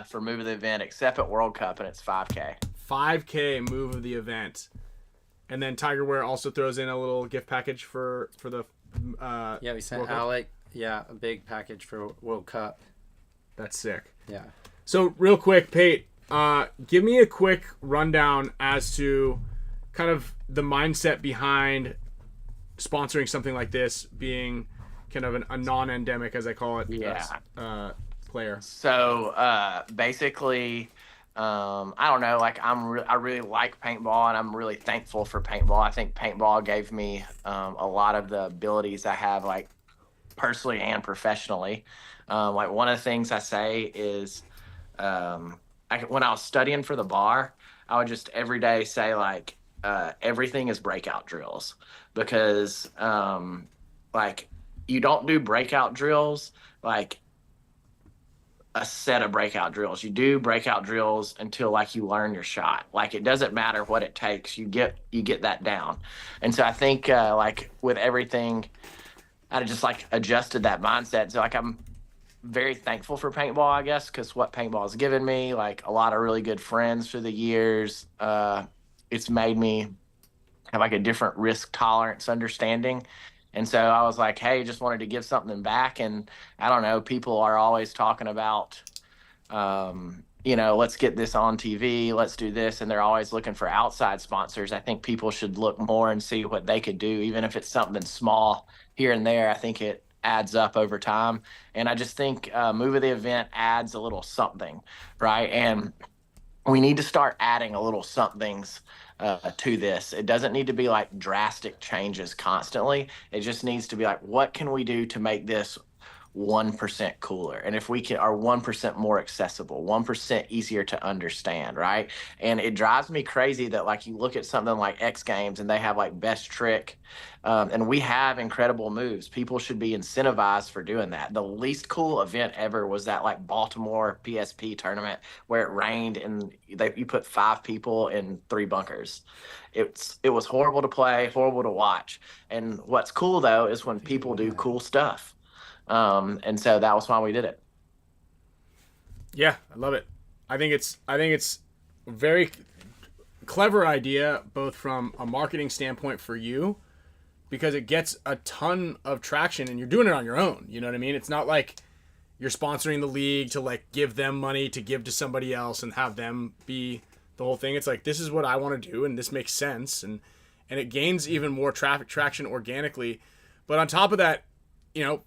for move of the event, except at World Cup, and it's 5K. 5K move of the event, and then Tigerware also throws in a little gift package for the. Yeah, we sent World Cup. Alec. Yeah, a big package for World Cup. That's sick. Yeah. So real quick, Pate, give me a quick rundown as to kind of the mindset behind sponsoring something like this, being kind of a non-endemic, as I call it, player. So basically, I don't know. Like I really like paintball, and I'm really thankful for paintball. I think paintball gave me a lot of the abilities I have, like personally and professionally. Like one of the things I say is, when I was studying for the bar, I would just every day say like everything is breakout drills, because like you don't do breakout drills like a set of breakout drills. You do breakout drills until like you learn your shot. Like it doesn't matter what it takes. You get that down. And so I think like with everything, I just like adjusted that mindset. So like I'm very thankful for paintball, I guess, because what paintball has given me, like a lot of really good friends through the years. It's made me have like a different risk tolerance understanding. And so I was like, hey, just wanted to give something back. And I don't know, people are always talking about, let's get this on TV, let's do this. And they're always looking for outside sponsors. I think people should look more and see what they could do, even if it's something small here and there, I think it adds up over time. And I just think move of the event adds a little something, right? And we need to start adding a little somethings to this. It doesn't need to be like drastic changes constantly. It just needs to be like, what can we do to make this 1% cooler? And if we can, are 1% more accessible, 1% easier to understand, right? And it drives me crazy that like you look at something like X Games and they have like best trick, and we have incredible moves. People should be incentivized for doing that. The least cool event ever was that like Baltimore PSP tournament where it rained and you put 5 people in 3 bunkers. It was horrible to play, horrible to watch. And what's cool though is when people do cool stuff. And so that was why we did it. Yeah, I love it. I think it's a very clever idea, both from a marketing standpoint for you, because it gets a ton of traction and you're doing it on your own. You know what I mean? It's not like you're sponsoring the league to like give them money to give to somebody else and have them be the whole thing. It's like, this is what I want to do and this makes sense. And it gains even more traction organically. But on top of that, you know,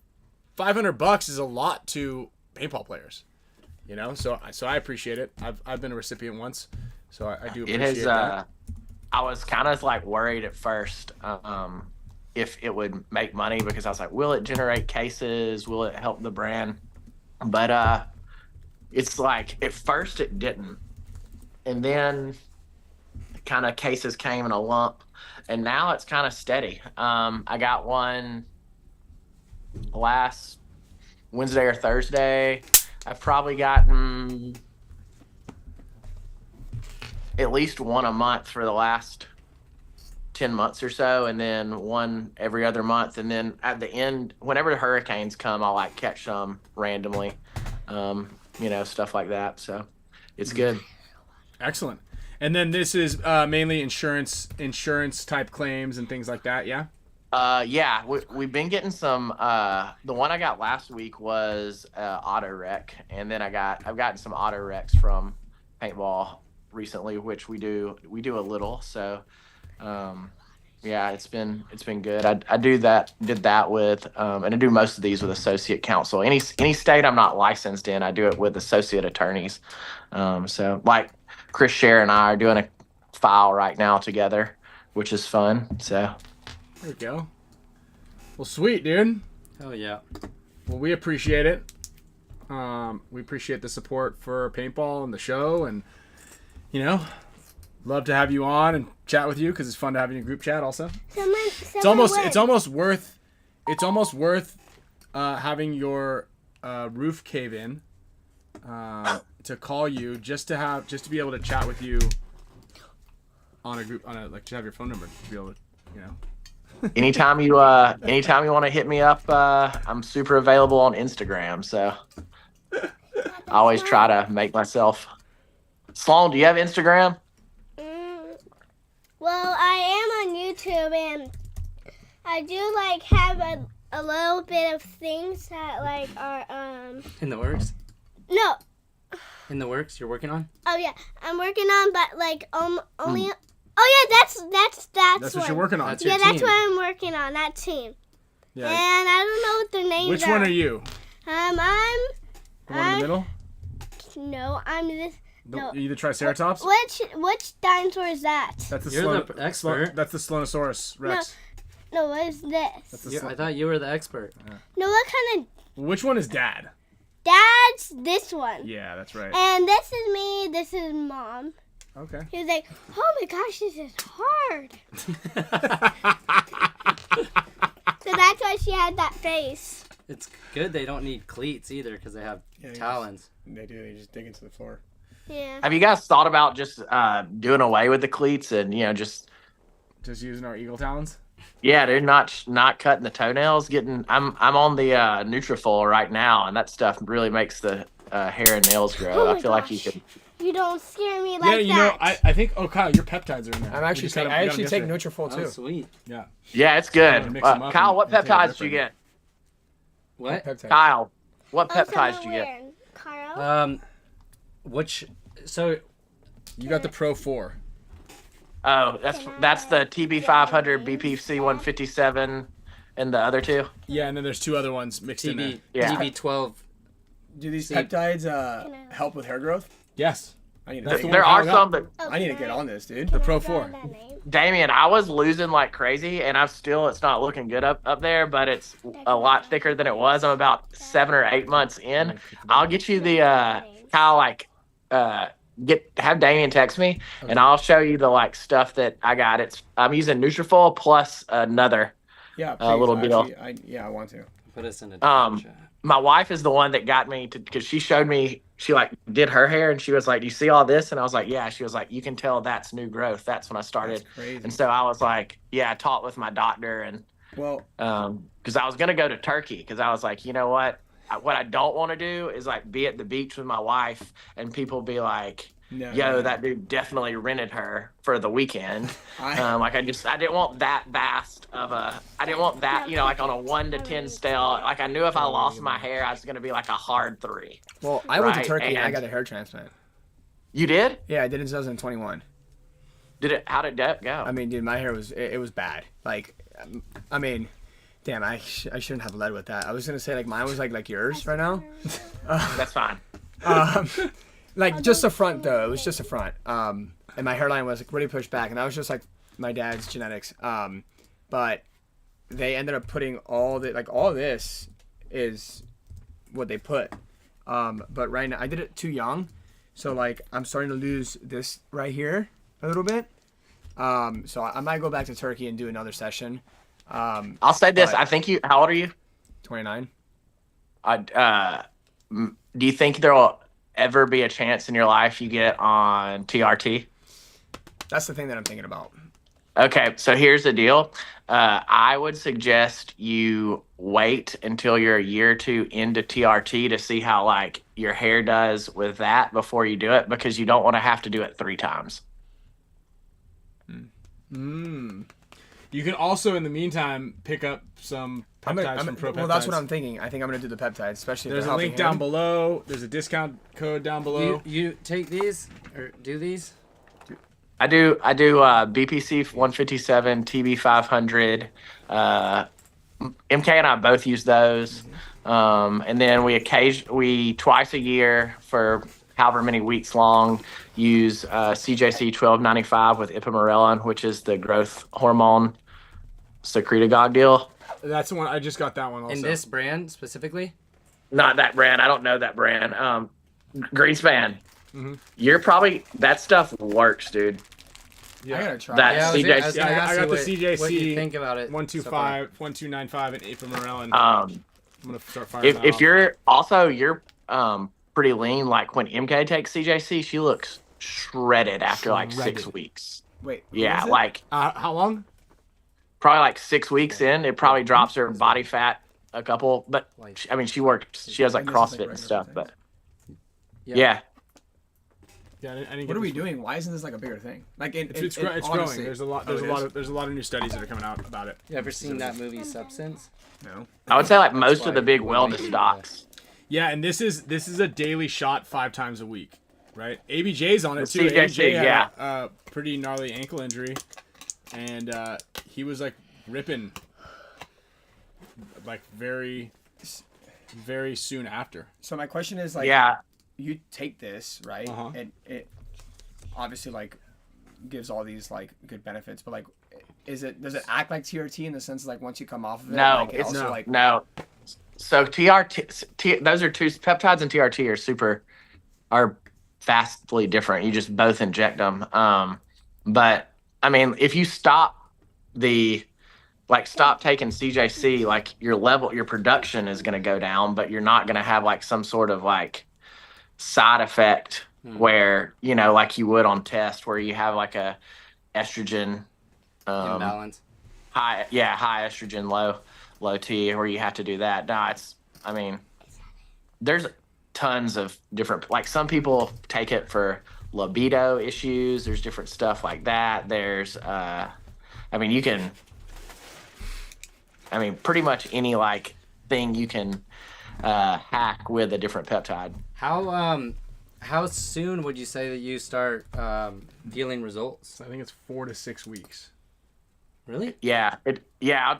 $500 is a lot to paintball players, you know. So I appreciate it. I've been a recipient once, so I do appreciate that. I was kind of like worried at first if it would make money, because I was like, will it generate cases? Will it help the brand? But it's like at first it didn't, and then kind of cases came in a lump, and now it's kind of steady. I got one last Wednesday or Thursday. I've probably gotten at least one a month for the last 10 months or so, and then one every other month. And then at the end, whenever the hurricanes come, I'll like catch some randomly, you know, stuff like that. So it's good. Excellent. And then this is mainly insurance type claims and things like that. Yeah. Yeah, we've been getting some. The one I got last week was auto wreck, and then I've gotten some auto wrecks from paintball recently, which we do a little. So, yeah, it's been good. I did that with, and I do most of these with associate counsel. Any state I'm not licensed in, I do it with associate attorneys. So like Chris Scher and I are doing a file right now together, which is fun. So. There we go. Well, sweet, dude. Hell yeah. Well, we appreciate it. We appreciate the support for paintball and the show, and you know, love to have you on and chat with you because it's fun to have you in group chat. Also, it's almost worth having your roof cave in to call you just to be able to chat with you on a group like to have your phone number to be able to, you know. Anytime you want to hit me up, I'm super available on Instagram. So I always try to make myself. Sloan, do you have Instagram? Well, I am on YouTube, and I do like have a little bit of things that like are in the works. No. In the works, you're working on? Oh yeah, I'm working on, but like only. Oh yeah, that's what you're working on. That's your yeah, team. that's what I'm working on. That team. Yeah. And I don't know what their names are. Which one are you? I'm. The one in the middle? No, I'm this. No. Are you the Triceratops? Which dinosaur is that? That's the You're the expert. That's the Slonosaurus Rex. No, what is this? That's the I thought you were the expert. No, what kind of? Which one is Dad? Dad's this one. Yeah, that's right. And this is me. This is Mom. Okay. He was like, "Oh my gosh, this is hard." So that's why she had that face. It's good they don't need cleats either because they have talons. They do. They just dig into the floor. Yeah. Have you guys thought about just doing away with the cleats and just using our eagle talons? Yeah, they're not cutting the toenails. I'm on the Nutrafol right now, and that stuff really makes the hair and nails grow. Oh I feel like you gosh. could. You don't scare me like Yeah, you know, that. I think. Oh, Kyle, your peptides are in there. I actually take Nutrafol too. Oh, sweet. Yeah. Yeah, it's good. Mix 'em up Kyle, and- what and take a peptides rip did you in. get? What? Peptides. Kyle, what Oh, peptides so did you get? where? Carl? So You got the Pro 4. Oh, that's the TB500, BPC 157, and the other two. Yeah, and then there's 2 other ones mixed in there. TB, Yeah. TB12. Do these See- peptides help with hair growth? Yes, I need to That's take the it. There one are coming some up. that I need to get on this, dude. the Pro 4. Damian, I was losing like crazy, and it's not looking good up there, but it's a lot thicker than it was. I'm about 7 or 8 months in. I'll get you the kind of like have Damian text me, and I'll show you the like stuff that I got. I'm using Nutrafol plus another. Yeah, little deal. I want to. Put us in a chat. My wife is the one that got me to, because she showed me, she like did her hair, and she was like, "Do you see all this?" And I was like, "Yeah." She was like, "You can tell that's new growth." That's when I started. That's crazy. And so I was like, "Yeah," I talked with my doctor, and Well, because I was gonna go to Turkey, because I was like, you know what I don't want to do is like be at the beach with my wife, and people be like, no. "Yo, that dude definitely rented her for the weekend." I I didn't want that vast of I didn't want that, like on a 1 to 10 scale. Like I knew if I lost my hair, I was gonna be like a hard 3. Well, I went to Right, Turkey and I and- got a hair transplant. You did? Yeah, I did in 2021. How did that go? I mean, dude, my hair was it was bad. Like, I mean, damn, I shouldn't have led with that. I was gonna say like mine was like yours right now. That's fine. Like just the front though. It was just the front. And my hairline was like really pushed back, and that was just like my dad's genetics. But they ended up putting all this is what they put. But right now I did it too young, so like I'm starting to lose this right here a little bit. So I might go back to Turkey and do another session. I'll say this. but- I think how old are you? 29. Do you think there will ever be a chance in your life you get on TRT? That's the thing that I'm thinking about. Okay, so here's the deal. I would suggest you wait until you're a year or 2 into TRT to see how like your hair does with that before you do it, because you don't want to have to do it 3 times. You can also, in the meantime, pick up some peptides from Pro Peptides. Well, that's what I'm thinking. I think I'm gonna do the peptides, especially. if There's they're a link helping down him. below. There's a discount code down below. You take these or do these? I do BPC 157, TB 500. MK and I both use those. And then we twice a year for however many weeks long use CJC 1295 with ipamorelin, which is the growth hormone secretagogue deal. That's the one. I just got that one also. In this brand specifically? Not that brand. I don't know that brand. Greenspan. You're probably, that stuff works, dude. I gotta try. That- it. Yeah, CJC I was gonna I ask got you the CJC what you think about it. 125, 1295, and ipamorelin. Um, I'm gonna start firing that if off. you're pretty lean, like when MK takes CJC, she looks shredded after like 6 Shredded. weeks. Wait. what Yeah, is it? like How long? probably like 6 weeks in, it probably drops her body fat a couple. But I mean, she has like And this is, like, CrossFit and regular stuff. things? But Yeah. yeah, Yeah, I didn't What get are we this one. doing? Why isn't this like a bigger thing? Like It's honestly- growing. There's a lot. Oh, it is? There's a lot of new studies that are coming out about it. You ever seen that movie Substance? No. I would say like most why of the big it wouldn't wellness be, docs. Yeah, and this is a daily shot 5 times a week, right? ABJ's on it With too. CJC, ABJ had yeah. a pretty gnarly ankle injury, and he was like ripping, like very, very soon after. So my question is like, Yeah, you take this, right? Uh-huh. And it obviously like gives all these like good benefits, but like, does it act like TRT in the sense like once you come off of it, no, like, it it's also no. like no. So TRT, those are two peptides, and TRT are vastly different. You just both inject them. But I mean, if you stop taking CJC, like your production is going to go down, but you're not going to have like some sort of like side effect where, like you would on test where you have like a estrogen, Imbalance. high estrogen, low T, where you have to do that. No, there's tons of different, like some people take it for libido issues. There's different stuff like that. There's, pretty much any like thing you can hack with a different peptide. How soon would you say that you start feeling results? So I think it's 4 to 6 weeks. Really? Yeah,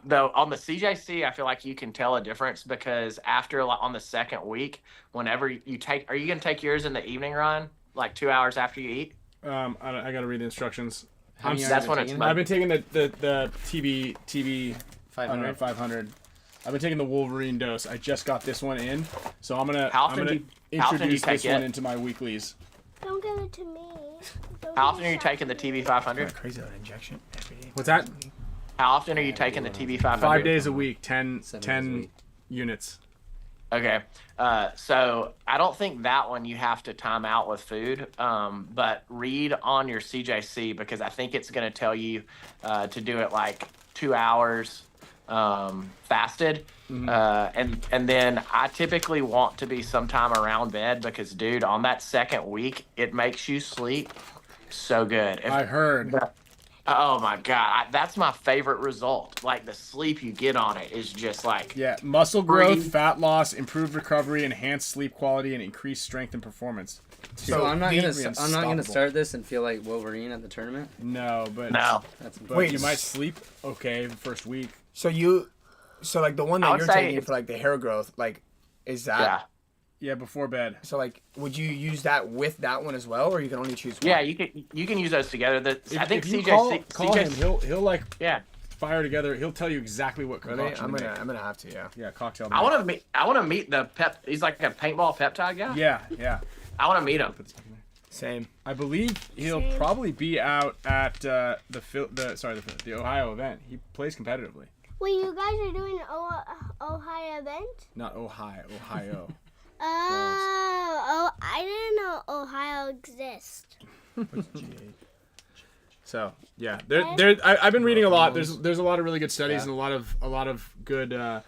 though on the CJC, I feel like you can tell a difference because after like on the second week, whenever you take, are you gonna take yours in the evening run, like 2 hours after you eat? I gotta read the instructions. That's when it's. I've been taking the TB 500. 500. I've been taking the Wolverine dose. I just got this one in, so I'm gonna How often do you introduce take this one it? into my weeklies. Don't give it to me. How often are you taking the TB 500? Crazy that injection every day. What's that? How often are you taking the TB 500? 5 days a week, 10 7 days a week. units. Okay. So I don't think that one you have to time out with food, but read on your CJC because I think it's going to tell you to do it like 2 hours fasted. And then I typically want to be sometime around bed because, dude, on that second week, it makes you sleep so good. I heard. Oh my God, that's my favorite result. Like the sleep you get on it is just like Yeah, muscle growth, Breathe. fat loss, improved recovery, enhanced sleep quality, and increased strength and performance. So I'm not gonna unstoppable. start this and feel like Wolverine at the tournament. No, but no. That's But Wait, you might sleep okay the first week. So like the one I that would you're say taking it's- for like the hair growth, like, is that? Yeah, Yeah, before bed. So like, would you use that with that one as well, or you can only choose one? yeah. You can use those together. I think if you CJ call him, he'll like Yeah, fire together. He'll tell you exactly what Really? concoction I'm to make. gonna have to. Yeah. Yeah, cocktail. I want to meet the pep. He's like a paintball peptide guy. Yeah. I want to meet him. Same. I believe he'll Same. probably be out at the Ohio event. He plays competitively. Wait, you guys are doing an Ohio event? Not Ohio. Oh, I didn't know Ohio exists. So yeah, I've been reading a lot. There's a lot of really good studies and a lot of good That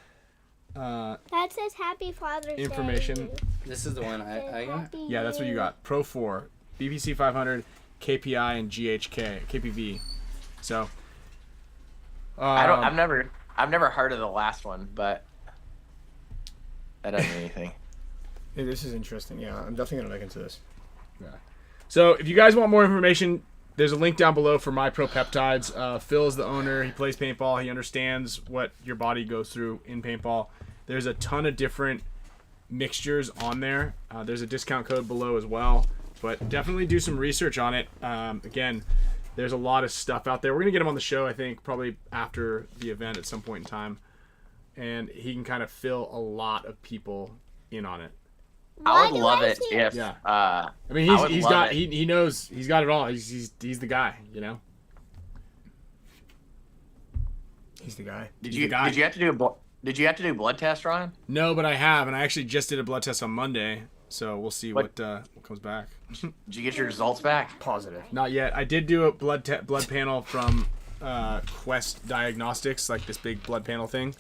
says Happy Father's information. Day. This is the one I got. Happy Yeah, that's what you got. Pro 4, BPC 500, KPI, and GHK, KPV. So I've never heard of the last one, but that doesn't mean anything. Hey, this is interesting. Yeah, I'm definitely gonna look into this. So if you guys want more information, there's a link down below for My Pro Peptides. Phil is the owner. He plays paintball. He understands what your body goes through in paintball. There's a ton of different mixtures on there. There's a discount code below as well. But definitely do some research on it. Again, there's a lot of stuff out there. We're going to get him on the show, I think, probably after the event at some point in time. And he can kind of fill a lot of people in on it. I would love it if. Yeah. I I mean, would he's love got it. he knows he's got it all. He's the guy, you know. He's the guy. Did He's you the guy. Did you have to do blood test, Ryan? No, but I have, and I actually just did a blood test on Monday, so we'll see what What- comes back. Did you get your results back? Positive. Not yet. I did do a blood panel from Quest Diagnostics, like this big blood panel thing.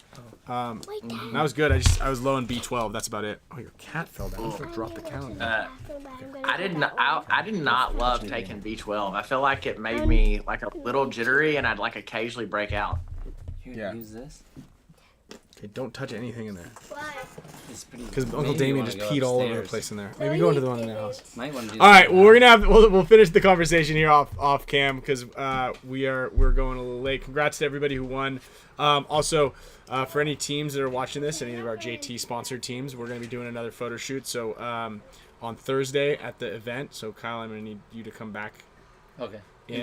Wait, Dad. And that was good. I was low in B12. That's about it. Oh, your cat fell down. I'm Drop the gonna go to calendar. bathroom, but I'm gonna I go did that not. way. I did not love taking B12. I feel like it made me like a little jittery, and I'd like occasionally break out. You Yeah. use this. Okay, don't touch anything in there. Why? It's pretty. Because Uncle maybe you Damian wanna just go peed all over the upstairs. place in there. No, Maybe go into you the one in the didn't. house. Might want to do All that right, well, we're gonna we'll finish the conversation here off cam because we're going a little late. Congrats to everybody who won. Also, for any teams that are watching this, any of our JT sponsored teams, we're gonna be doing another photo shoot. So on Thursday at the event. So Kyle, I'm gonna need you to come back Okay. In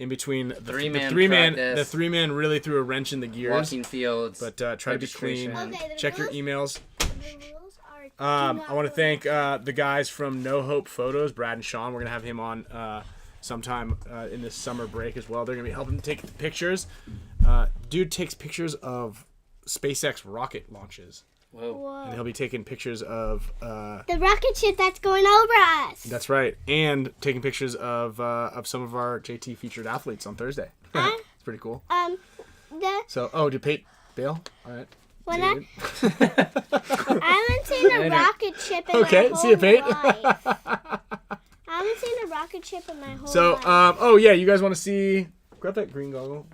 between the Three-man the three man really threw a wrench in the gears. walking fields. But try to be clean. registration. Okay, the Check your rules- emails. the rules are do not I want to go thank the guys from No Hope Photos, Brad and Sean. We're gonna have him on sometime in this summer break as well. They're gonna be helping take pictures. Dude takes pictures of SpaceX rocket launches, Whoa. Whoa. and he'll be taking pictures of. The rocket ship that's going over us. That's right, and taking pictures of some of our JT featured athletes on Thursday. It's pretty cool. So, did Pate bail? All right. When See you, I haven't seen a rocket ship in Okay, my whole see you, Pate. life. I haven't seen a rocket ship in my whole So, life. oh yeah, you guys want to see? Grab that green goggle.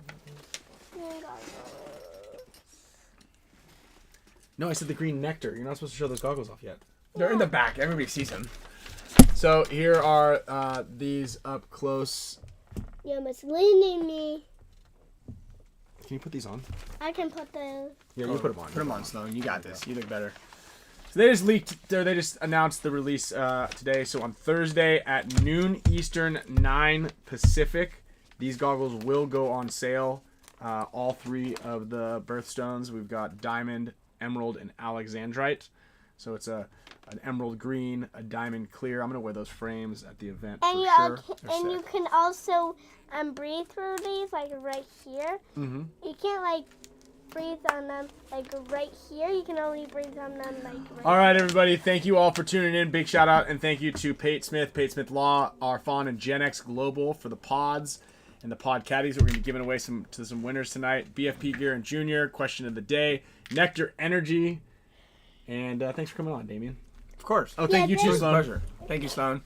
No, I said the green nectar. You're not supposed to show those goggles off yet. They're in the back. Everybody sees them. So here are these up close. You must lean in me. Can you put these on? I can put the. Yeah, you put them on. Put them on, Sloan. You got this. You look better. So they just leaked, or they just announced the release today. So on Thursday at noon Eastern, 9 Pacific, these goggles will go on sale. All 3 of the birthstones. We've got diamond, emerald, and alexandrite. So it's an emerald green, a diamond clear. I'm gonna wear those frames at the event And for sure. and you can also breathe through these, like right here. Mm-hmm. You can't like breathe on them like right here. You can only breathe on them like right. All right, everybody. Thank you all for tuning in. Big shout out and thank you to Pate Smith, Pate Smith Law, Arfon, and Gen X Global for the pods and the pod caddies. We're gonna be giving away some winners tonight. BFP Gear and Junior. Question of the day. NECTR Energy. And thanks for coming on, Damian. Of course. Oh, thank you too, Sloan. Pleasure. Thank you, Sloan.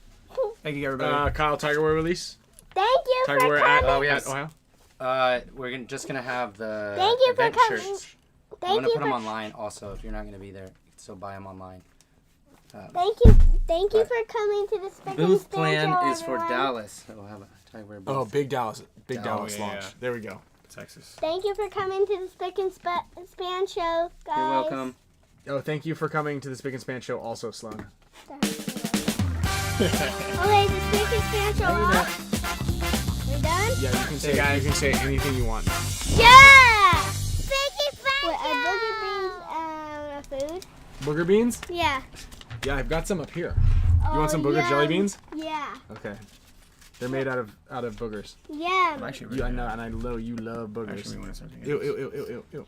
Thank you, everybody. Kyle, Tiger Wear release. Thank you Tiger for Wear coming. at Ohio. We're just gonna have the Thank you for event coming. shirts. I'm Thank gonna you put them for online also. If you're not gonna be there, you can still buy them online. thank you for coming to the Spicka Booth Span plan Show, is for everyone. Dallas. So we'll have a Tiger Wear booth. Oh, Big Dallas yeah, launch. yeah. There we go. Texas. Thank you for coming to the Span Show, guys. You're welcome. Oh, thank you for coming to the Spick and Span Show also, Sloan. Okay, the Spicka Span Show off. We done? Yeah, you can say anything you want. Yeah! Spicka Span Show! Are booger beans food? Booger beans? Yeah. Yeah, I've got some up here. You want some booger jelly beans? Yeah. Okay. They're made out of boogers. Yeah. I'm actually You, really I know, and I know you love boogers. Actually, we want something. Ew, ew, ew, ew, ew, ew.